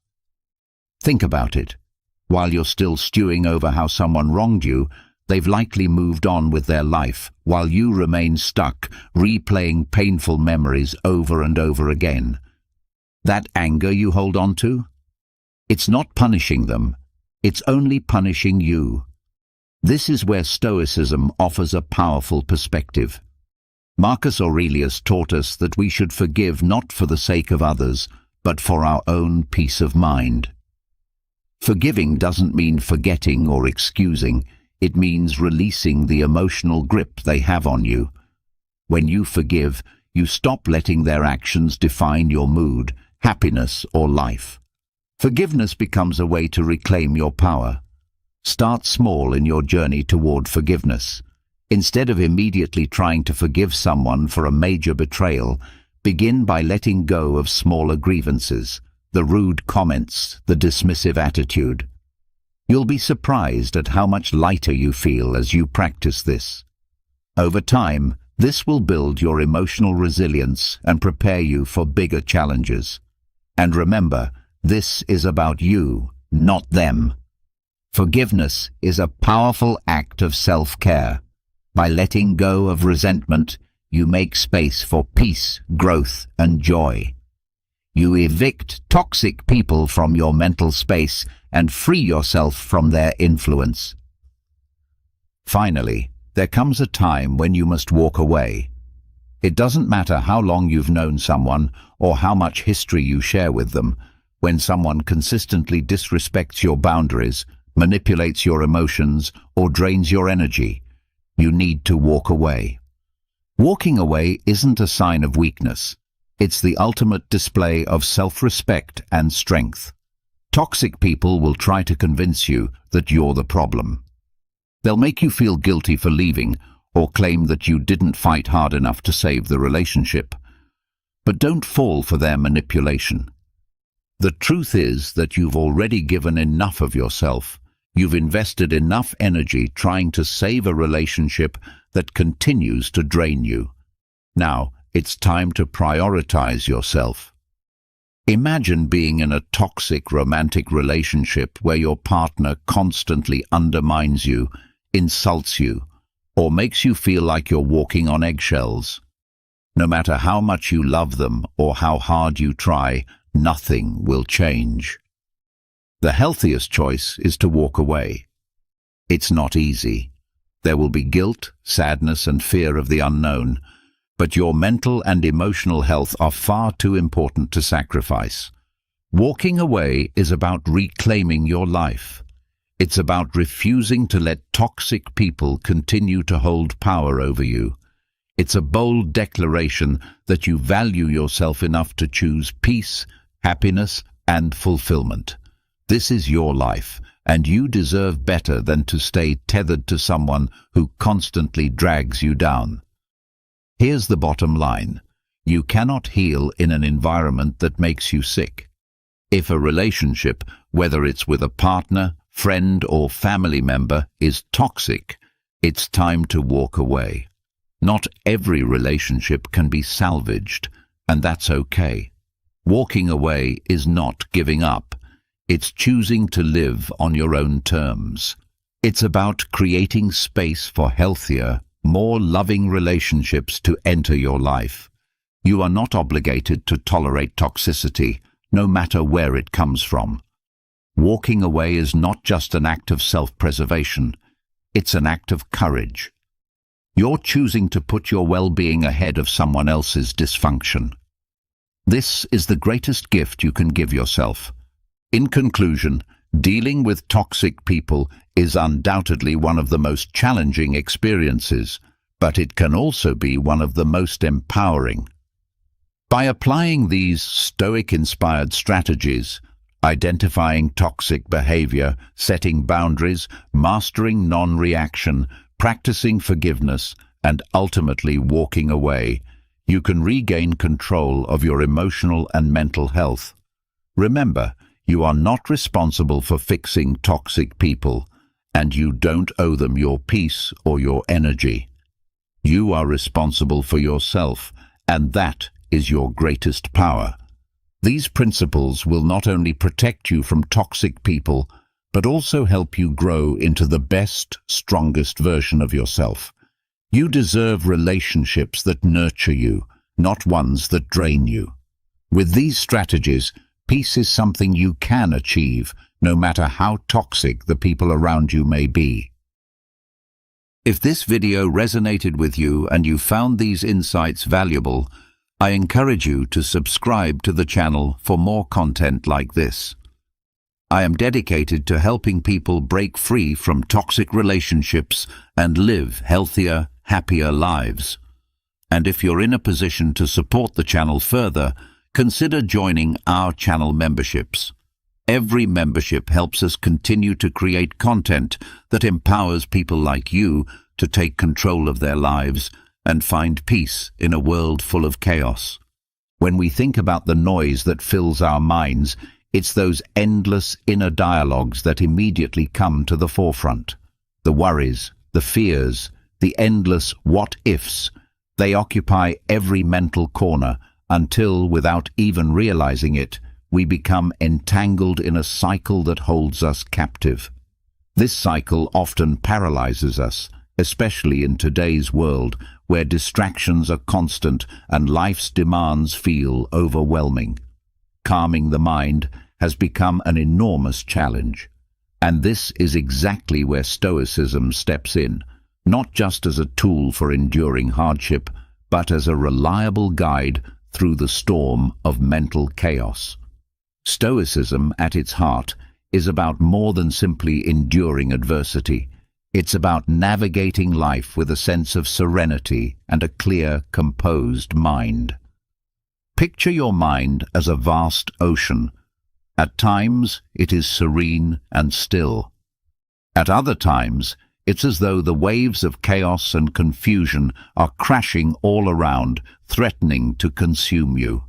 Think about it. While you're still stewing over how someone wronged you, they've likely moved on with their life, while you remain stuck, replaying painful memories over and over again. That anger you hold on to? It's not punishing them, it's only punishing you. This is where Stoicism offers a powerful perspective. Marcus Aurelius taught us that we should forgive not for the sake of others, but for our own peace of mind. Forgiving doesn't mean forgetting or excusing. It means releasing the emotional grip they have on you. When you forgive, you stop letting their actions define your mood, happiness, or life. Forgiveness becomes a way to reclaim your power. Start small in your journey toward forgiveness. Instead of immediately trying to forgive someone for a major betrayal, begin by letting go of smaller grievances. the rude comments, the dismissive attitude. You'll be surprised at how much lighter you feel as you practice this. Over time, this will build your emotional resilience and prepare you for bigger challenges. And remember, this is about you, not them. Forgiveness is a powerful act of self-care. By letting go of resentment, you make space for peace, growth, and joy. You evict toxic people from your mental space and free yourself from their influence. Finally, there comes a time when you must walk away. It doesn't matter how long you've known someone or how much history you share with them. When someone consistently disrespects your boundaries, manipulates your emotions, or drains your energy, you need to walk away. Walking away isn't a sign of weakness. It's the ultimate display of self-respect and strength. Toxic people will try to convince you that you're the problem. They'll make you feel guilty for leaving or claim that you didn't fight hard enough to save the relationship. But don't fall for their manipulation. The truth is that you've already given enough of yourself. You've invested enough energy trying to save a relationship that continues to drain you. Now, it's time to prioritize yourself. Imagine being in a toxic romantic relationship where your partner constantly undermines you, insults you, or makes you feel like you're walking on eggshells. No matter how much you love them or how hard you try, nothing will change. The healthiest choice is to walk away. It's not easy. There will be guilt, sadness, and fear of the unknown, but your mental and emotional health are far too important to sacrifice. Walking away is about reclaiming your life. It's about refusing to let toxic people continue to hold power over you. It's a bold declaration that you value yourself enough to choose peace, happiness, and fulfillment. This is your life, and you deserve better than to stay tethered to someone who constantly drags you down. Here's the bottom line. You cannot heal in an environment that makes you sick. If a relationship, whether it's with a partner, friend, or family member, is toxic, it's time to walk away. Not every relationship can be salvaged, and that's okay. Walking away is not giving up. It's choosing to live on your own terms. It's about creating space for healthier, more loving relationships to enter your life. You are not obligated to tolerate toxicity, no matter where it comes from. Walking away is not just an act of self-preservation, it's an act of courage. You're choosing to put your well-being ahead of someone else's dysfunction. This is the greatest gift you can give yourself. In conclusion, dealing with toxic people is undoubtedly one of the most challenging experiences, but it can also be one of the most empowering. By applying these Stoic-inspired strategies, identifying toxic behavior, setting boundaries, mastering non-reaction, practicing forgiveness, and ultimately walking away, you can regain control of your emotional and mental health. Remember, you are not responsible for fixing toxic people, and you don't owe them your peace or your energy. You are responsible for yourself, and that is your greatest power. These principles will not only protect you from toxic people, but also help you grow into the best, strongest version of yourself. You deserve relationships that nurture you, not ones that drain you. With these strategies, peace is something you can achieve, no matter how toxic the people around you may be. If this video resonated with you and you found these insights valuable, I encourage you to subscribe to the channel for more content like this. I am dedicated to helping people break free from toxic relationships and live healthier, happier lives. And if you're in a position to support the channel further, consider joining our channel memberships. Every membership helps us continue to create content that empowers people like you to take control of their lives and find peace in a world full of chaos. When we think about the noise that fills our minds, it's those endless inner dialogues that immediately come to the forefront. The worries, the fears, the endless what-ifs, they occupy every mental corner until, without even realizing it, we become entangled in a cycle that holds us captive. This cycle often paralyzes us, especially in today's world, where distractions are constant and life's demands feel overwhelming. Calming the mind has become an enormous challenge, and this is exactly where Stoicism steps in, not just as a tool for enduring hardship, but as a reliable guide through the storm of mental chaos. Stoicism, at its heart, is about more than simply enduring adversity. It's about navigating life with a sense of serenity and a clear, composed mind. Picture your mind as a vast ocean. At times, it is serene and still. At other times, it's as though the waves of chaos and confusion are crashing all around, threatening to consume you.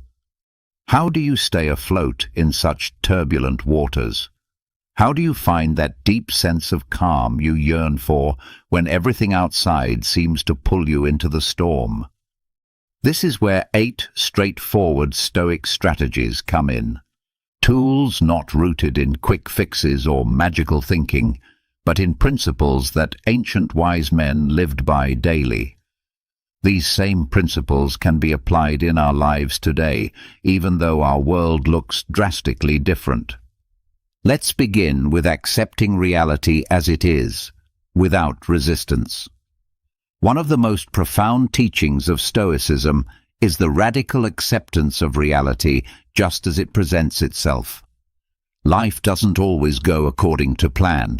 How do you stay afloat in such turbulent waters? How do you find that deep sense of calm you yearn for when everything outside seems to pull you into the storm? This is where 8 straightforward Stoic strategies come in. Tools not rooted in quick fixes or magical thinking, but in principles that ancient wise men lived by daily. These same principles can be applied in our lives today, even though our world looks drastically different. Let's begin with accepting reality as it is, without resistance. One of the most profound teachings of Stoicism is the radical acceptance of reality just as it presents itself. Life doesn't always go according to plan,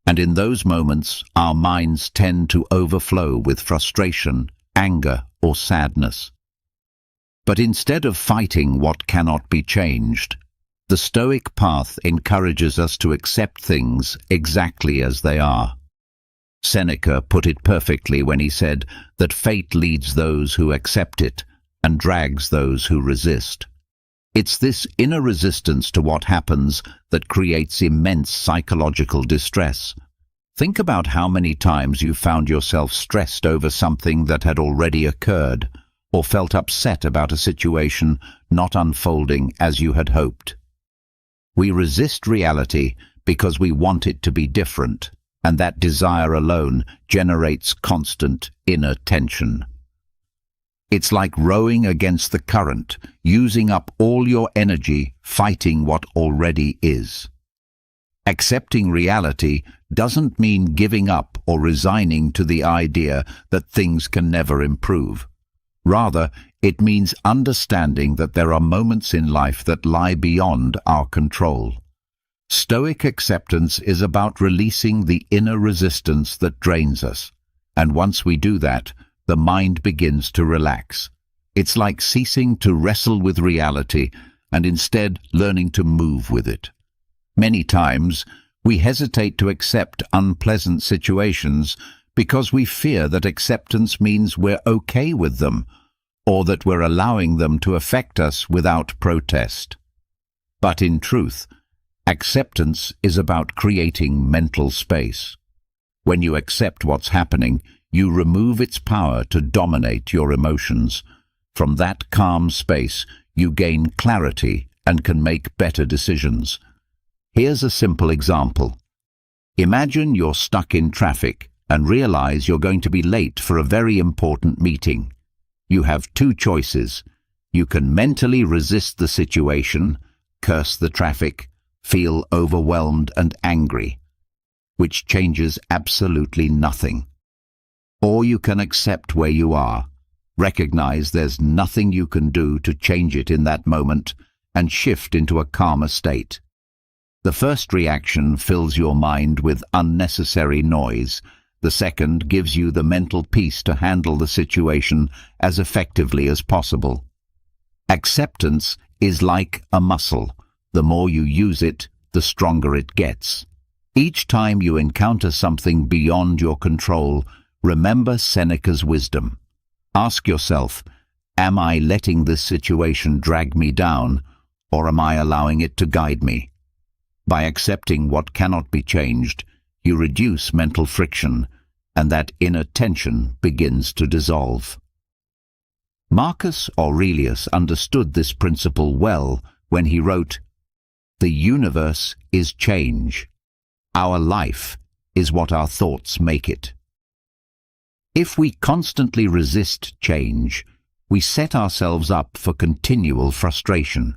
and in those moments our minds tend to overflow with frustration, anger, or sadness. But instead of fighting what cannot be changed, the Stoic path encourages us to accept things exactly as they are. Seneca put it perfectly when he said that fate leads those who accept it and drags those who resist. It's this inner resistance to what happens that creates immense psychological distress. Think about how many times you found yourself stressed over something that had already occurred, or felt upset about a situation not unfolding as you had hoped. We resist reality because we want it to be different, and that desire alone generates constant inner tension. It's like rowing against the current, using up all your energy fighting what already is. Accepting reality doesn't mean giving up or resigning to the idea that things can never improve. Rather, it means understanding that there are moments in life that lie beyond our control. Stoic acceptance is about releasing the inner resistance that drains us, and once we do that, the mind begins to relax. It's like ceasing to wrestle with reality and instead learning to move with it. Many times, we hesitate to accept unpleasant situations because we fear that acceptance means we're okay with them, or that we're allowing them to affect us without protest. But in truth, acceptance is about creating mental space. When you accept what's happening, you remove its power to dominate your emotions. From that calm space, you gain clarity and can make better decisions. Here's a simple example. Imagine you're stuck in traffic and realize you're going to be late for a very important meeting. You have 2 choices. You can mentally resist the situation, curse the traffic, feel overwhelmed and angry, which changes absolutely nothing. Or you can accept where you are, recognize there's nothing you can do to change it in that moment, and shift into a calmer state. The first reaction fills your mind with unnecessary noise. The second gives you the mental peace to handle the situation as effectively as possible. Acceptance is like a muscle. The more you use it, the stronger it gets. Each time you encounter something beyond your control, remember Seneca's wisdom. Ask yourself, Am I letting this situation drag me down, or am I allowing it to guide me? By accepting what cannot be changed, you reduce mental friction, and that inner tension begins to dissolve. Marcus Aurelius understood this principle well when he wrote, "The universe is change. Our life is what our thoughts make it." If we constantly resist change, we set ourselves up for continual frustration.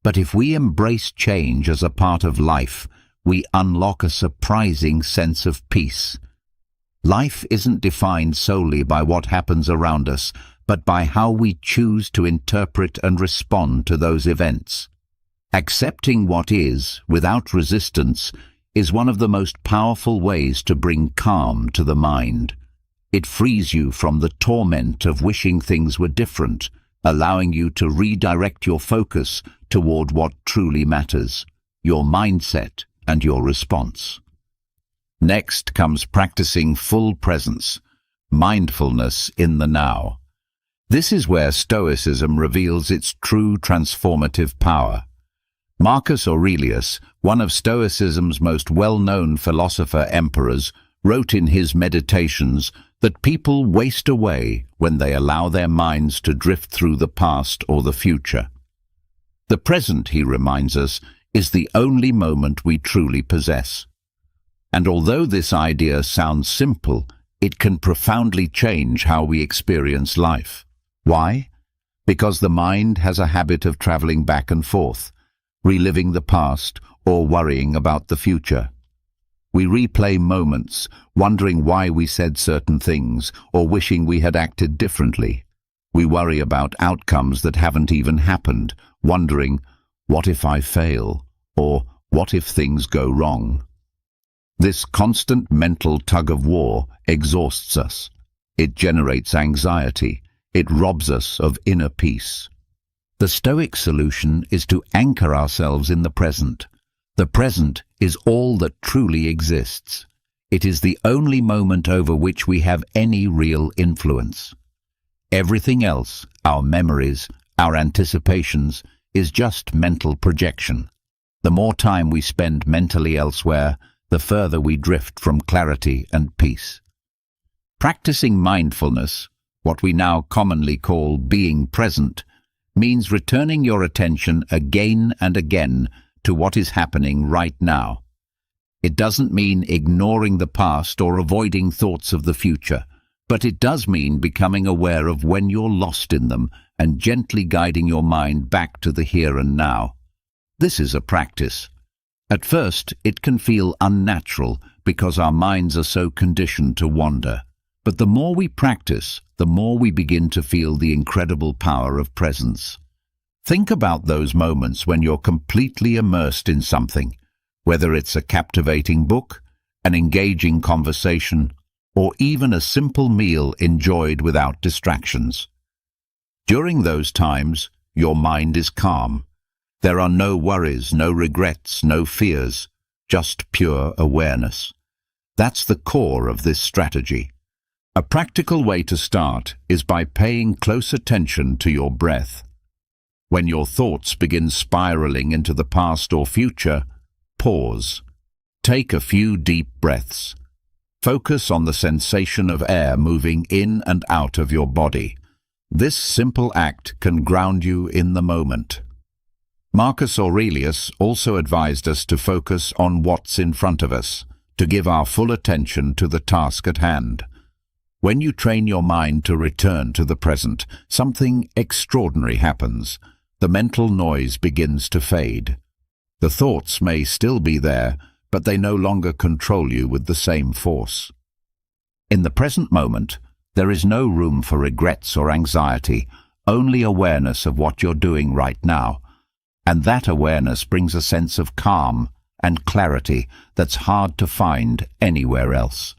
But if we embrace change as a part of life, we unlock a surprising sense of peace. Life isn't defined solely by what happens around us, but by how we choose to interpret and respond to those events. Accepting what is, without resistance, is one of the most powerful ways to bring calm to the mind. It frees you from the torment of wishing things were different, allowing you to redirect your focus toward what truly matters, your mindset and your response. Next comes practicing full presence, mindfulness in the now. This is where Stoicism reveals its true transformative power. Marcus Aurelius, one of Stoicism's most well-known philosopher-emperors, wrote in his Meditations that people waste away when they allow their minds to drift through the past or the future. The present, he reminds us, is the only moment we truly possess. And although this idea sounds simple, it can profoundly change how we experience life. Why? Because the mind has a habit of traveling back and forth, reliving the past or worrying about the future. We replay moments, wondering why we said certain things or wishing we had acted differently. We worry about outcomes that haven't even happened, wondering, what if I fail? Or what if things go wrong? This constant mental tug-of-war exhausts us. It generates anxiety. It robs us of inner peace. The Stoic solution is to anchor ourselves in the present. The present is all that truly exists. It is the only moment over which we have any real influence. Everything else, our memories, our anticipations, is just mental projection. The more time we spend mentally elsewhere, the further we drift from clarity and peace. Practicing mindfulness, what we now commonly call being present, means returning your attention again and again to what is happening right now. It doesn't mean ignoring the past or avoiding thoughts of the future, but it does mean becoming aware of when you're lost in them and gently guiding your mind back to the here and now. This is a practice. At first, it can feel unnatural because our minds are so conditioned to wander. But the more we practice, the more we begin to feel the incredible power of presence. Think about those moments when you're completely immersed in something, whether it's a captivating book, an engaging conversation, or even a simple meal enjoyed without distractions. During those times, your mind is calm. There are no worries, no regrets, no fears, just pure awareness. That's the core of this strategy. A practical way to start is by paying close attention to your breath. When your thoughts begin spiraling into the past or future, pause. Take a few deep breaths. Focus on the sensation of air moving in and out of your body. This simple act can ground you in the moment. Marcus Aurelius also advised us to focus on what's in front of us, to give our full attention to the task at hand. When you train your mind to return to the present, something extraordinary happens. The mental noise begins to fade. The thoughts may still be there, but they no longer control you with the same force. In the present moment, there is no room for regrets or anxiety, only awareness of what you're doing right now. And that awareness brings a sense of calm and clarity that's hard to find anywhere else.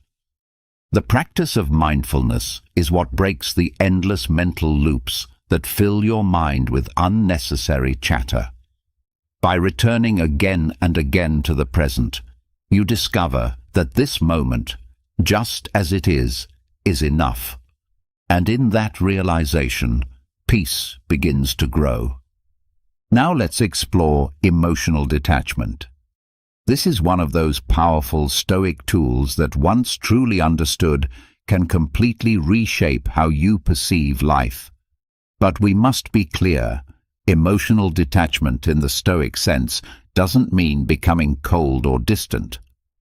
The practice of mindfulness is what breaks the endless mental loops that fill your mind with unnecessary chatter. By returning again and again to the present, you discover that this moment, just as it is enough. And in that realization, peace begins to grow. Now let's explore emotional detachment. This is one of those powerful Stoic tools that, once truly understood, can completely reshape how you perceive life. But we must be clear, emotional detachment in the Stoic sense doesn't mean becoming cold or distant.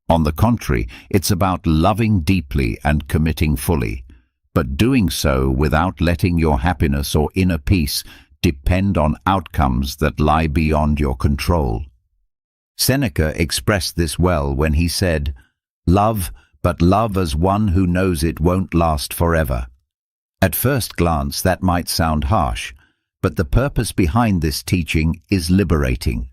On the contrary, it's about loving deeply and committing fully, but doing so without letting your happiness or inner peace depend on outcomes that lie beyond your control. Seneca expressed this well when he said, "Love, but love as one who knows it won't last forever." At first glance, that might sound harsh, but the purpose behind this teaching is liberating.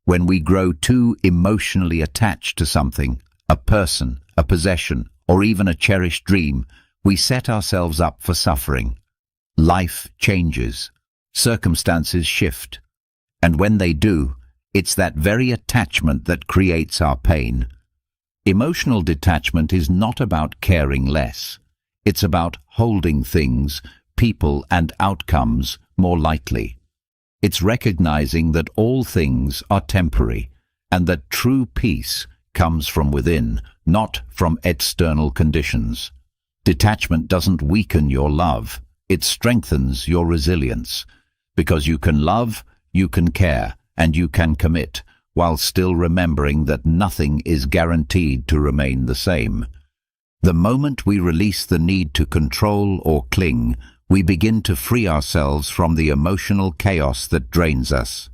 When we grow too emotionally attached to something, a person, a possession, or even a cherished dream, we set ourselves up for suffering. Life changes, circumstances shift, and when they do, it's that very attachment that creates our pain. Emotional detachment is not about caring less. It's about holding things, people, and outcomes more lightly. It's recognizing that all things are temporary, and that true peace comes from within, not from external conditions. Detachment doesn't weaken your love, it strengthens your resilience. Because you can love, you can care, and you can commit, while still remembering that nothing is guaranteed to remain the same. The moment we release the need to control or cling, we begin to free ourselves from the emotional chaos that drains us.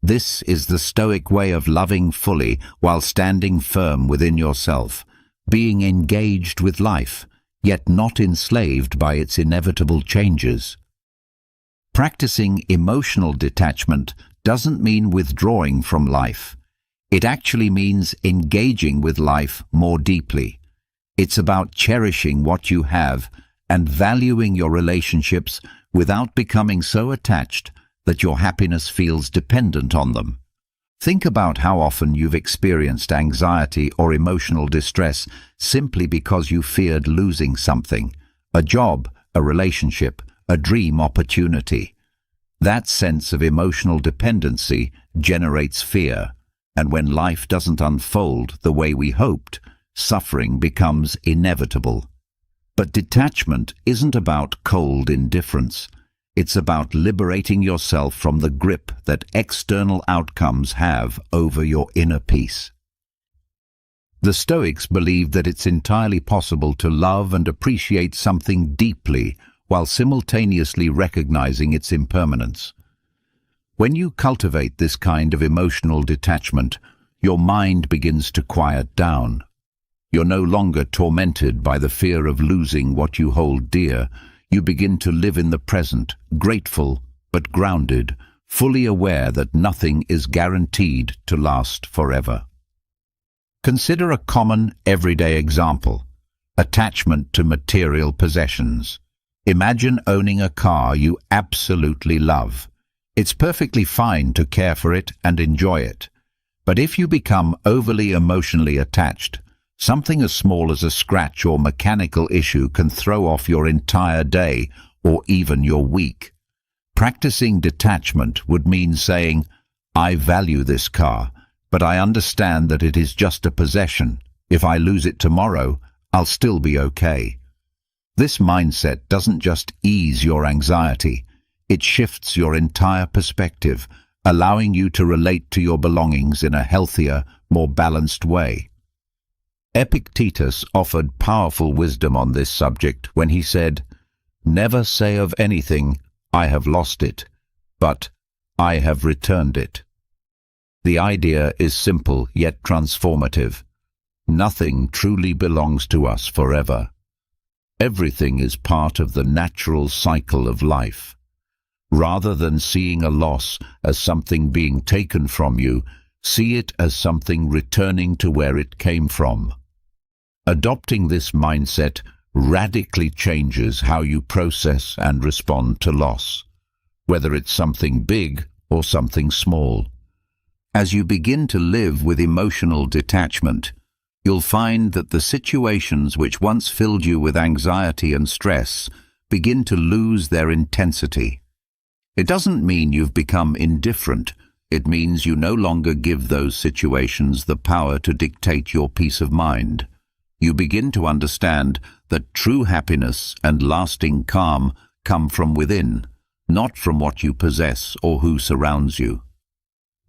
This is the Stoic way of loving fully while standing firm within yourself, being engaged with life, yet not enslaved by its inevitable changes. Practicing emotional detachment doesn't mean withdrawing from life. It actually means engaging with life more deeply. It's about cherishing what you have and valuing your relationships without becoming so attached that your happiness feels dependent on them. Think about how often you've experienced anxiety or emotional distress simply because you feared losing something, a job, a relationship, a dream opportunity. That sense of emotional dependency generates fear, and when life doesn't unfold the way we hoped, suffering becomes inevitable. But detachment isn't about cold indifference. It's about liberating yourself from the grip that external outcomes have over your inner peace. The Stoics believed that it's entirely possible to love and appreciate something deeply while simultaneously recognizing its impermanence. When you cultivate this kind of emotional detachment, your mind begins to quiet down. You're no longer tormented by the fear of losing what you hold dear. You begin to live in the present, grateful but grounded, fully aware that nothing is guaranteed to last forever. Consider a common, everyday example: attachment to material possessions. Imagine owning a car you absolutely love. It's perfectly fine to care for it and enjoy it. But if you become overly emotionally attached, something as small as a scratch or mechanical issue can throw off your entire day or even your week. Practicing detachment would mean saying, "I value this car, but I understand that it is just a possession. If I lose it tomorrow, I'll still be okay." This mindset doesn't just ease your anxiety, it shifts your entire perspective, allowing you to relate to your belongings in a healthier, more balanced way. Epictetus offered powerful wisdom on this subject when he said, "Never say of anything, 'I have lost it,' but 'I have returned it.'" The idea is simple yet transformative. Nothing truly belongs to us forever. Everything is part of the natural cycle of life. Rather than seeing a loss as something being taken from you, see it as something returning to where it came from. Adopting this mindset radically changes how you process and respond to loss, whether it's something big or something small. As you begin to live with emotional detachment, you'll find that the situations which once filled you with anxiety and stress begin to lose their intensity. It doesn't mean you've become indifferent. It means you no longer give those situations the power to dictate your peace of mind. You begin to understand that true happiness and lasting calm come from within, not from what you possess or who surrounds you.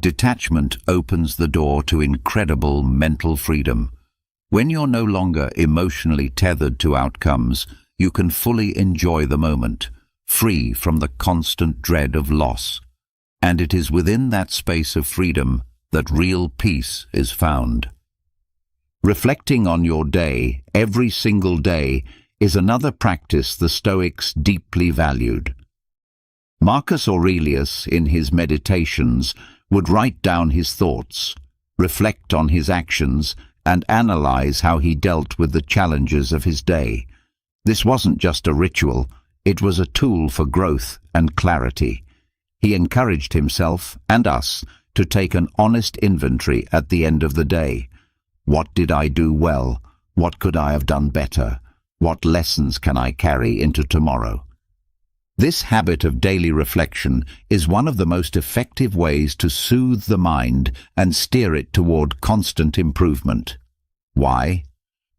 Detachment opens the door to incredible mental freedom. When you're no longer emotionally tethered to outcomes, you can fully enjoy the moment, free from the constant dread of loss. And it is within that space of freedom that real peace is found. Reflecting on your day, every single day, is another practice the Stoics deeply valued. Marcus Aurelius, in his Meditations, would write down his thoughts, reflect on his actions, and analyze how he dealt with the challenges of his day. This wasn't just a ritual, it was a tool for growth and clarity. He encouraged himself and us to take an honest inventory at the end of the day. What did I do well? What could I have done better? What lessons can I carry into tomorrow? This habit of daily reflection is one of the most effective ways to soothe the mind and steer it toward constant improvement. Why?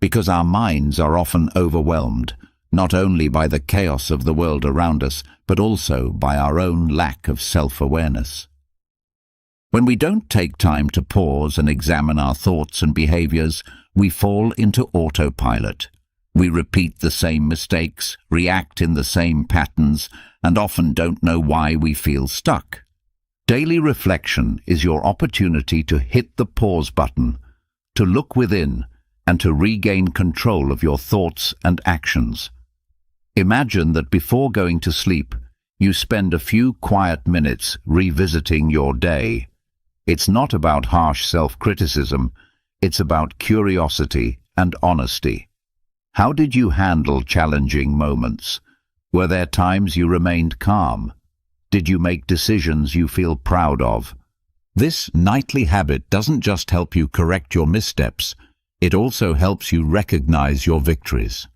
Because our minds are often overwhelmed, not only by the chaos of the world around us, but also by our own lack of self-awareness. When we don't take time to pause and examine our thoughts and behaviors, we fall into autopilot. We repeat the same mistakes, react in the same patterns, and often don't know why we feel stuck. Daily reflection is your opportunity to hit the pause button, to look within, and to regain control of your thoughts and actions. Imagine that before going to sleep, you spend a few quiet minutes revisiting your day. It's not about harsh self-criticism, it's about curiosity and honesty. How did you handle challenging moments? Were there times you remained calm? Did you make decisions you feel proud of? This nightly habit doesn't just help you correct your missteps, it also helps you recognize your victories.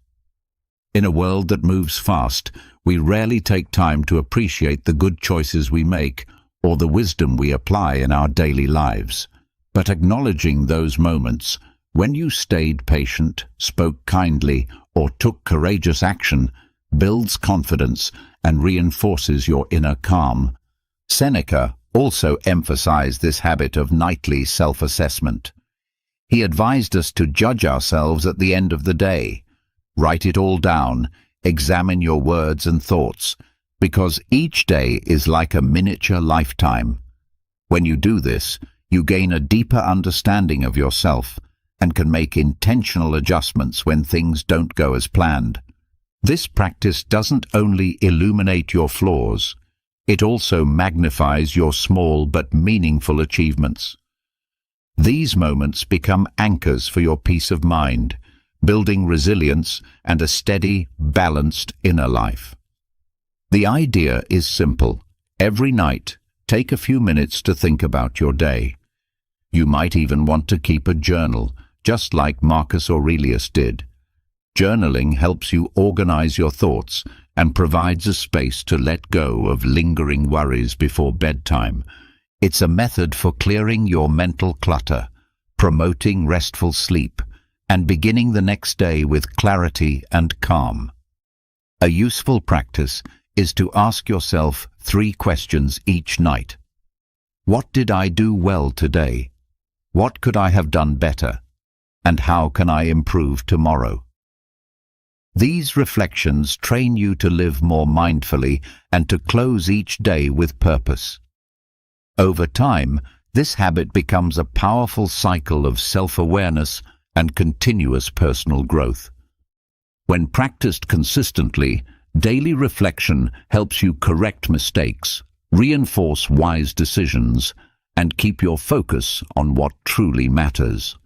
In a world that moves fast, we rarely take time to appreciate the good choices we make or the wisdom we apply in our daily lives. But acknowledging those moments, when you stayed patient, spoke kindly, or took courageous action, builds confidence and reinforces your inner calm. Seneca also emphasized this habit of nightly self-assessment. He advised us to judge ourselves at the end of the day. Write it all down, examine your words and thoughts, because each day is like a miniature lifetime. When you do this, you gain a deeper understanding of yourself and can make intentional adjustments when things don't go as planned. This practice doesn't only illuminate your flaws, it also magnifies your small but meaningful achievements. These moments become anchors for your peace of mind, building resilience and a steady, balanced inner life. The idea is simple. Every night, take a few minutes to think about your day. You might even want to keep a journal, just like Marcus Aurelius did. Journaling helps you organize your thoughts and provides a space to let go of lingering worries before bedtime. It's a method for clearing your mental clutter, promoting restful sleep, and beginning the next day with clarity and calm. A useful practice is to ask yourself 3 questions each night. What did I do well today? What could I have done better? And how can I improve tomorrow? These reflections train you to live more mindfully and to close each day with purpose. Over time, this habit becomes a powerful cycle of self-awareness and continuous personal growth. When practiced consistently, daily reflection helps you correct mistakes, reinforce wise decisions, and keep your focus on what truly matters.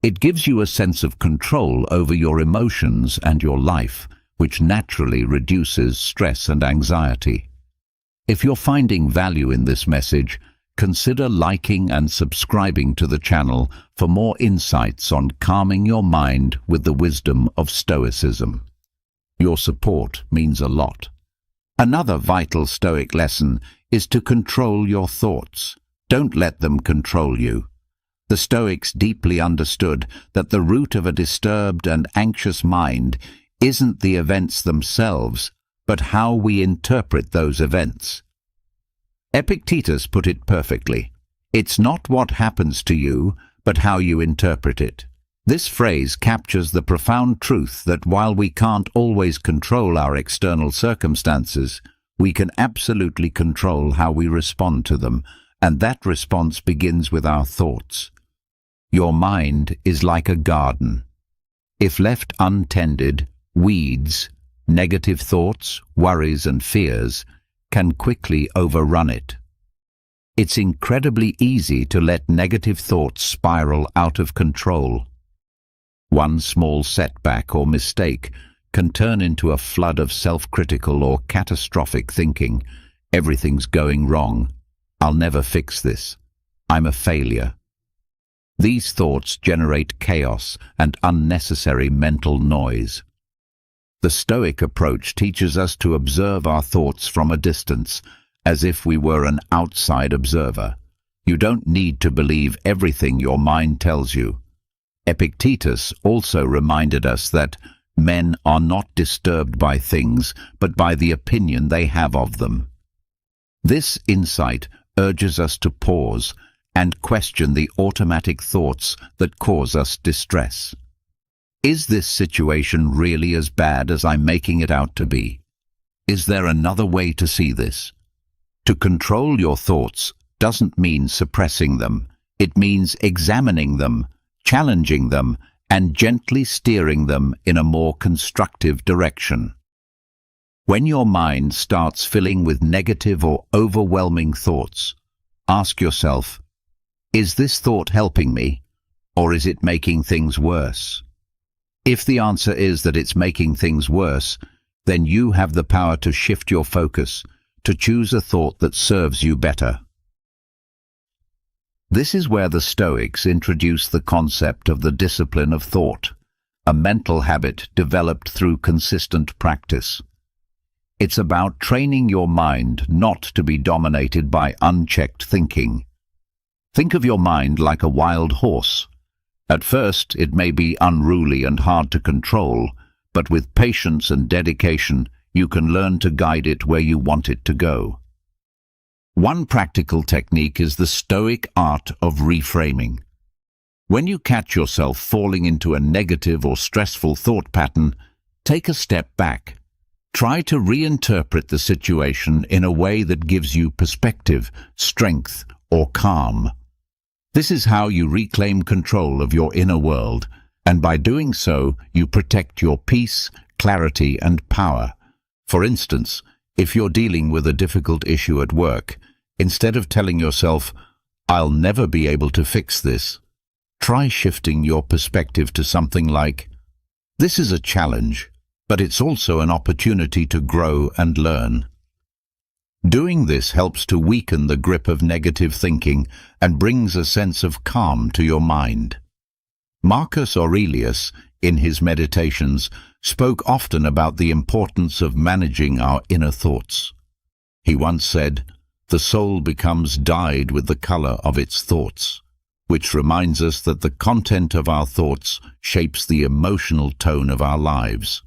It gives you a sense of control over your emotions and your life, which naturally reduces stress and anxiety. If you're finding value in this message, consider liking and subscribing to the channel for more insights on calming your mind with the wisdom of Stoicism. Your support means a lot. Another vital Stoic lesson is to control your thoughts. Don't let them control you. The Stoics deeply understood that the root of a disturbed and anxious mind isn't the events themselves, but how we interpret those events. Epictetus put it perfectly. It's not what happens to you, but how you interpret it. This phrase captures the profound truth that while we can't always control our external circumstances, we can absolutely control how we respond to them, and that response begins with our thoughts. Your mind is like a garden. If left untended, weeds, negative thoughts, worries and fears can quickly overrun it. It's incredibly easy to let negative thoughts spiral out of control. One small setback or mistake can turn into a flood of self-critical or catastrophic thinking. Everything's going wrong. I'll never fix this. I'm a failure. These thoughts generate chaos and unnecessary mental noise. The Stoic approach teaches us to observe our thoughts from a distance, as if we were an outside observer. You don't need to believe everything your mind tells you. Epictetus also reminded us that men are not disturbed by things, but by the opinion they have of them. This insight urges us to pause and question the automatic thoughts that cause us distress. Is this situation really as bad as I'm making it out to be? Is there another way to see this? To control your thoughts doesn't mean suppressing them. It means examining them, challenging them, and gently steering them in a more constructive direction. When your mind starts filling with negative or overwhelming thoughts, ask yourself, is this thought helping me, or is it making things worse? If the answer is that it's making things worse, then you have the power to shift your focus, to choose a thought that serves you better. This is where the Stoics introduce the concept of the discipline of thought, a mental habit developed through consistent practice. It's about training your mind not to be dominated by unchecked thinking. Think of your mind like a wild horse. At first, it may be unruly and hard to control, but with patience and dedication, you can learn to guide it where you want it to go. One practical technique is the Stoic art of reframing. When you catch yourself falling into a negative or stressful thought pattern, take a step back. Try to reinterpret the situation in a way that gives you perspective, strength, or calm. This is how you reclaim control of your inner world, and by doing so, you protect your peace, clarity, and power. For instance, if you're dealing with a difficult issue at work, instead of telling yourself, "I'll never be able to fix this," try shifting your perspective to something like, "This is a challenge, but it's also an opportunity to grow and learn." Doing this helps to weaken the grip of negative thinking and brings a sense of calm to your mind. Marcus Aurelius, in his Meditations, spoke often about the importance of managing our inner thoughts. He once said, "The soul becomes dyed with the color of its thoughts," which reminds us that the content of our thoughts shapes the emotional tone of our lives.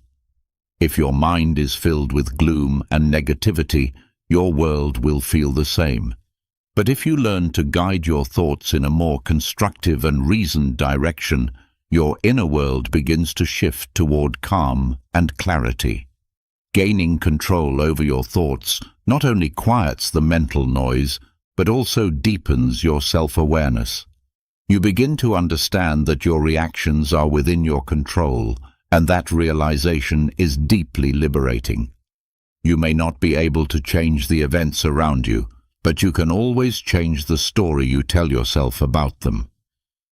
If your mind is filled with gloom and negativity, your world will feel the same. But if you learn to guide your thoughts in a more constructive and reasoned direction, your inner world begins to shift toward calm and clarity. Gaining control over your thoughts not only quiets the mental noise, but also deepens your self-awareness. You begin to understand that your reactions are within your control, and that realization is deeply liberating. You may not be able to change the events around you, but you can always change the story you tell yourself about them.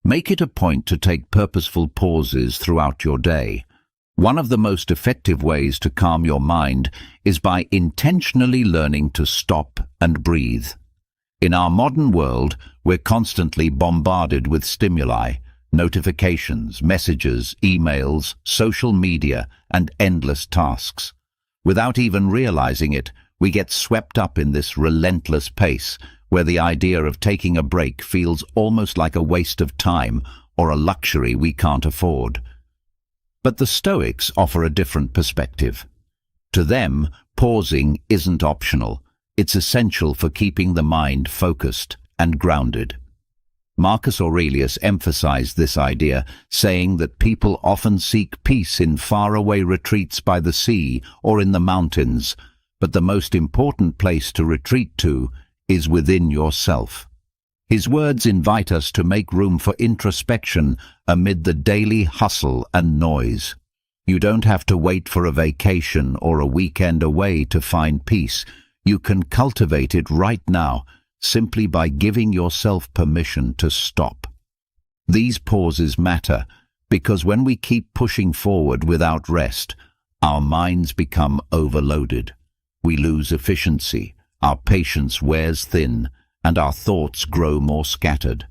Make it a point to take purposeful pauses throughout your day. One of the most effective ways to calm your mind is by intentionally learning to stop and breathe. In our modern world, we're constantly bombarded with stimuli, notifications, messages, emails, social media, and endless tasks. Without even realizing it, We get swept up in this relentless pace, where the idea of taking a break feels almost like a waste of time or a luxury we can't afford. But the Stoics offer a different perspective. To them, pausing isn't optional. It's essential for keeping the mind focused and grounded. Marcus Aurelius emphasized this idea, saying that people often seek peace in faraway retreats by the sea or in the mountains, but the most important place to retreat to is within yourself. His words invite us to make room for introspection amid the daily hustle and noise. You don't have to wait for a vacation or a weekend away to find peace. You can cultivate it right now, simply by giving yourself permission to stop. These pauses matter because when we keep pushing forward without rest, our minds become overloaded. We lose efficiency, our patience wears thin, and our thoughts grow more scattered.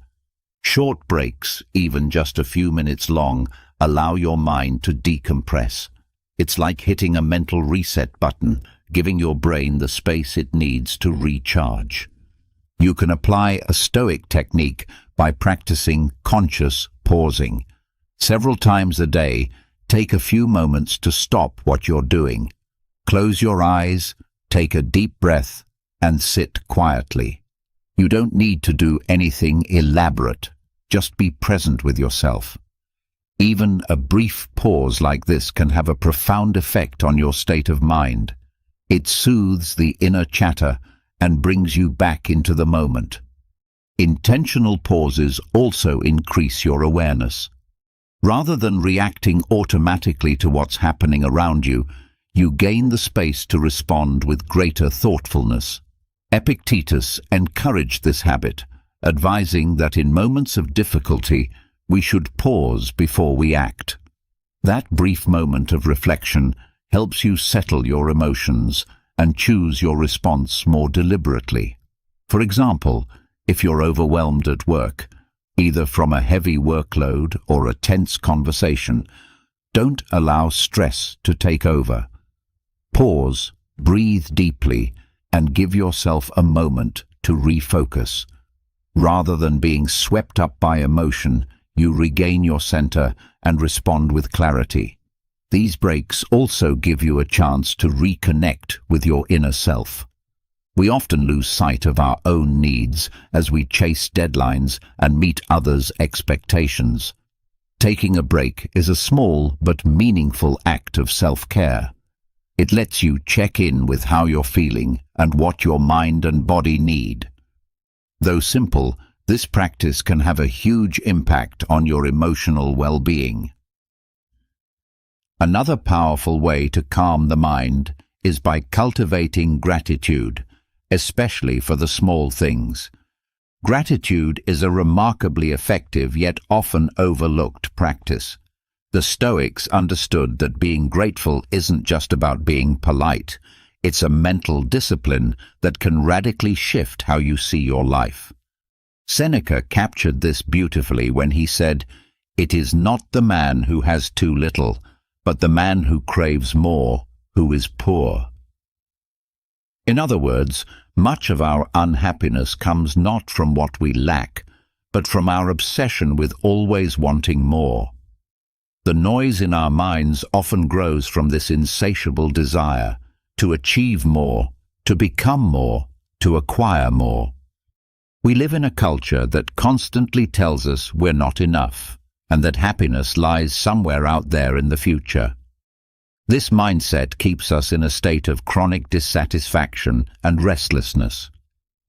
Short breaks, even just a few minutes long, allow your mind to decompress. It's like hitting a mental reset button, giving your brain the space it needs to recharge. You can apply a Stoic technique by practicing conscious pausing. Several times a day, take a few moments to stop what you're doing. Close your eyes, take a deep breath, and sit quietly. You don't need to do anything elaborate. Just be present with yourself. Even a brief pause like this can have a profound effect on your state of mind. It soothes the inner chatter and brings you back into the moment. Intentional pauses also increase your awareness. Rather than reacting automatically to what's happening around you, you gain the space to respond with greater thoughtfulness. Epictetus encouraged this habit, advising that in moments of difficulty, we should pause before we act. That brief moment of reflection helps you settle your emotions and choose your response more deliberately. For example, if you're overwhelmed at work, either from a heavy workload or a tense conversation, don't allow stress to take over. Pause, breathe deeply, and give yourself a moment to refocus. Rather than being swept up by emotion, you regain your center and respond with clarity. These breaks also give you a chance to reconnect with your inner self. We often lose sight of our own needs as we chase deadlines and meet others' expectations. Taking a break is a small but meaningful act of self-care. It lets you check in with how you're feeling and what your mind and body need. Though simple, this practice can have a huge impact on your emotional well-being. Another powerful way to calm the mind is by cultivating gratitude, especially for the small things. Gratitude is a remarkably effective yet often overlooked practice. The Stoics understood that being grateful isn't just about being polite. It's a mental discipline that can radically shift how you see your life. Seneca captured this beautifully when he said, "It is not the man who has too little, but the man who craves more, who is poor." In other words, much of our unhappiness comes not from what we lack, but from our obsession with always wanting more. The noise in our minds often grows from this insatiable desire to achieve more, to become more, to acquire more. We live in a culture that constantly tells us we're not enough, and that happiness lies somewhere out there in the future. This mindset keeps us in a state of chronic dissatisfaction and restlessness.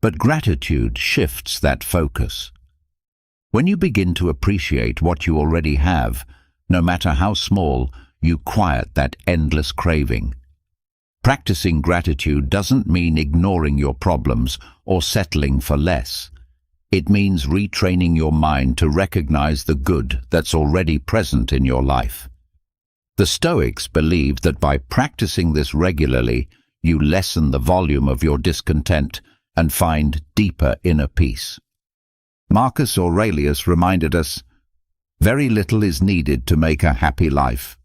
But gratitude shifts that focus. When you begin to appreciate what you already have, no matter how small, you quiet that endless craving. Practicing gratitude doesn't mean ignoring your problems or settling for less. It means retraining your mind to recognize the good that's already present in your life. The Stoics believed that by practicing this regularly, you lessen the volume of your discontent and find deeper inner peace. Marcus Aurelius reminded us, "Very little is needed to make a happy life."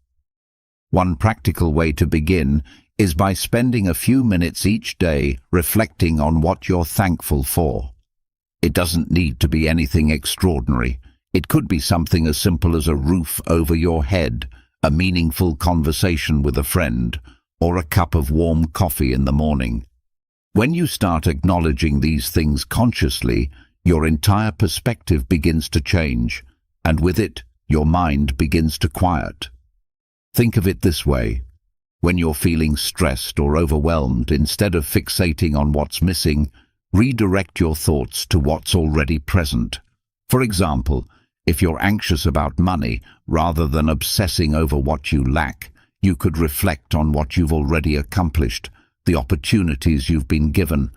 One practical way to begin is by spending a few minutes each day reflecting on what you're thankful for. It doesn't need to be anything extraordinary. It could be something as simple as a roof over your head, a meaningful conversation with a friend, or a cup of warm coffee in the morning. When you start acknowledging these things consciously, your entire perspective begins to change, and with it, your mind begins to quiet. Think of it this way. When you're feeling stressed or overwhelmed, instead of fixating on what's missing, redirect your thoughts to what's already present. For example, if you're anxious about money, rather than obsessing over what you lack, you could reflect on what you've already accomplished, the opportunities you've been given,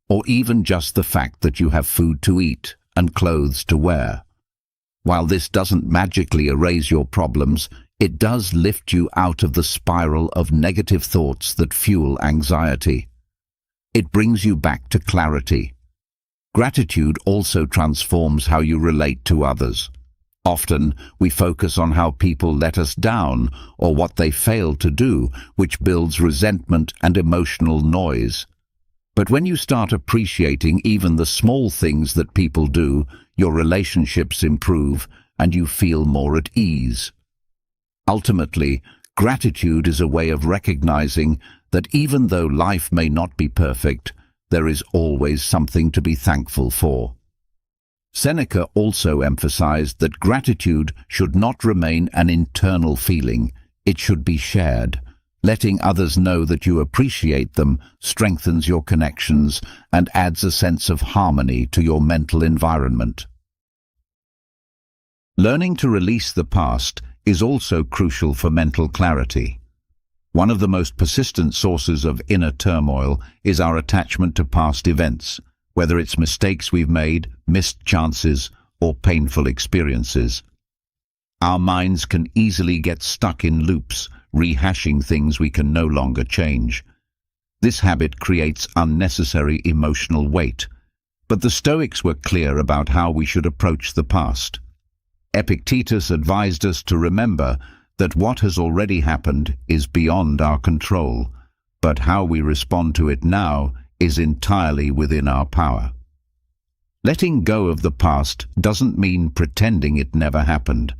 or even just the fact that you have food to eat and clothes to wear. While this doesn't magically erase your problems, it does lift you out of the spiral of negative thoughts that fuel anxiety. It brings you back to clarity. Gratitude also transforms how you relate to others. Often, we focus on how people let us down or what they fail to do, which builds resentment and emotional noise. But when you start appreciating even the small things that people do, your relationships improve and you feel more at ease. Ultimately, gratitude is a way of recognizing that even though life may not be perfect, there is always something to be thankful for. Seneca also emphasized that gratitude should not remain an internal feeling, it should be shared. Letting others know that you appreciate them strengthens your connections and adds a sense of harmony to your mental environment. Learning to release the past is also crucial for mental clarity. One of the most persistent sources of inner turmoil is our attachment to past events, whether it's mistakes we've made, missed chances, or painful experiences. Our minds can easily get stuck in loops, rehashing things we can no longer change. This habit creates unnecessary emotional weight, but the Stoics were clear about how we should approach the past. Epictetus advised us to remember that what has already happened is beyond our control, but how we respond to it now is entirely within our power. Letting go of the past doesn't mean pretending it never happened.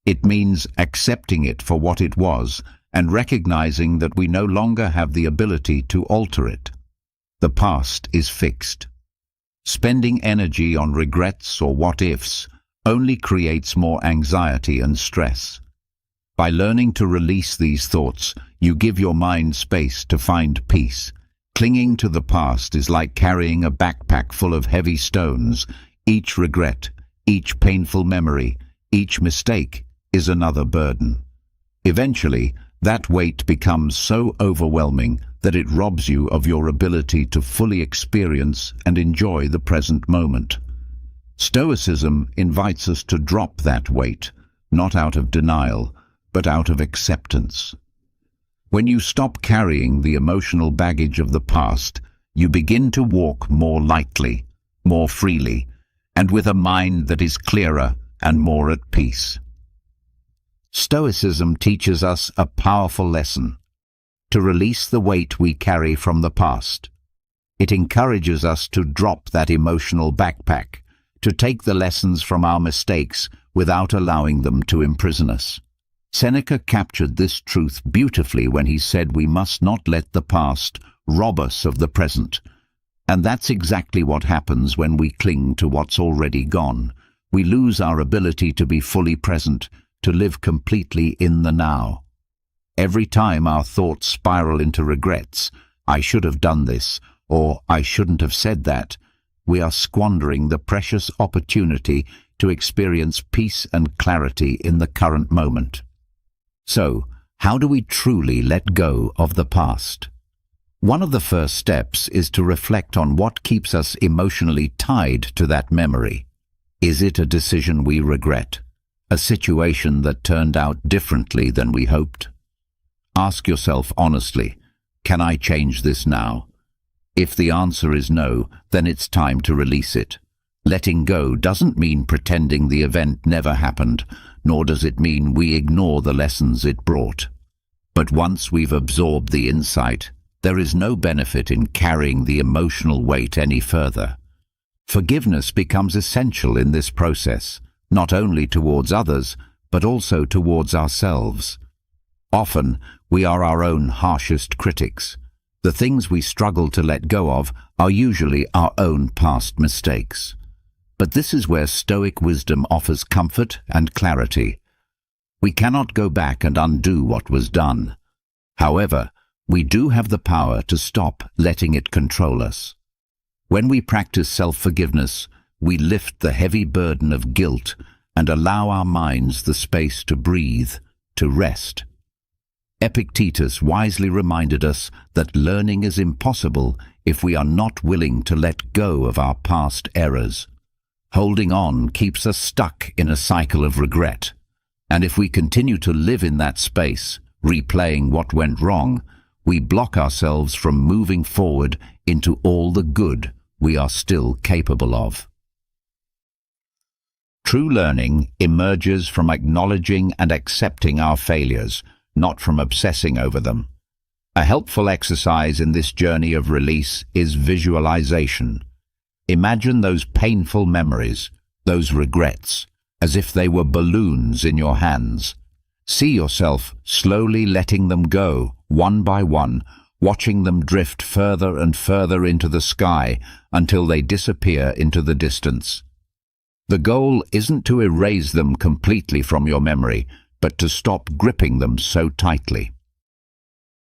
It means accepting it for what it was and recognizing that we no longer have the ability to alter it. The past is fixed. Spending energy on regrets or what-ifs only creates more anxiety and stress. By learning to release these thoughts, you give your mind space to find peace. Clinging to the past is like carrying a backpack full of heavy stones. Each regret, each painful memory, each mistake is another burden. Eventually, that weight becomes so overwhelming that it robs you of your ability to fully experience and enjoy the present moment. Stoicism invites us to drop that weight, not out of denial, but out of acceptance. When you stop carrying the emotional baggage of the past, you begin to walk more lightly, more freely, and with a mind that is clearer and more at peace. Stoicism teaches us a powerful lesson: to release the weight we carry from the past. It encourages us to drop that emotional backpack, to take the lessons from our mistakes without allowing them to imprison us. Seneca captured this truth beautifully when he said we must not let the past rob us of the present. And that's exactly what happens when we cling to what's already gone. We lose our ability to be fully present, to live completely in the now. Every time our thoughts spiral into regrets, I should have done this, or I shouldn't have said that, we are squandering the precious opportunity to experience peace and clarity in the current moment. So, how do we truly let go of the past? One of the first steps is to reflect on what keeps us emotionally tied to that memory. Is it a decision we regret? A situation that turned out differently than we hoped? Ask yourself honestly, can I change this now? If the answer is no, then it's time to release it. Letting go doesn't mean pretending the event never happened, nor does it mean we ignore the lessons it brought. But once we've absorbed the insight, there is no benefit in carrying the emotional weight any further. Forgiveness becomes essential in this process, not only towards others, but also towards ourselves. Often, we are our own harshest critics. The things we struggle to let go of are usually our own past mistakes. But this is where Stoic wisdom offers comfort and clarity. We cannot go back and undo what was done. However, we do have the power to stop letting it control us. When we practice self-forgiveness, we lift the heavy burden of guilt and allow our minds the space to breathe, to rest. Epictetus wisely reminded us that learning is impossible if we are not willing to let go of our past errors. Holding on keeps us stuck in a cycle of regret, and if we continue to live in that space, replaying what went wrong, we block ourselves from moving forward into all the good we are still capable of. True learning emerges from acknowledging and accepting our failures, not from obsessing over them. A helpful exercise in this journey of release is visualization. Imagine those painful memories, those regrets, as if they were balloons in your hands. See yourself slowly letting them go, one by one, watching them drift further and further into the sky until they disappear into the distance. The goal isn't to erase them completely from your memory, but to stop gripping them so tightly.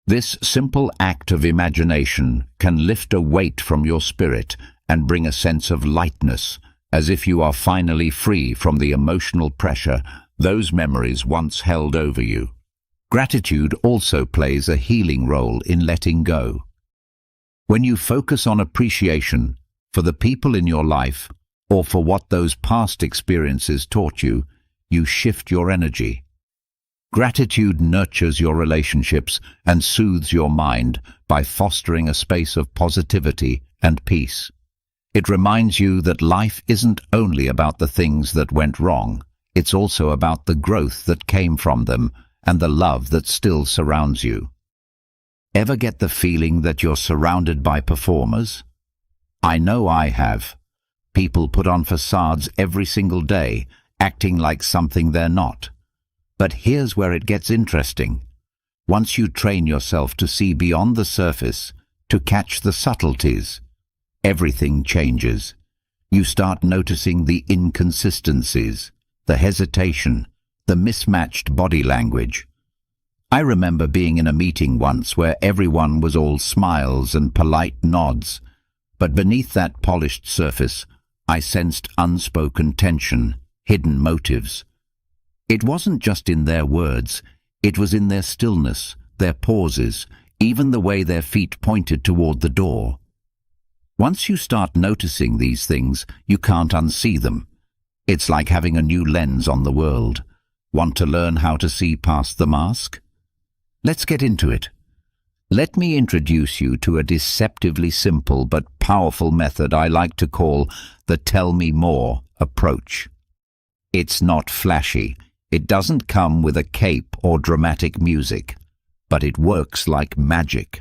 This simple act of imagination can lift a weight from your spirit and bring a sense of lightness, as if you are finally free from the emotional pressure those memories once held over you. Gratitude also plays a healing role in letting go. When you focus on appreciation for the people in your life or for what those past experiences taught you, you shift your energy. Gratitude nurtures your relationships and soothes your mind by fostering a space of positivity and peace. It reminds you that life isn't only about the things that went wrong, it's also about the growth that came from them and the love that still surrounds you. Ever get the feeling that you're surrounded by performers? I know I have. People put on facades every single day, acting like something they're not. But here's where it gets interesting. Once you train yourself to see beyond the surface, to catch the subtleties, everything changes. You start noticing the inconsistencies, the hesitation, the mismatched body language. I remember being in a meeting once where everyone was all smiles and polite nods, but beneath that polished surface, I sensed unspoken tension, hidden motives. It wasn't just in their words, it was in their stillness, their pauses, even the way their feet pointed toward the door. Once you start noticing these things, you can't unsee them. It's like having a new lens on the world. Want to learn how to see past the mask? Let's get into it. Let me introduce you to a deceptively simple but powerful method I like to call the tell me more approach. It's not flashy. It doesn't come with a cape or dramatic music, but it works like magic.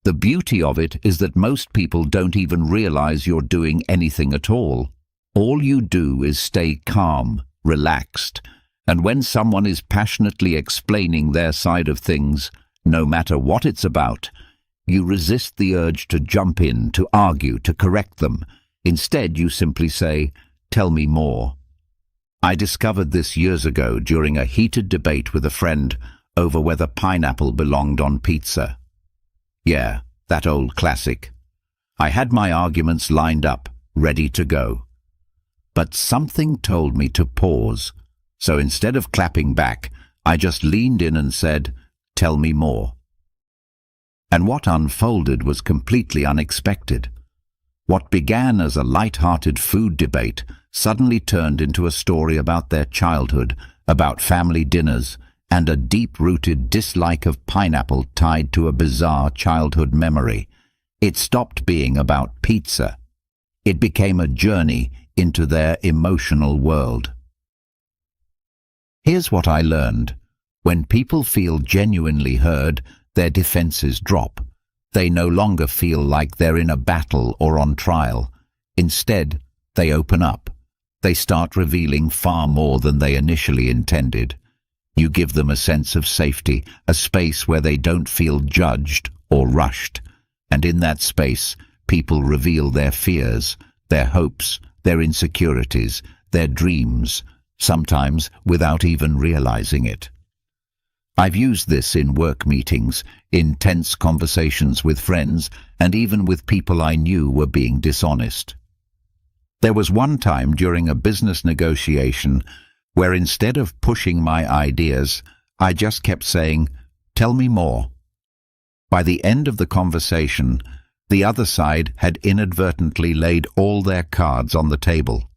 The beauty of it is that most people don't even realize you're doing anything at all. All you do is stay calm, relaxed, and when someone is passionately explaining their side of things, no matter what it's about, you resist the urge to jump in, to argue, to correct them. Instead, you simply say, "Tell me more." I discovered this years ago during a heated debate with a friend over whether pineapple belonged on pizza. Yeah, that old classic. I had my arguments lined up, ready to go. But something told me to pause, so instead of clapping back, I just leaned in and said, "Tell me more." And what unfolded was completely unexpected. What began as a light-hearted food debate suddenly turned into a story about their childhood, about family dinners, and a deep-rooted dislike of pineapple tied to a bizarre childhood memory. It stopped being about pizza. It became a journey into their emotional world. Here's what I learned. When people feel genuinely heard, their defenses drop. They no longer feel like they're in a battle or on trial. Instead, they open up. They start revealing far more than they initially intended. You give them a sense of safety, a space where they don't feel judged or rushed. And in that space, people reveal their fears, their hopes, their insecurities, their dreams, sometimes without even realizing it. I've used this in work meetings, in tense conversations with friends, and even with people I knew were being dishonest. There was one time during a business negotiation where instead of pushing my ideas, I just kept saying, "Tell me more." By the end of the conversation, the other side had inadvertently laid all their cards on the table.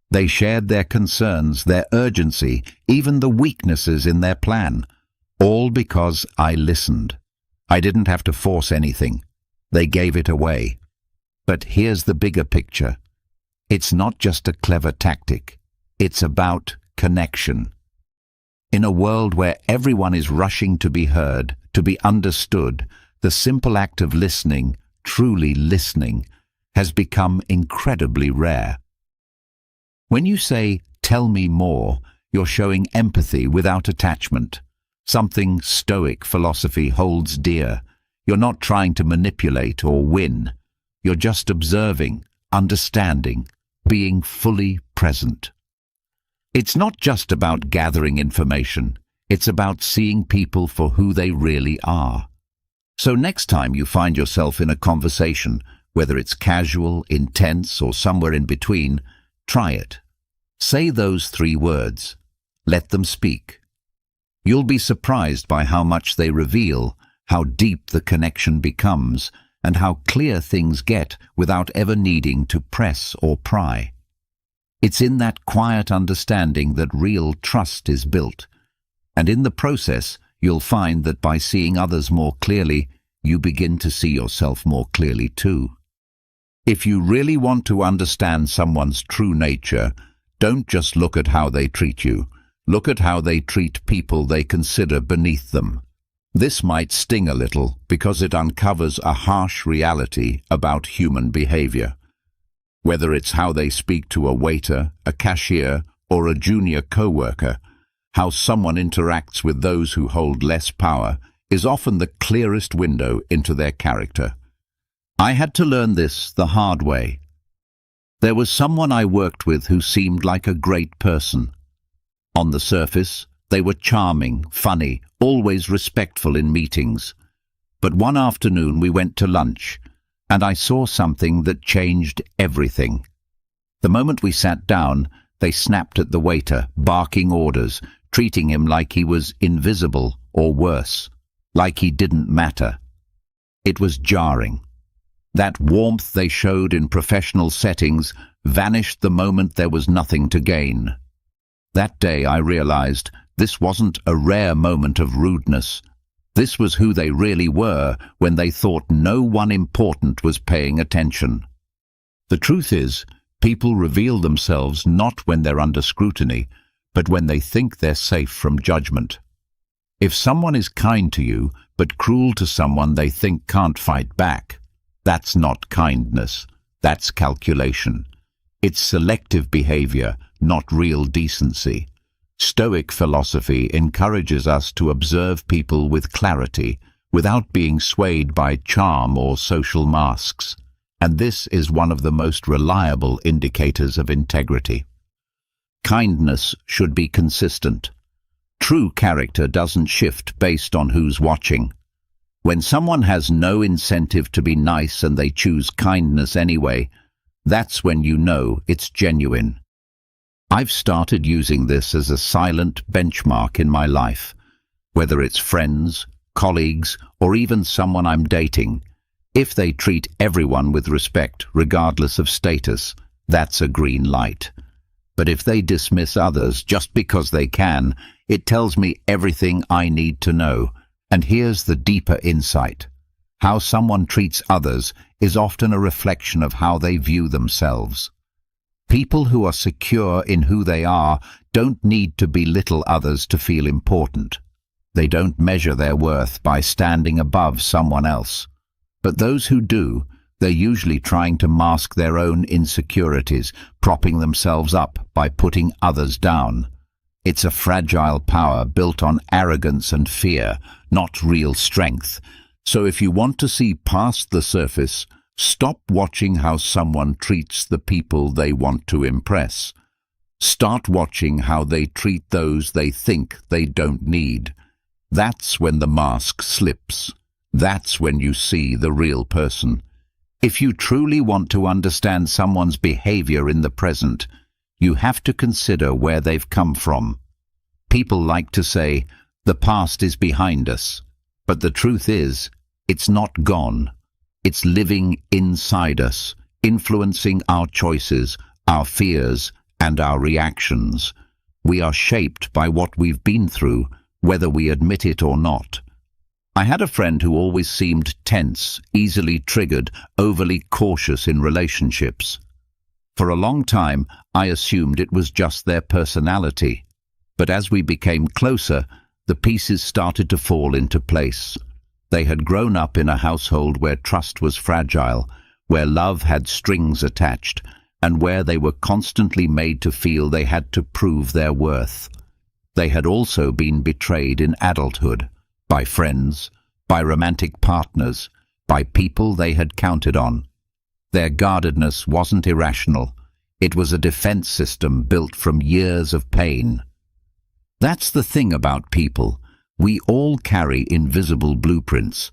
They shared their concerns, their urgency, even the weaknesses in their plan, all because I listened. I didn't have to force anything. They gave it away. But here's the bigger picture. It's not just a clever tactic. It's about connection. In a world where everyone is rushing to be heard, to be understood, the simple act of listening, truly listening, has become incredibly rare. When you say, "Tell me more," you're showing empathy without attachment, something Stoic philosophy holds dear. You're not trying to manipulate or win. You're just observing, understanding, being fully present. It's not just about gathering information. It's about seeing people for who they really are. So next time you find yourself in a conversation, whether it's casual, intense, or somewhere in between, try it. Say those 3 words. Let them speak. You'll be surprised by how much they reveal, how deep the connection becomes, and how clear things get without ever needing to press or pry. It's in that quiet understanding that real trust is built. And in the process, you'll find that by seeing others more clearly, you begin to see yourself more clearly too. If you really want to understand someone's true nature, don't just look at how they treat you. Look at how they treat people they consider beneath them. This might sting a little because it uncovers a harsh reality about human behavior. Whether it's how they speak to a waiter, a cashier, or a junior co-worker, how someone interacts with those who hold less power is often the clearest window into their character. I had to learn this the hard way. There was someone I worked with who seemed like a great person. On the surface, they were charming, funny, always respectful in meetings. But one afternoon we went to lunch, and I saw something that changed everything. The moment we sat down, they snapped at the waiter, barking orders, treating him like he was invisible or worse, like he didn't matter. It was jarring. That warmth they showed in professional settings vanished the moment there was nothing to gain. That day I realized this wasn't a rare moment of rudeness. This was who they really were when they thought no one important was paying attention. The truth is, people reveal themselves not when they're under scrutiny, but when they think they're safe from judgment. If someone is kind to you, but cruel to someone they think can't fight back, that's not kindness, that's calculation. It's selective behavior, not real decency. Stoic philosophy encourages us to observe people with clarity, without being swayed by charm or social masks. And this is one of the most reliable indicators of integrity. Kindness should be consistent. True character doesn't shift based on who's watching. When someone has no incentive to be nice and they choose kindness anyway, that's when you know it's genuine. I've started using this as a silent benchmark in my life. Whether it's friends, colleagues, or even someone I'm dating, if they treat everyone with respect, regardless of status, that's a green light. But if they dismiss others just because they can, it tells me everything I need to know. And here's the deeper insight. How someone treats others is often a reflection of how they view themselves. People who are secure in who they are don't need to belittle others to feel important. They don't measure their worth by standing above someone else. But those who do, they're usually trying to mask their own insecurities, propping themselves up by putting others down. It's a fragile power built on arrogance and fear, not real strength. So if you want to see past the surface, stop watching how someone treats the people they want to impress. Start watching how they treat those they think they don't need. That's when the mask slips. That's when you see the real person. If you truly want to understand someone's behavior in the present, you have to consider where they've come from. People like to say, the past is behind us. But the truth is, it's not gone. It's living inside us, influencing our choices, our fears, and our reactions. We are shaped by what we've been through, whether we admit it or not. I had a friend who always seemed tense, easily triggered, overly cautious in relationships. For a long time, I assumed it was just their personality. But as we became closer, the pieces started to fall into place. They had grown up in a household where trust was fragile, where love had strings attached, and where they were constantly made to feel they had to prove their worth. They had also been betrayed in adulthood, by friends, by romantic partners, by people they had counted on. Their guardedness wasn't irrational. It was a defense system built from years of pain. That's the thing about people. We all carry invisible blueprints.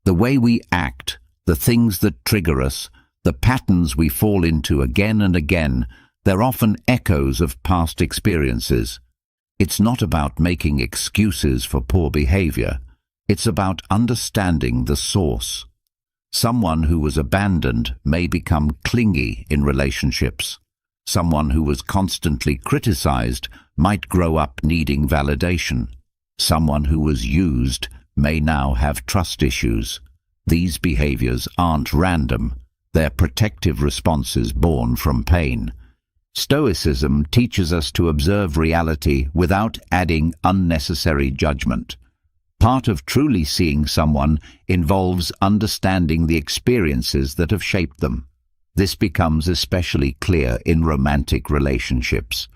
The way we act, the things that trigger us, the patterns we fall into again and again, they're often echoes of past experiences. It's not about making excuses for poor behavior. It's about understanding the source. Someone who was abandoned may become clingy in relationships. Someone who was constantly criticized might grow up needing validation. Someone who was used may now have trust issues. These behaviors aren't random. They're protective responses born from pain. Stoicism teaches us to observe reality without adding unnecessary judgment. Part of truly seeing someone involves understanding the experiences that have shaped them. This becomes especially clear in romantic relationships.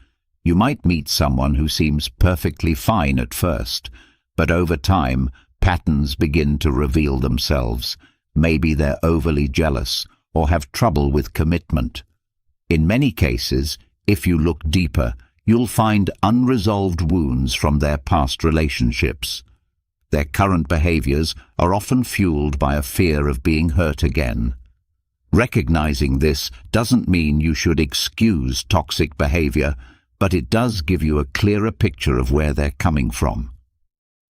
You might meet someone who seems perfectly fine at first, but over time, patterns begin to reveal themselves. Maybe they're overly jealous or have trouble with commitment. In many cases, if you look deeper, you'll find unresolved wounds from their past relationships. Their current behaviors are often fueled by a fear of being hurt again. Recognizing this doesn't mean you should excuse toxic behavior, but it does give you a clearer picture of where they're coming from.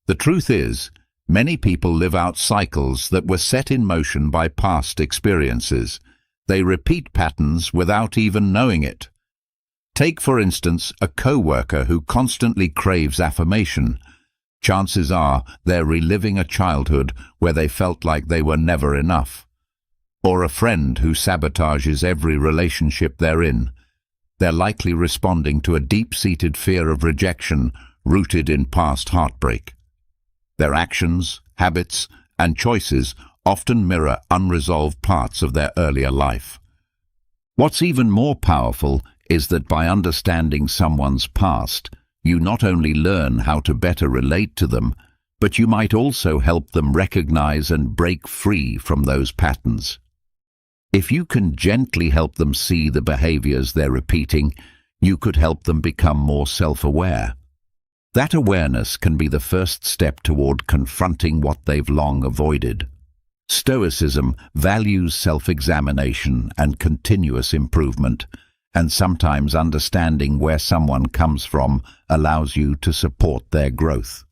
The truth is, many people live out cycles that were set in motion by past experiences. They repeat patterns without even knowing it. Take, for instance, a co-worker who constantly craves affirmation. Chances are they're reliving a childhood where they felt like they were never enough. Or a friend who sabotages every relationship they're in. They're likely responding to a deep-seated fear of rejection rooted in past heartbreak. Their actions, habits, and choices often mirror unresolved parts of their earlier life. What's even more powerful is that by understanding someone's past, you not only learn how to better relate to them, but you might also help them recognize and break free from those patterns. If you can gently help them see the behaviors they're repeating, you could help them become more self-aware. That awareness can be the first step toward confronting what they've long avoided. Stoicism values self-examination and continuous improvement, and sometimes understanding where someone comes from allows you to support their growth.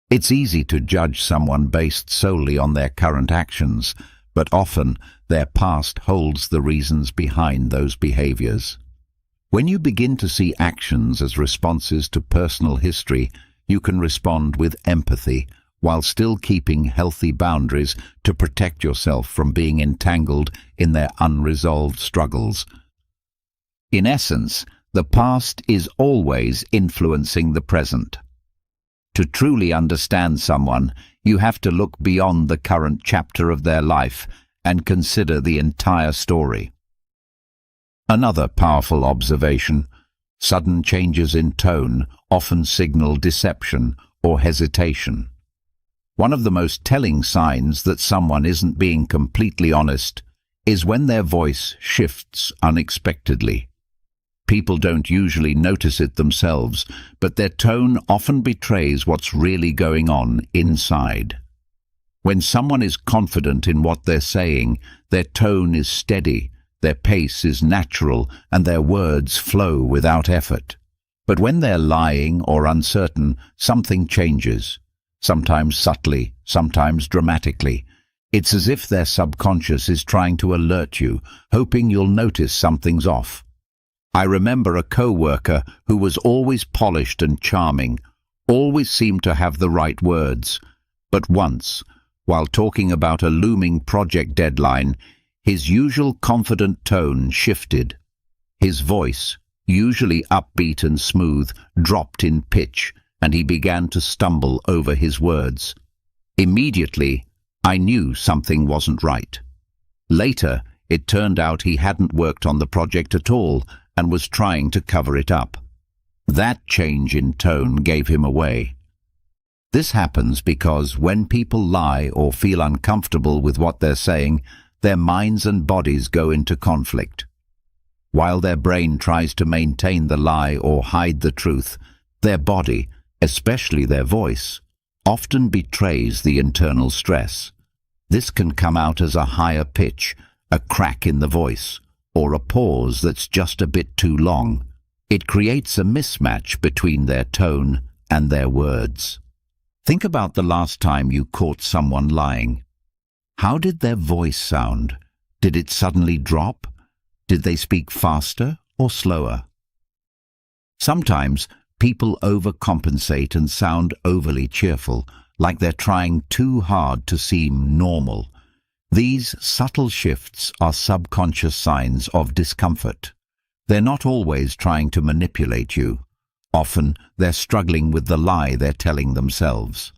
It's easy to judge someone based solely on their current actions, but often their past holds the reasons behind those behaviors. When you begin to see actions as responses to personal history, you can respond with empathy while still keeping healthy boundaries to protect yourself from being entangled in their unresolved struggles. In essence, the past is always influencing the present. To truly understand someone, you have to look beyond the current chapter of their life and consider the entire story. Another powerful observation: sudden changes in tone often signal deception or hesitation. One of the most telling signs that someone isn't being completely honest is when their voice shifts unexpectedly. People don't usually notice it themselves, but their tone often betrays what's really going on inside. When someone is confident in what they're saying, their tone is steady, their pace is natural, and their words flow without effort. But when they're lying or uncertain, something changes, sometimes subtly, sometimes dramatically. It's as if their subconscious is trying to alert you, hoping you'll notice something's off. I remember a co-worker who was always polished and charming, always seemed to have the right words. But once, while talking about a looming project deadline, his usual confident tone shifted. His voice, usually upbeat and smooth, dropped in pitch, and he began to stumble over his words. Immediately, I knew something wasn't right. Later, it turned out he hadn't worked on the project at all and was trying to cover it up. That change in tone gave him away. This happens because when people lie or feel uncomfortable with what they're saying, their minds and bodies go into conflict. While their brain tries to maintain the lie or hide the truth, their body, especially their voice, often betrays the internal stress. This can come out as a higher pitch, a crack in the voice, or a pause that's just a bit too long. It creates a mismatch between their tone and their words. Think about the last time you caught someone lying. How did their voice sound? Did it suddenly drop? Did they speak faster or slower? Sometimes people overcompensate and sound overly cheerful, like they're trying too hard to seem normal. These subtle shifts are subconscious signs of discomfort. They're not always trying to manipulate you. Often, they're struggling with the lie they're telling themselves.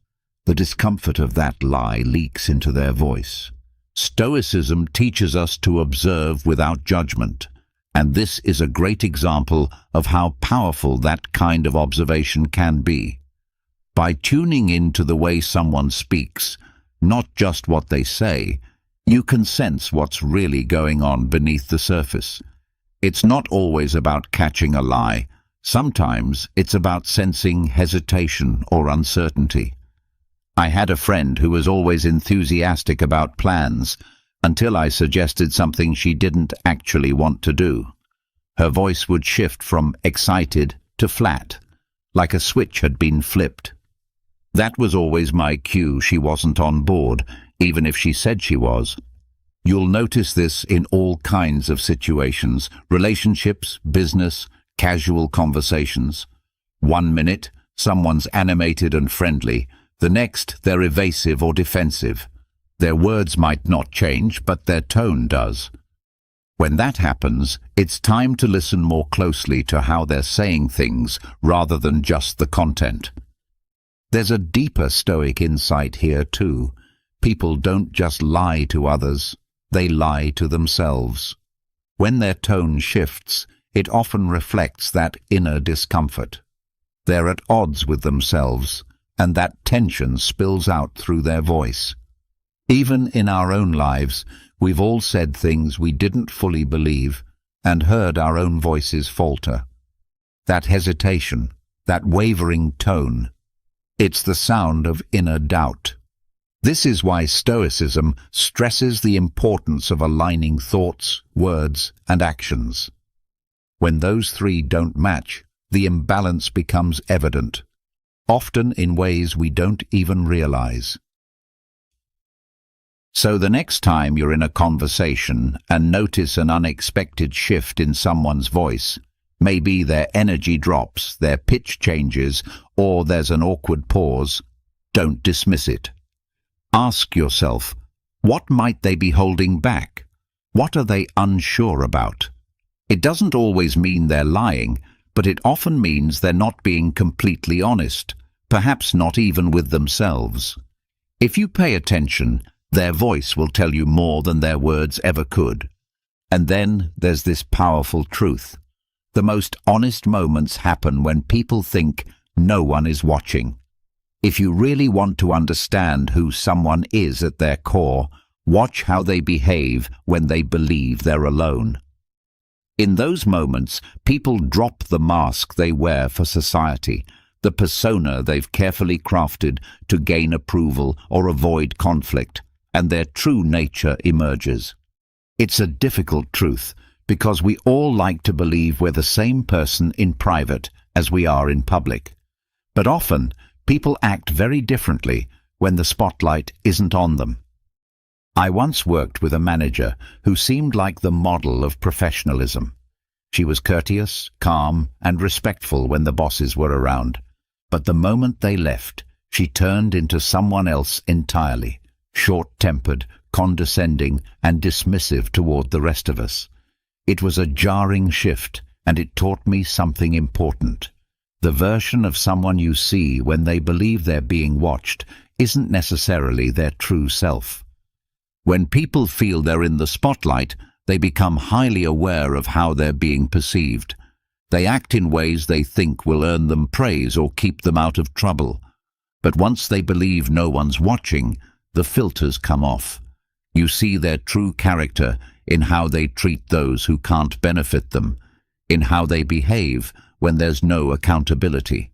The discomfort of that lie leaks into their voice. Stoicism teaches us to observe without judgment, and this is a great example of how powerful that kind of observation can be. By tuning into the way someone speaks, not just what they say, you can sense what's really going on beneath the surface. It's not always about catching a lie. Sometimes it's about sensing hesitation or uncertainty. I had a friend who was always enthusiastic about plans until I suggested something she didn't actually want to do. Her voice would shift from excited to flat, like a switch had been flipped. That was always my cue she wasn't on board, even if she said she was. You'll notice this in all kinds of situations: relationships, business, casual conversations. 1 minute, someone's animated and friendly. The next, they're evasive or defensive. Their words might not change, but their tone does. When that happens, it's time to listen more closely to how they're saying things rather than just the content. There's a deeper Stoic insight here too. People don't just lie to others, they lie to themselves. When their tone shifts, it often reflects that inner discomfort. They're at odds with themselves, and that tension spills out through their voice. Even in our own lives, we've all said things we didn't fully believe and heard our own voices falter. That hesitation, that wavering tone, it's the sound of inner doubt. This is why Stoicism stresses the importance of aligning thoughts, words, and actions. When those three don't match, the imbalance becomes evident, often in ways we don't even realize. So the next time you're in a conversation and notice an unexpected shift in someone's voice, maybe their energy drops, their pitch changes, or there's an awkward pause, don't dismiss it. Ask yourself, what might they be holding back? What are they unsure about? It doesn't always mean they're lying, but it often means they're not being completely honest. perhaps not even with themselves. If you pay attention, their voice will tell you more than their words ever could. And then there's this powerful truth. The most honest moments happen when people think no one is watching. If you really want to understand who someone is at their core, watch how they behave when they believe they're alone. In those moments, people drop the mask they wear for society, the persona they've carefully crafted to gain approval or avoid conflict, and their true nature emerges. It's a difficult truth, because we all like to believe we're the same person in private as we are in public. But often, people act very differently when the spotlight isn't on them. I once worked with a manager who seemed like the model of professionalism. She was courteous, calm, and respectful when the bosses were around. But the moment they left, she turned into someone else entirely, short-tempered, condescending, and dismissive toward the rest of us. It was a jarring shift, and it taught me something important. The version of someone you see when they believe they're being watched isn't necessarily their true self. When people feel they're in the spotlight, they become highly aware of how they're being perceived. They act in ways they think will earn them praise or keep them out of trouble. But once they believe no one's watching, the filters come off. You see their true character in how they treat those who can't benefit them, in how they behave when there's no accountability.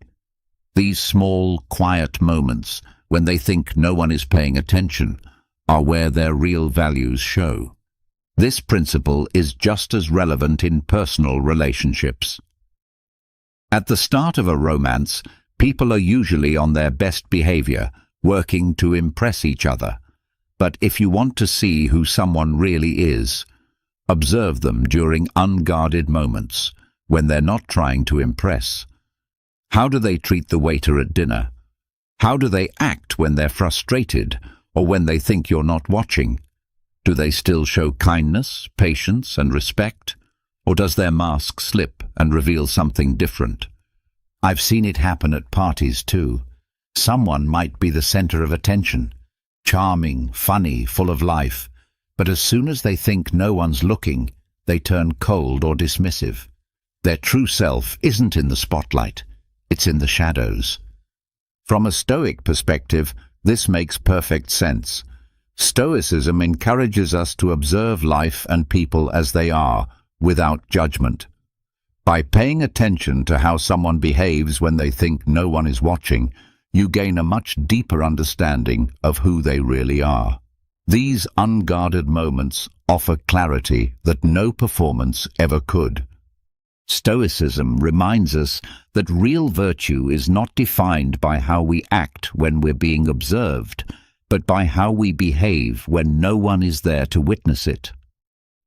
These small, quiet moments, when they think no one is paying attention, are where their real values show. This principle is just as relevant in personal relationships. At the start of a romance, people are usually on their best behavior, working to impress each other. But if you want to see who someone really is, observe them during unguarded moments, when they're not trying to impress. How do they treat the waiter at dinner? How do they act when they're frustrated, or when they think you're not watching? Do they still show kindness, patience, and respect? Or does their mask slip and reveal something different? I've seen it happen at parties too. Someone might be the center of attention, charming, funny, full of life, but as soon as they think no one's looking, they turn cold or dismissive. Their true self isn't in the spotlight, it's in the shadows. From a Stoic perspective, this makes perfect sense. Stoicism encourages us to observe life and people as they are, without judgment. By paying attention to how someone behaves when they think no one is watching, you gain a much deeper understanding of who they really are. These unguarded moments offer clarity that no performance ever could. Stoicism reminds us that real virtue is not defined by how we act when we're being observed, but by how we behave when no one is there to witness it.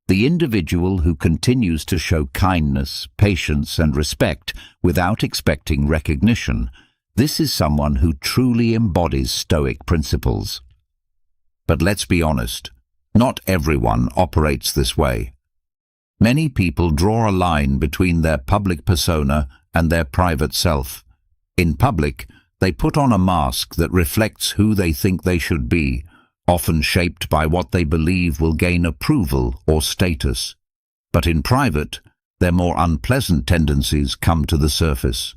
The individual who continues to show kindness, patience, and respect without expecting recognition, this is someone who truly embodies Stoic principles. But let's be honest, not everyone operates this way. Many people draw a line between their public persona and their private self. In public, they put on a mask that reflects who they think they should be, often shaped by what they believe will gain approval or status. But in private, their more unpleasant tendencies come to the surface.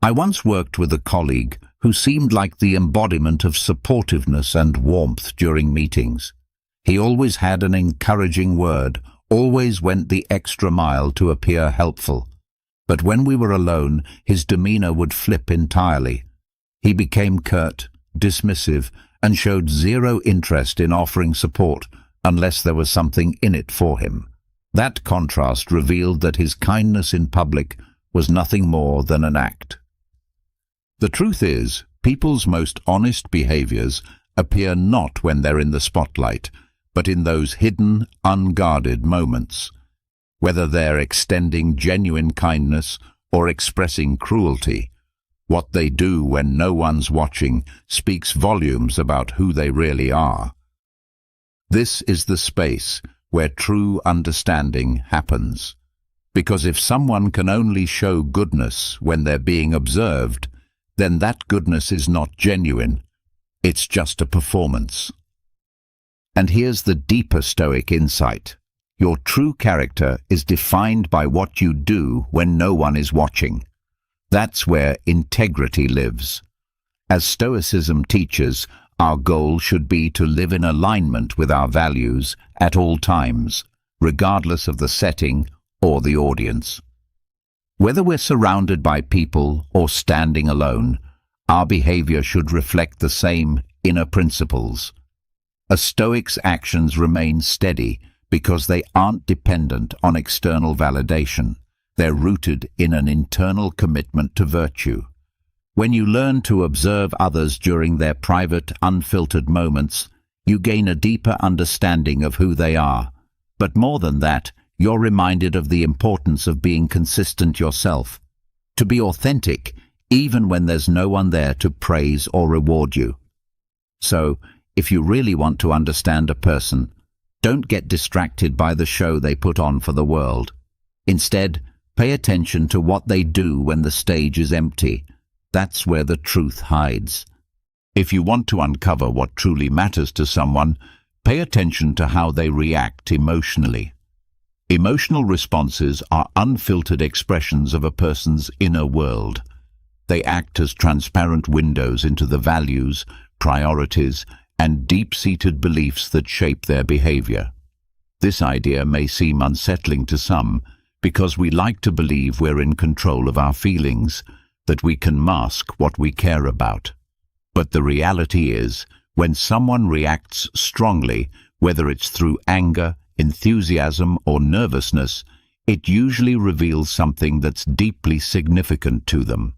I once worked with a colleague who seemed like the embodiment of supportiveness and warmth during meetings. He always had an encouraging word, always went the extra mile to appear helpful. But when we were alone, his demeanor would flip entirely. He became curt, dismissive, and showed zero interest in offering support unless there was something in it for him. That contrast revealed that his kindness in public was nothing more than an act. The truth is, people's most honest behaviors appear not when they're in the spotlight, but in those hidden, unguarded moments. Whether they're extending genuine kindness or expressing cruelty, what they do when no one's watching speaks volumes about who they really are. This is the space where true understanding happens. Because if someone can only show goodness when they're being observed, then that goodness is not genuine. It's just a performance. And here's the deeper Stoic insight. Your true character is defined by what you do when no one is watching. That's where integrity lives. As Stoicism teaches, our goal should be to live in alignment with our values at all times, regardless of the setting or the audience. Whether we're surrounded by people or standing alone, our behavior should reflect the same inner principles. A Stoic's actions remain steady because they aren't dependent on external validation. They're rooted in an internal commitment to virtue. When you learn to observe others during their private, unfiltered moments, you gain a deeper understanding of who they are. But more than that, you're reminded of the importance of being consistent yourself. To be authentic, even when there's no one there to praise or reward you. So, if you really want to understand a person, don't get distracted by the show they put on for the world. Instead, pay attention to what they do when the stage is empty. That's where the truth hides. If you want to uncover what truly matters to someone, pay attention to how they react emotionally. Emotional responses are unfiltered expressions of a person's inner world. They act as transparent windows into the values, priorities, and deep-seated beliefs that shape their behavior. This idea may seem unsettling to some because we like to believe we're in control of our feelings, that we can mask what we care about. But the reality is, when someone reacts strongly, whether it's through anger, enthusiasm, or nervousness, it usually reveals something that's deeply significant to them.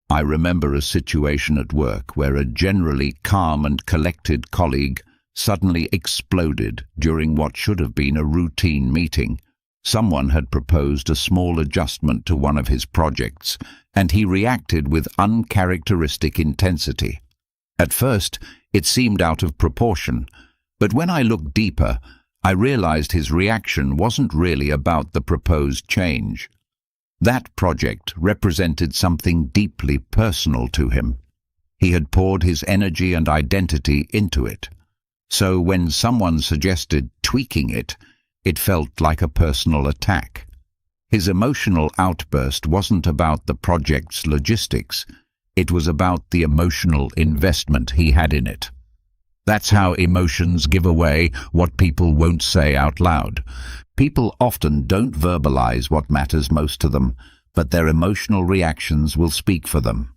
I remember a situation at work where a generally calm and collected colleague suddenly exploded during what should have been a routine meeting. Someone had proposed a small adjustment to one of his projects, and he reacted with uncharacteristic intensity. At first, it seemed out of proportion, but when I looked deeper, I realized his reaction wasn't really about the proposed change. That project represented something deeply personal to him. He had poured his energy and identity into it. So when someone suggested tweaking it, it felt like a personal attack. His emotional outburst wasn't about the project's logistics. It was about the emotional investment he had in it. That's how emotions give away what people won't say out loud. People often don't verbalize what matters most to them, but their emotional reactions will speak for them.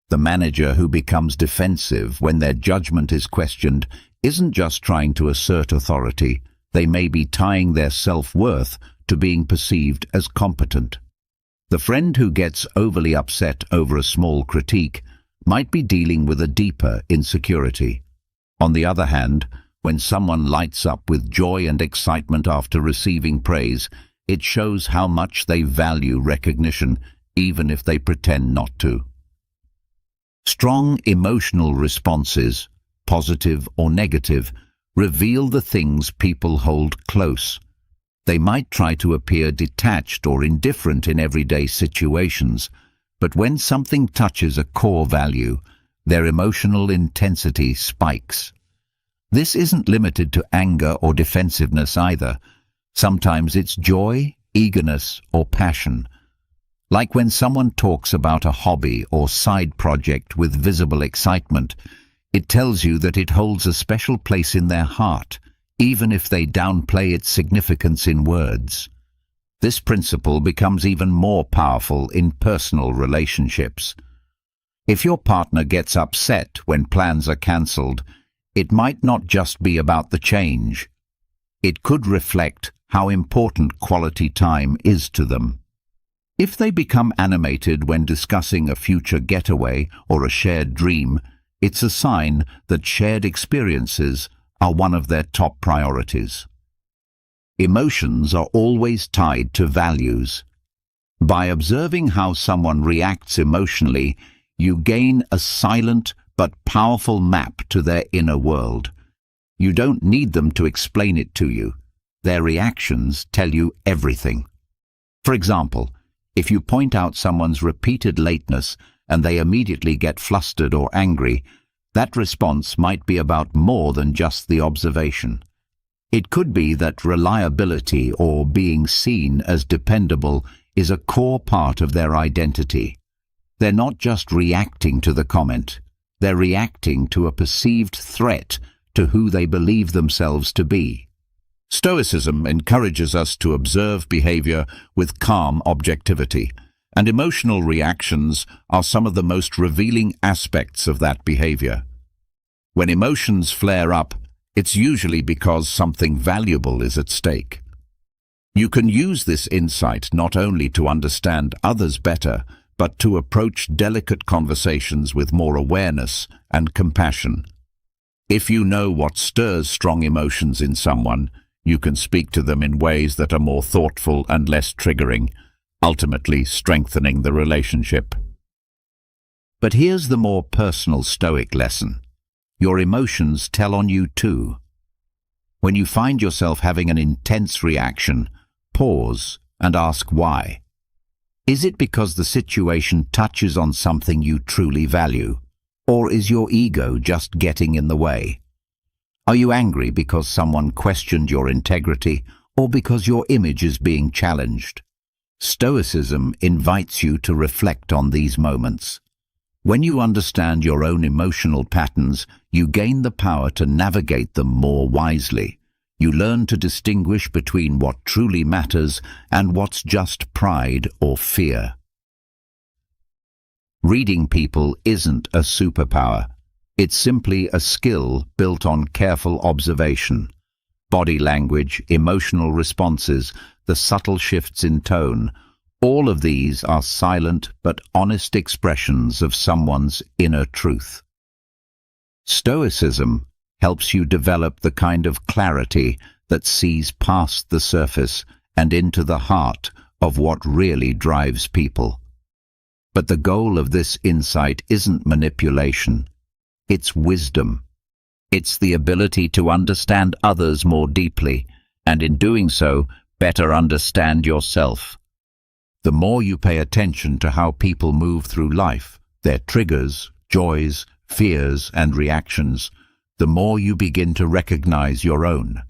The manager who becomes defensive when their judgment is questioned isn't just trying to assert authority. They may be tying their self-worth to being perceived as competent. The friend who gets overly upset over a small critique might be dealing with a deeper insecurity. On the other hand, when someone lights up with joy and excitement after receiving praise, it shows how much they value recognition, even if they pretend not to. Strong emotional responses, positive or negative, reveal the things people hold close. They might try to appear detached or indifferent in everyday situations, but when something touches a core value, their emotional intensity spikes. This isn't limited to anger or defensiveness either. Sometimes it's joy, eagerness, or passion. Like when someone talks about a hobby or side project with visible excitement, it tells you that it holds a special place in their heart, even if they downplay its significance in words. This principle becomes even more powerful in personal relationships. If your partner gets upset when plans are cancelled, it might not just be about the change. It could reflect how important quality time is to them. If they become animated when discussing a future getaway or a shared dream, it's a sign that shared experiences are one of their top priorities. Emotions are always tied to values. By observing how someone reacts emotionally, you gain a silent but powerful map to their inner world. You don't need them to explain it to you. Their reactions tell you everything. For example, if you point out someone's repeated lateness and they immediately get flustered or angry, that response might be about more than just the observation. It could be that reliability or being seen as dependable is a core part of their identity. They're not just reacting to the comment, they're reacting to a perceived threat to who they believe themselves to be. Stoicism encourages us to observe behavior with calm objectivity, and emotional reactions are some of the most revealing aspects of that behavior. When emotions flare up, it's usually because something valuable is at stake. You can use this insight not only to understand others better, but to approach delicate conversations with more awareness and compassion. If you know what stirs strong emotions in someone, you can speak to them in ways that are more thoughtful and less triggering, ultimately strengthening the relationship. But here's the more personal Stoic lesson. Your emotions tell on you too. When you find yourself having an intense reaction, pause and ask why. Is it because the situation touches on something you truly value? Or is your ego just getting in the way? Are you angry because someone questioned your integrity, or because your image is being challenged? Stoicism invites you to reflect on these moments. When you understand your own emotional patterns, you gain the power to navigate them more wisely. You learn to distinguish between what truly matters and what's just pride or fear. Reading people isn't a superpower. It's simply a skill built on careful observation. Body language, emotional responses, the subtle shifts in tone, all of these are silent but honest expressions of someone's inner truth. Stoicism helps you develop the kind of clarity that sees past the surface and into the heart of what really drives people. But the goal of this insight isn't manipulation. It's wisdom. It's the ability to understand others more deeply, and in doing so, better understand yourself. The more you pay attention to how people move through life, their triggers, joys, fears, and reactions, the more you begin to recognize your own.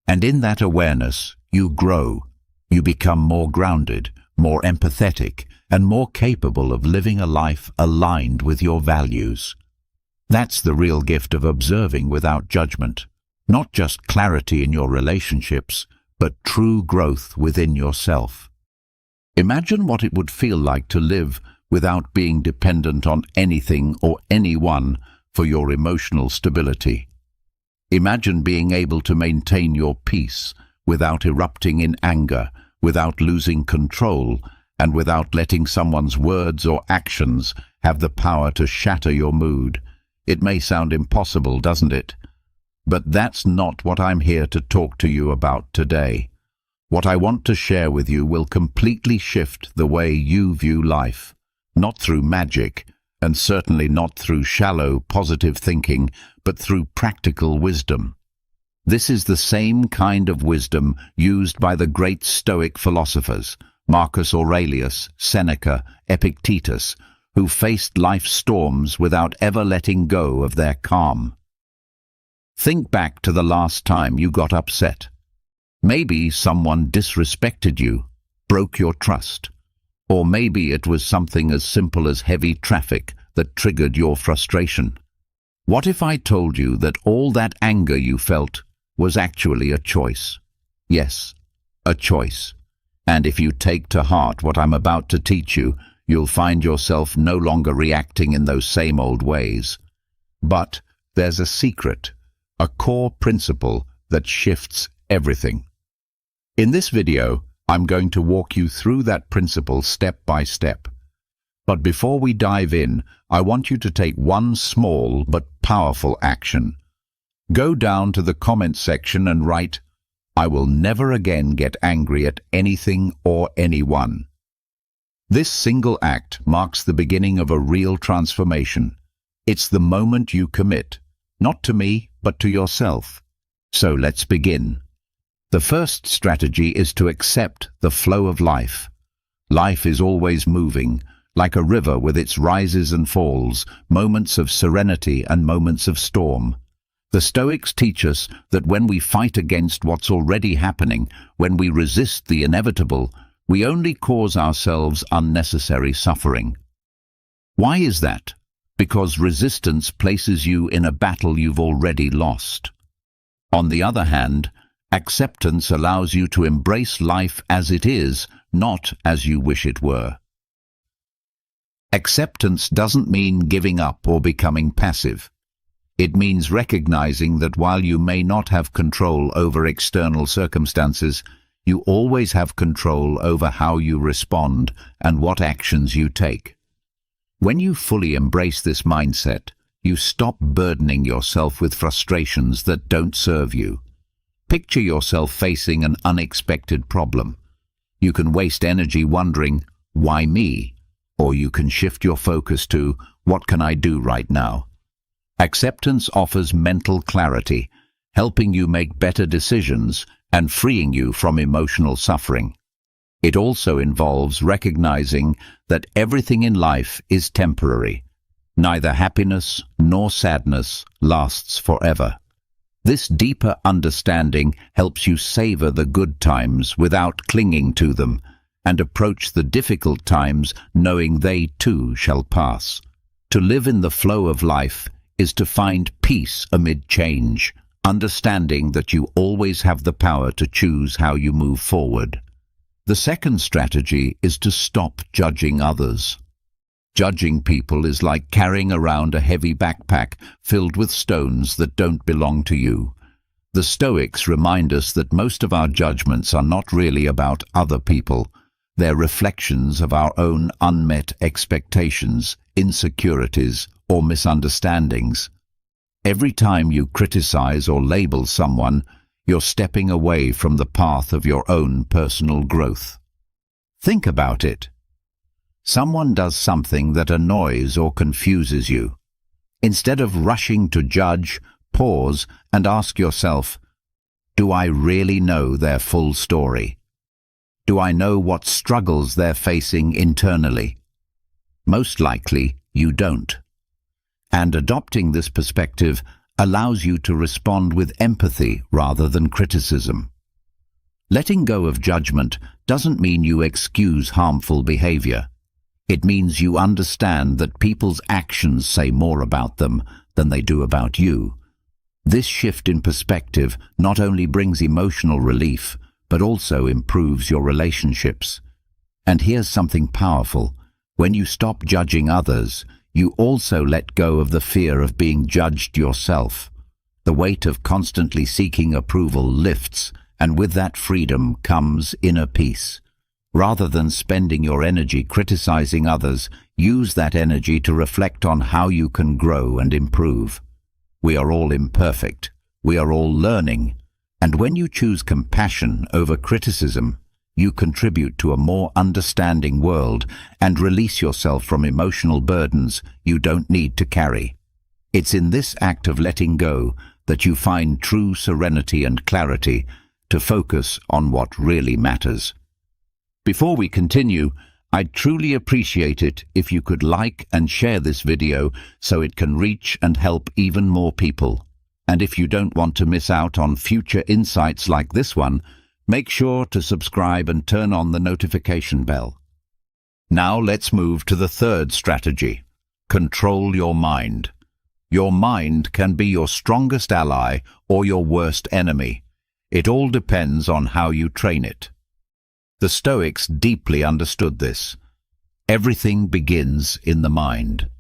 And in that awareness, you grow. You become more grounded, more empathetic, and more capable of living a life aligned with your values. That's the real gift of observing without judgment. Not just clarity in your relationships, but true growth within yourself. Imagine what it would feel like to live without being dependent on anything or anyone for your emotional stability. Imagine being able to maintain your peace without erupting in anger, without losing control, and without letting someone's words or actions have the power to shatter your mood. It may sound impossible, doesn't it? But that's not what I'm here to talk to you about today. What I want to share with you will completely shift the way you view life, not through magic, and certainly not through shallow, positive thinking, but through practical wisdom. This is the same kind of wisdom used by the great Stoic philosophers, Marcus Aurelius, Seneca, Epictetus, who faced life's storms without ever letting go of their calm. Think back to the last time you got upset. Maybe someone disrespected you, broke your trust. Or maybe it was something as simple as heavy traffic that triggered your frustration. What if I told you that all that anger you felt was actually a choice? Yes, a choice. And if you take to heart what I'm about to teach you, you'll find yourself no longer reacting in those same old ways. But there's a secret, a core principle that shifts everything. In this video, I'm going to walk you through that principle step by step. But before we dive in, I want you to take one small but powerful action. Go down to the comment section and write, "I will never again get angry at anything or anyone." This single act marks the beginning of a real transformation. It's the moment you commit, not to me, but to yourself. So let's begin. The first strategy is to accept the flow of life. Life is always moving. like a river with its rises and falls, moments of serenity and moments of storm. The Stoics teach us that when we fight against what's already happening, when we resist the inevitable, we only cause ourselves unnecessary suffering. Why is that? Because resistance places you in a battle you've already lost. On the other hand, acceptance allows you to embrace life as it is, not as you wish it were. Acceptance doesn't mean giving up or becoming passive. It means recognizing that while you may not have control over external circumstances, you always have control over how you respond and what actions you take. When you fully embrace this mindset, you stop burdening yourself with frustrations that don't serve you. Picture yourself facing an unexpected problem. You can waste energy wondering, why me? Or you can shift your focus to, what can I do right now? Acceptance offers mental clarity, helping you make better decisions and freeing you from emotional suffering. It also involves recognizing that everything in life is temporary. Neither happiness nor sadness lasts forever. This deeper understanding helps you savor the good times without clinging to them, and approach the difficult times knowing they too shall pass. To live in the flow of life is to find peace amid change, understanding that you always have the power to choose how you move forward. The second strategy is to stop judging others. Judging people is like carrying around a heavy backpack filled with stones that don't belong to you. The Stoics remind us that most of our judgments are not really about other people. They're reflections of our own unmet expectations, insecurities, or misunderstandings. Every time you criticize or label someone, you're stepping away from the path of your own personal growth. Think about it. Someone does something that annoys or confuses you. Instead of rushing to judge, pause and ask yourself, do I really know their full story? Do I know what struggles they're facing internally? Most likely, you don't. And adopting this perspective allows you to respond with empathy rather than criticism. Letting go of judgment doesn't mean you excuse harmful behavior. It means you understand that people's actions say more about them than they do about you. This shift in perspective not only brings emotional relief, but also improves your relationships. And here's something powerful. When you stop judging others, you also let go of the fear of being judged yourself. The weight of constantly seeking approval lifts, and with that freedom comes inner peace. Rather than spending your energy criticizing others, use that energy to reflect on how you can grow and improve. We are all imperfect. We are all learning. And when you choose compassion over criticism, you contribute to a more understanding world and release yourself from emotional burdens you don't need to carry. It's in this act of letting go that you find true serenity and clarity to focus on what really matters. Before we continue, I'd truly appreciate it if you could like and share this video so it can reach and help even more people. And if you don't want to miss out on future insights like this one, make sure to subscribe and turn on the notification bell. Now let's move to the third strategy. Control your mind. Your mind can be your strongest ally or your worst enemy. It all depends on how you train it. The Stoics deeply understood this. Everything begins in the mind.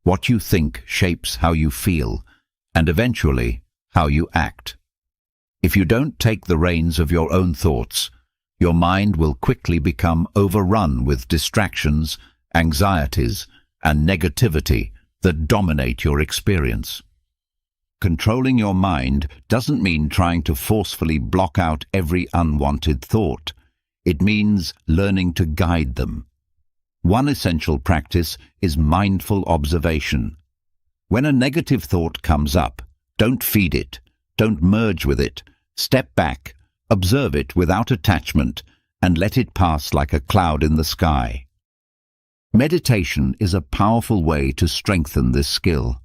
What you think shapes how you feel, and eventually how you act. If you don't take the reins of your own thoughts, your mind will quickly become overrun with distractions, anxieties, and negativity that dominate your experience. Controlling your mind doesn't mean trying to forcefully block out every unwanted thought. It means learning to guide them. One essential practice is mindful observation. When a negative thought comes up, don't feed it, don't merge with it. Step back, observe it without attachment, and let it pass like a cloud in the sky. Meditation is a powerful way to strengthen this skill.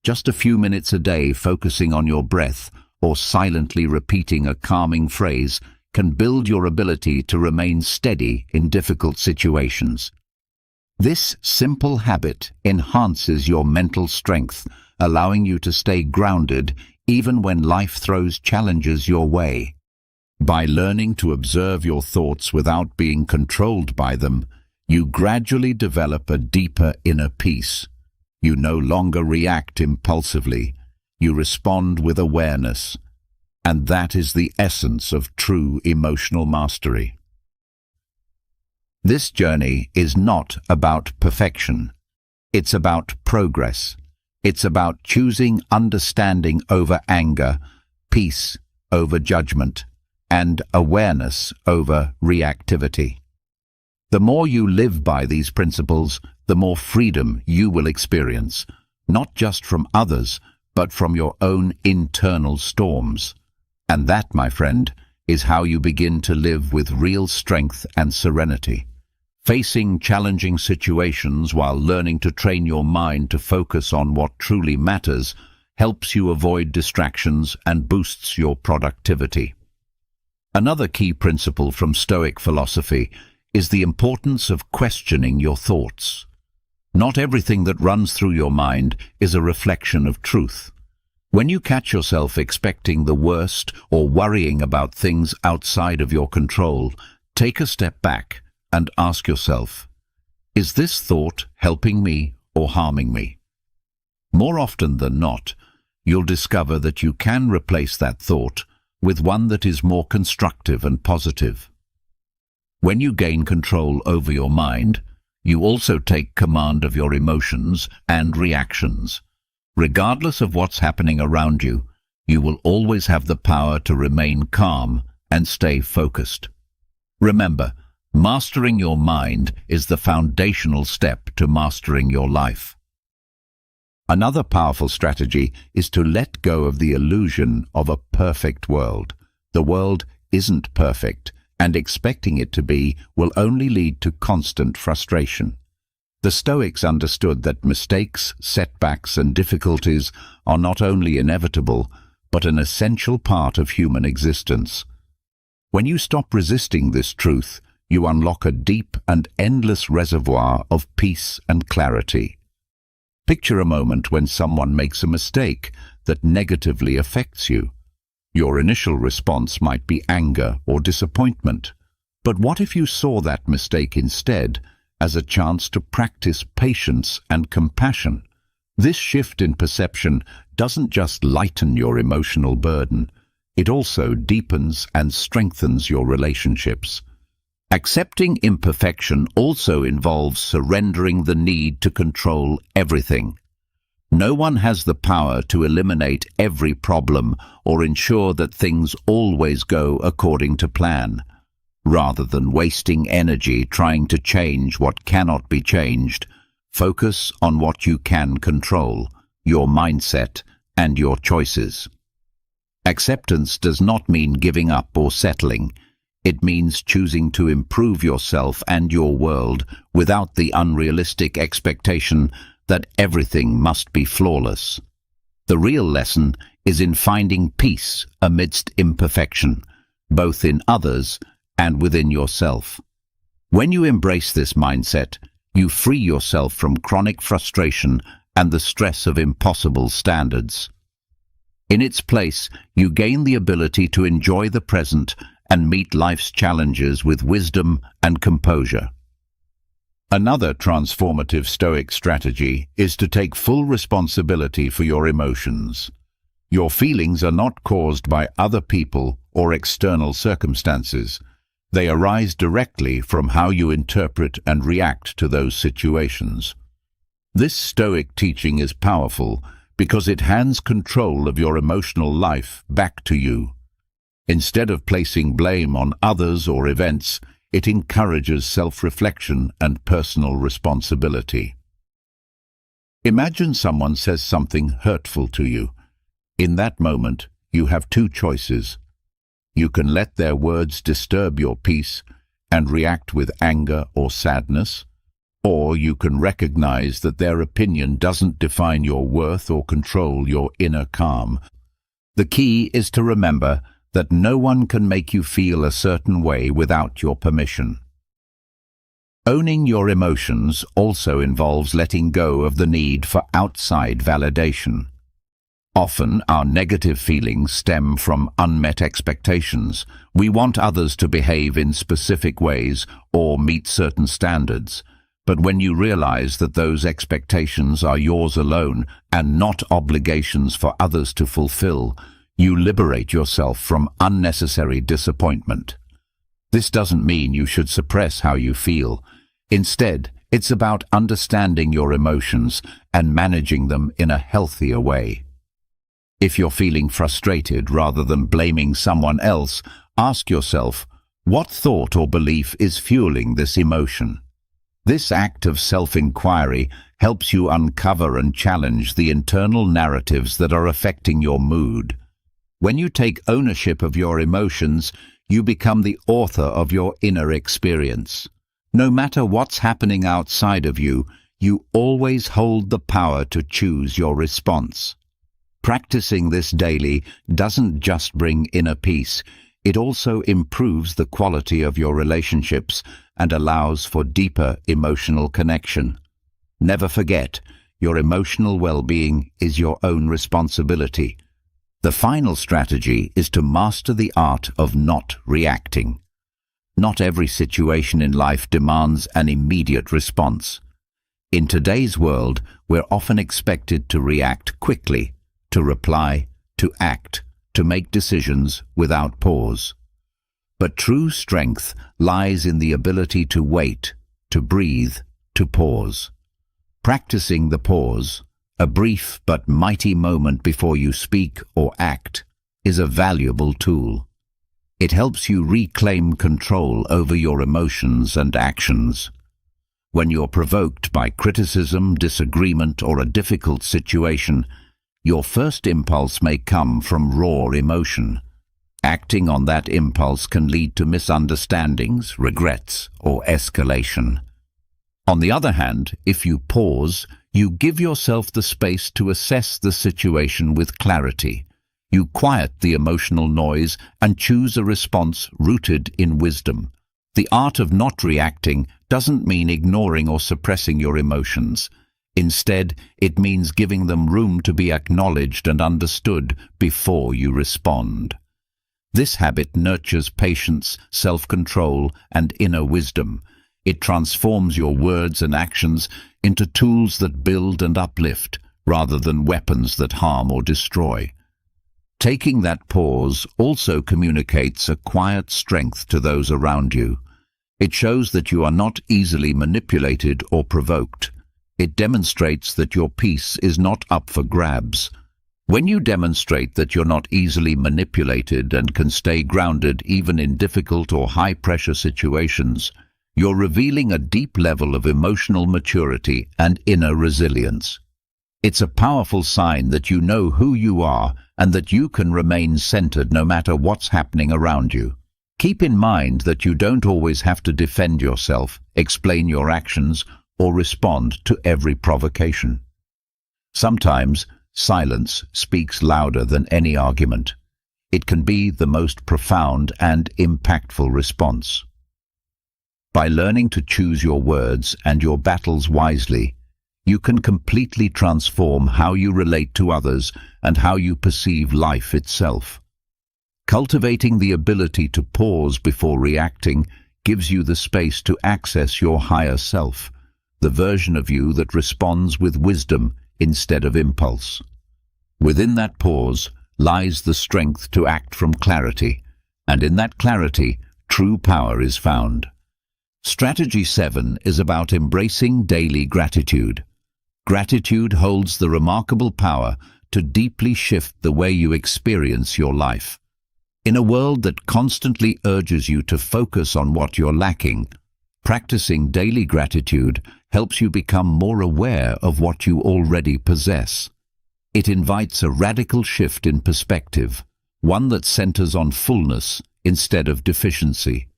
Just a few minutes a day focusing on your breath or silently repeating a calming phrase can build your ability to remain steady in difficult situations. This simple habit enhances your mental strength, allowing you to stay grounded even when life throws challenges your way. By learning to observe your thoughts without being controlled by them, you gradually develop a deeper inner peace. You no longer react impulsively. You respond with awareness. And that is the essence of true emotional mastery. This journey is not about perfection. It's about progress. It's about choosing understanding over anger, peace over judgment, and awareness over reactivity. The more you live by these principles, the more freedom you will experience, not just from others, but from your own internal storms. And that, my friend, is how you begin to live with real strength and serenity. Facing challenging situations while learning to train your mind to focus on what truly matters helps you avoid distractions and boosts your productivity. Another key principle from Stoic philosophy is the importance of questioning your thoughts. Not everything that runs through your mind is a reflection of truth. When you catch yourself expecting the worst or worrying about things outside of your control, take a step back and ask yourself, is this thought helping me or harming me? More often than not, you'll discover that you can replace that thought with one that is more constructive and positive. When you gain control over your mind, you also take command of your emotions and reactions. Regardless of what's happening around you, you will always have the power to remain calm and stay focused. Remember, mastering your mind is the foundational step to mastering your life. Another powerful strategy is to let go of the illusion of a perfect world. The world isn't perfect, and expecting it to be will only lead to constant frustration. The Stoics understood that mistakes, setbacks, and difficulties are not only inevitable, but an essential part of human existence. When you stop resisting this truth, you unlock a deep and endless reservoir of peace and clarity. Picture a moment when someone makes a mistake that negatively affects you. Your initial response might be anger or disappointment. But what if you saw that mistake instead as a chance to practice patience and compassion? This shift in perception doesn't just lighten your emotional burden, it also deepens and strengthens your relationships. Accepting imperfection also involves surrendering the need to control everything. No one has the power to eliminate every problem or ensure that things always go according to plan. Rather than wasting energy trying to change what cannot be changed, focus on what you can control, your mindset and your choices. Acceptance does not mean giving up or settling. It means choosing to improve yourself and your world without the unrealistic expectation that everything must be flawless. The real lesson is in finding peace amidst imperfection, both in others and within yourself. When you embrace this mindset, you free yourself from chronic frustration and the stress of impossible standards. In its place, you gain the ability to enjoy the present and meet life's challenges with wisdom and composure. Another transformative Stoic strategy is to take full responsibility for your emotions. Your feelings are not caused by other people or external circumstances. They arise directly from how you interpret and react to those situations. This Stoic teaching is powerful because it hands control of your emotional life back to you. Instead of placing blame on others or events, it encourages self-reflection and personal responsibility. Imagine someone says something hurtful to you. In that moment, you have two choices. You can let their words disturb your peace and react with anger or sadness, Or you can recognize that their opinion doesn't define your worth or control your inner calm. The key is to remember that no one can make you feel a certain way without your permission. Owning your emotions also involves letting go of the need for outside validation. Often, our negative feelings stem from unmet expectations. We want others to behave in specific ways or meet certain standards. But when you realize that those expectations are yours alone and not obligations for others to fulfill, you liberate yourself from unnecessary disappointment. This doesn't mean you should suppress how you feel. Instead, it's about understanding your emotions and managing them in a healthier way. If you're feeling frustrated rather than blaming someone else, ask yourself, what thought or belief is fueling this emotion? This act of self-inquiry helps you uncover and challenge the internal narratives that are affecting your mood. When you take ownership of your emotions, you become the author of your inner experience. No matter what's happening outside of you, you always hold the power to choose your response. Practicing this daily doesn't just bring inner peace, it also improves the quality of your relationships and allows for deeper emotional connection. Never forget, your emotional well-being is your own responsibility. The final strategy is to master the art of not reacting. Not every situation in life demands an immediate response. In today's world, we're often expected to react quickly, to reply, to act, to make decisions without pause. But true strength lies in the ability to wait, to breathe, to pause. Practicing the pause, a brief but mighty moment before you speak or act, is a valuable tool. It helps you reclaim control over your emotions and actions. When you're provoked by criticism, disagreement, or a difficult situation, your first impulse may come from raw emotion. Acting on that impulse can lead to misunderstandings, regrets, or escalation. On the other hand, if you pause, you give yourself the space to assess the situation with clarity. You quiet the emotional noise and choose a response rooted in wisdom. The art of not reacting doesn't mean ignoring or suppressing your emotions. Instead, it means giving them room to be acknowledged and understood before you respond. This habit nurtures patience, self-control, and inner wisdom. It transforms your words and actions into tools that build and uplift, rather than weapons that harm or destroy. Taking that pause also communicates a quiet strength to those around you. It shows that you are not easily manipulated or provoked. It demonstrates that your peace is not up for grabs. When you demonstrate that you're not easily manipulated and can stay grounded even in difficult or high-pressure situations, you're revealing a deep level of emotional maturity and inner resilience. It's a powerful sign that you know who you are and that you can remain centered no matter what's happening around you. Keep in mind that you don't always have to defend yourself, explain your actions, or respond to every provocation. Sometimes, silence speaks louder than any argument. It can be the most profound and impactful response. By learning to choose your words and your battles wisely, you can completely transform how you relate to others and how you perceive life itself. Cultivating the ability to pause before reacting gives you the space to access your higher self, the version of you that responds with wisdom instead of impulse. Within that pause lies the strength to act from clarity, and in that clarity, true power is found. Strategy 7 is about embracing daily gratitude. Gratitude holds the remarkable power to deeply shift the way you experience your life. In a world that constantly urges you to focus on what you're lacking, practicing daily gratitude helps you become more aware of what you already possess. It invites a radical shift in perspective, one that centers on fullness instead of deficiency.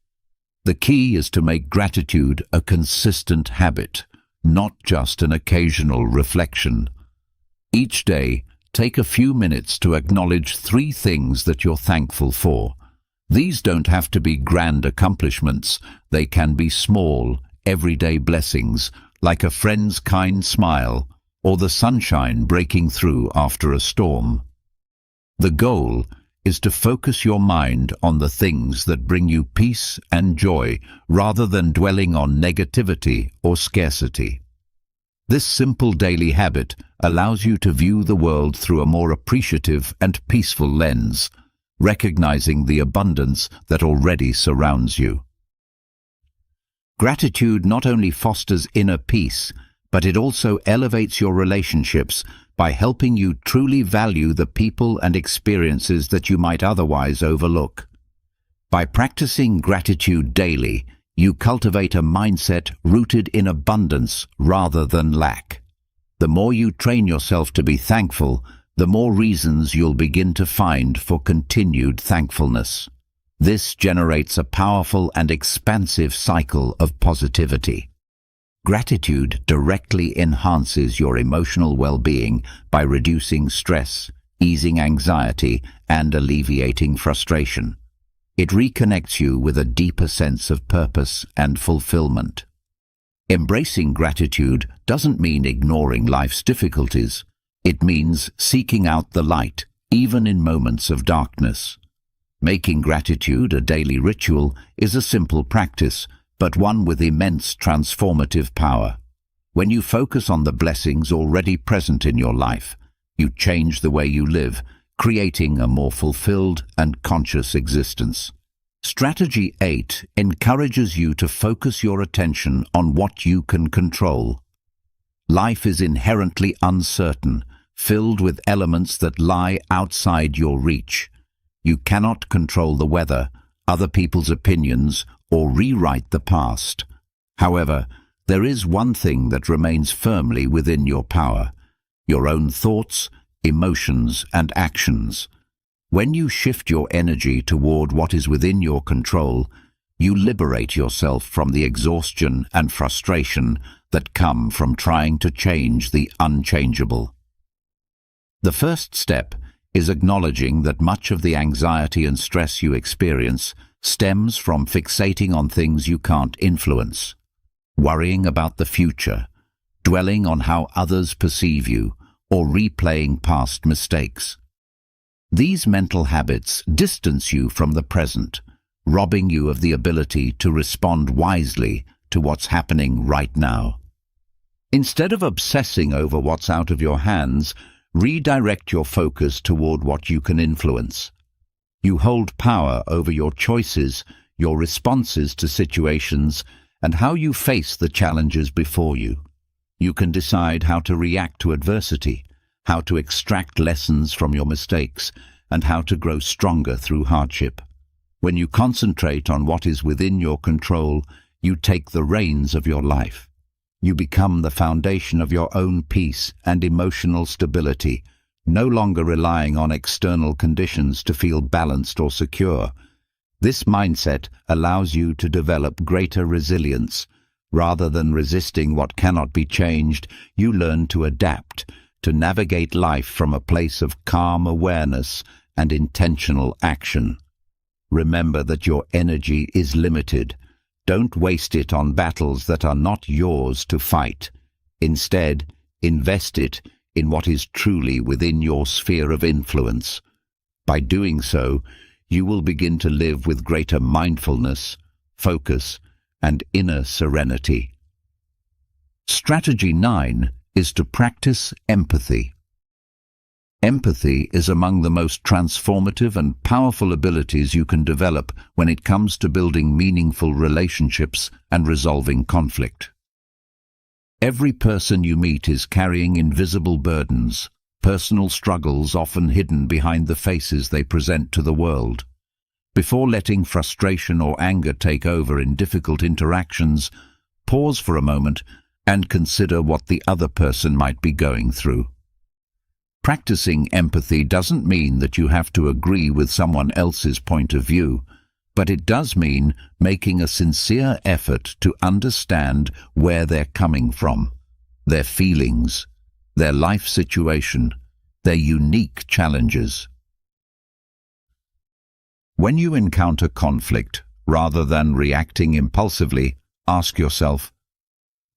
The key is to make gratitude a consistent habit, not just an occasional reflection. Each day, take a few minutes to acknowledge 3 things that you're thankful for. These don't have to be grand accomplishments. They can be small, everyday blessings, like a friend's kind smile or the sunshine breaking through after a storm. The goal is to focus your mind on the things that bring you peace and joy rather than dwelling on negativity or scarcity. This simple daily habit allows you to view the world through a more appreciative and peaceful lens, recognizing the abundance that already surrounds you. Gratitude not only fosters inner peace, but it also elevates your relationships by helping you truly value the people and experiences that you might otherwise overlook. By practicing gratitude daily, you cultivate a mindset rooted in abundance rather than lack. The more you train yourself to be thankful, the more reasons you'll begin to find for continued thankfulness. This generates a powerful and expansive cycle of positivity. Gratitude directly enhances your emotional well-being by reducing stress, easing anxiety, and alleviating frustration. It reconnects you with a deeper sense of purpose and fulfillment. Embracing gratitude doesn't mean ignoring life's difficulties. It means seeking out the light, even in moments of darkness. Making gratitude a daily ritual is a simple practice, but one with immense transformative power. When you focus on the blessings already present in your life, you change the way you live, creating a more fulfilled and conscious existence. Strategy 8 encourages you to focus your attention on what you can control. Life is inherently uncertain, filled with elements that lie outside your reach. You cannot control the weather, other people's opinions, or rewrite the past. However, there is one thing that remains firmly within your power: your own thoughts, emotions, and actions. When you shift your energy toward what is within your control, you liberate yourself from the exhaustion and frustration that come from trying to change the unchangeable. The first step is acknowledging that much of the anxiety and stress you experience stems from fixating on things you can't influence, worrying about the future, dwelling on how others perceive you, or replaying past mistakes. These mental habits distance you from the present, robbing you of the ability to respond wisely to what's happening right now. Instead of obsessing over what's out of your hands, redirect your focus toward what you can influence. You hold power over your choices, your responses to situations, and how you face the challenges before you. You can decide how to react to adversity, how to extract lessons from your mistakes, and how to grow stronger through hardship. When you concentrate on what is within your control, you take the reins of your life. You become the foundation of your own peace and emotional stability, no longer relying on external conditions to feel balanced or secure. This mindset allows you to develop greater resilience. Rather than resisting what cannot be changed, you learn to adapt, to navigate life from a place of calm awareness and intentional action. Remember that your energy is limited. Don't waste it on battles that are not yours to fight. Instead, invest it in what is truly within your sphere of influence. By doing so, you will begin to live with greater mindfulness, focus, and inner serenity. Strategy 9 is to practice empathy. Empathy is among the most transformative and powerful abilities you can develop when it comes to building meaningful relationships and resolving conflict. Every person you meet is carrying invisible burdens, personal struggles often hidden behind the faces they present to the world. Before letting frustration or anger take over in difficult interactions, pause for a moment and consider what the other person might be going through. Practicing empathy doesn't mean that you have to agree with someone else's point of view. but it does mean making a sincere effort to understand where they're coming from, their feelings, their life situation, their unique challenges. When you encounter conflict, rather than reacting impulsively, ask yourself,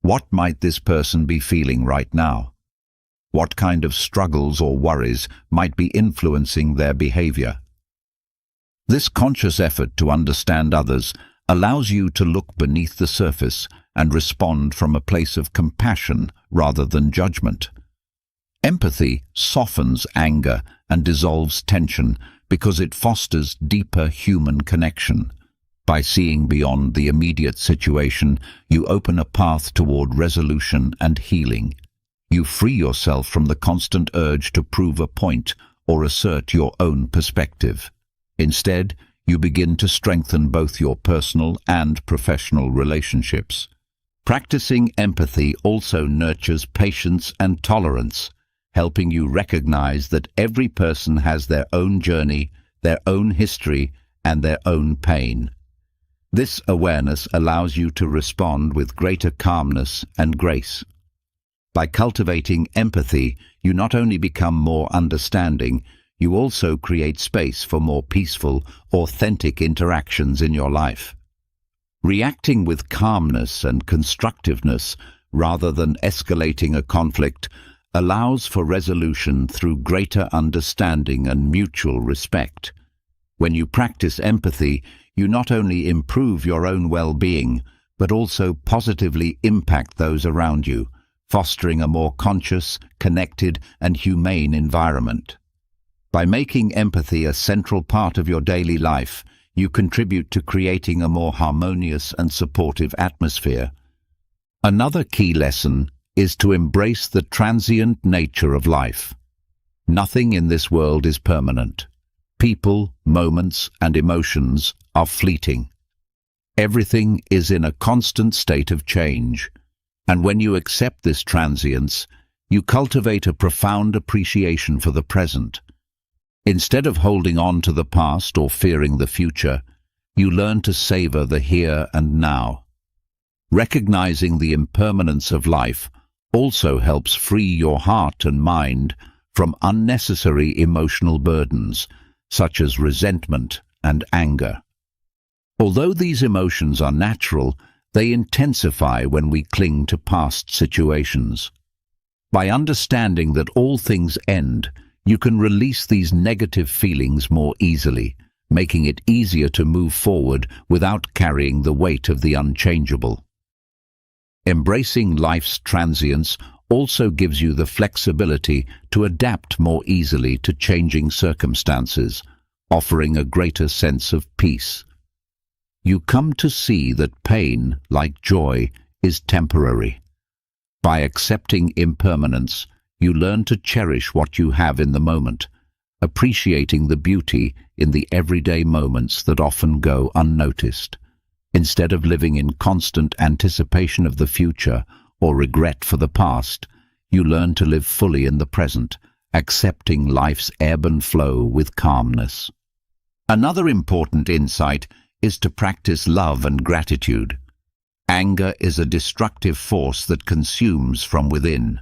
what might this person be feeling right now? What kind of struggles or worries might be influencing their behavior? This conscious effort to understand others allows you to look beneath the surface and respond from a place of compassion rather than judgment. Empathy softens anger and dissolves tension because it fosters deeper human connection. By seeing beyond the immediate situation, you open a path toward resolution and healing. You free yourself from the constant urge to prove a point or assert your own perspective. Instead, you begin to strengthen both your personal and professional relationships. Practicing empathy also nurtures patience and tolerance, helping you recognize that every person has their own journey, their own history, and their own pain. This awareness allows you to respond with greater calmness and grace. By cultivating empathy, you not only become more understanding, you also create space for more peaceful, authentic interactions in your life. Reacting with calmness and constructiveness rather than escalating a conflict allows for resolution through greater understanding and mutual respect. When you practice empathy, you not only improve your own well-being, but also positively impact those around you, fostering a more conscious, connected, and humane environment. By making empathy a central part of your daily life, you contribute to creating a more harmonious and supportive atmosphere. Another key lesson is to embrace the transient nature of life. Nothing in this world is permanent. People, moments, and emotions are fleeting. Everything is in a constant state of change, and when you accept this transience, you cultivate a profound appreciation for the present. Instead of holding on to the past or fearing the future, you learn to savor the here and now. Recognizing the impermanence of life also helps free your heart and mind from unnecessary emotional burdens, such as resentment and anger. Although these emotions are natural, they intensify when we cling to past situations. By understanding that all things end, you can release these negative feelings more easily, making it easier to move forward without carrying the weight of the unchangeable. Embracing life's transience also gives you the flexibility to adapt more easily to changing circumstances, offering a greater sense of peace. You come to see that pain, like joy, is temporary. By accepting impermanence, you learn to cherish what you have in the moment, appreciating the beauty in the everyday moments that often go unnoticed. Instead of living in constant anticipation of the future or regret for the past, you learn to live fully in the present, accepting life's ebb and flow with calmness. Another important insight is to practice love and gratitude. Anger is a destructive force that consumes from within,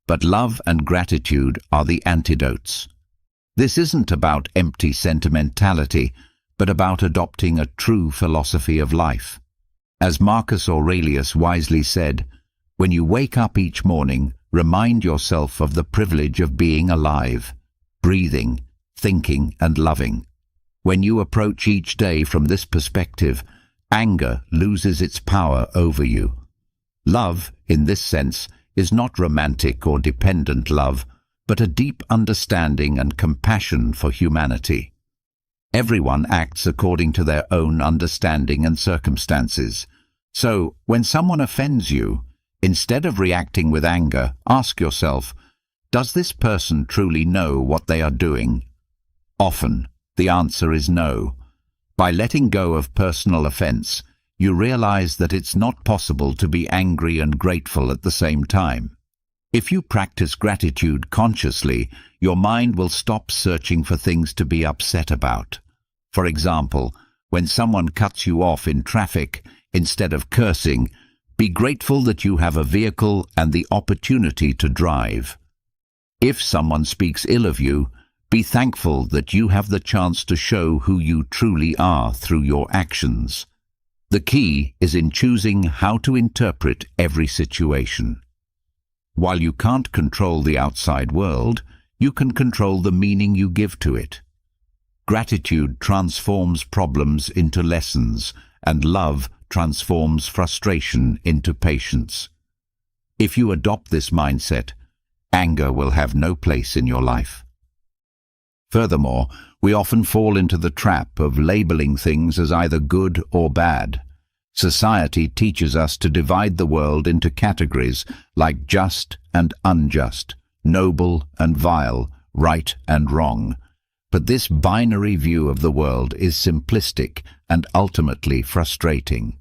but love and gratitude are the antidotes. This isn't about empty sentimentality, but about adopting a true philosophy of life. As Marcus Aurelius wisely said, when you wake up each morning, remind yourself of the privilege of being alive, breathing, thinking, and loving. When you approach each day from this perspective, anger loses its power over you. Love, in this sense, is not romantic or dependent love, but a deep understanding and compassion for humanity. Everyone acts according to their own understanding and circumstances. So, when someone offends you, instead of reacting with anger, ask yourself, does this person truly know what they are doing? Often, the answer is no. By letting go of personal offense, you realize that it's not possible to be angry and grateful at the same time. If you practice gratitude consciously, your mind will stop searching for things to be upset about. For example, When someone cuts you off in traffic, instead of cursing, be grateful that you have a vehicle and the opportunity to drive. If someone speaks ill of you, be thankful that you have the chance to show who you truly are through your actions. The key is in choosing how to interpret every situation. While you can't control the outside world, you can control the meaning you give to it. Gratitude transforms problems into lessons, and love transforms frustration into patience. If you adopt this mindset, anger will have no place in your life. Furthermore, we often fall into the trap of labeling things as either good or bad. Society teaches us to divide the world into categories like just and unjust, noble and vile, right and wrong. But this binary view of the world is simplistic and ultimately frustrating.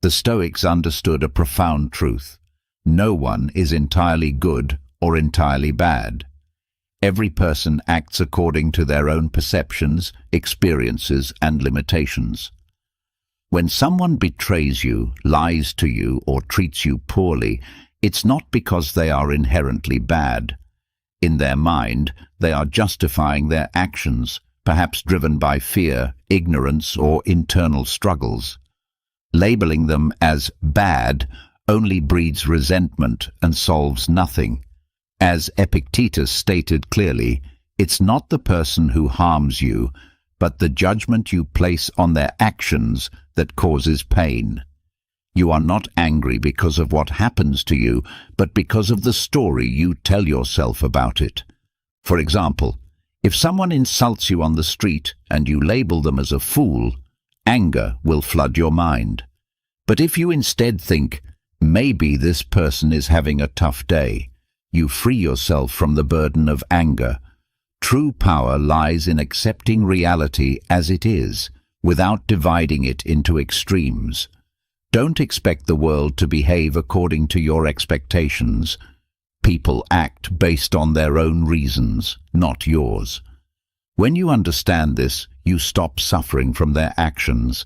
The Stoics understood a profound truth. No one is entirely good or entirely bad. Every person acts according to their own perceptions, experiences, and limitations. When someone betrays you, lies to you, or treats you poorly, it's not because they are inherently bad. In their mind, they are justifying their actions, perhaps driven by fear, ignorance, or internal struggles. Labeling them as bad only breeds resentment and solves nothing. As Epictetus stated clearly, it's not the person who harms you, but the judgment you place on their actions that causes pain. You are not angry because of what happens to you, but because of the story you tell yourself about it. For example, if someone insults you on the street and you label them as a fool, anger will flood your mind. But if you instead think, maybe this person is having a tough day, you free yourself from the burden of anger. True power lies in accepting reality as it is, without dividing it into extremes. Don't expect the world to behave according to your expectations. People act based on their own reasons, not yours. When you understand this, you stop suffering from their actions.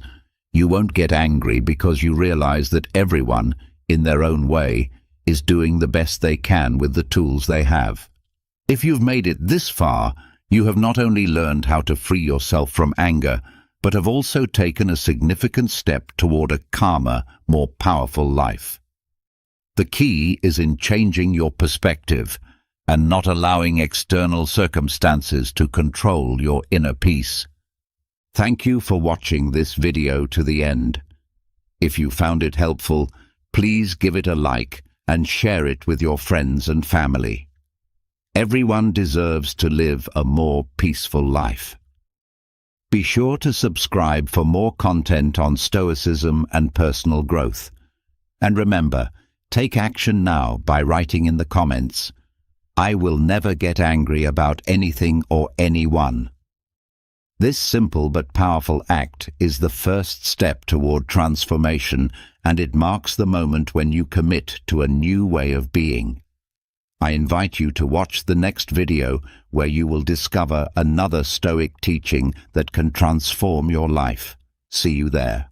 You won't get angry because you realize that everyone, in their own way, is doing the best they can with the tools they have. If you've made it this far, you have not only learned how to free yourself from anger, but have also taken a significant step toward a calmer, more powerful life. The key is in changing your perspective and not allowing external circumstances to control your inner peace. Thank you for watching this video to the end. If you found it helpful, please give it a like and share it with your friends and family. Everyone deserves to live a more peaceful life. Be sure to subscribe for more content on Stoicism and personal growth. And remember, take action now by writing in the comments, "I will never get angry about anything or anyone." This simple but powerful act is the first step toward transformation, and it marks the moment when you commit to a new way of being. I invite you to watch the next video where you will discover another Stoic teaching that can transform your life. See you there.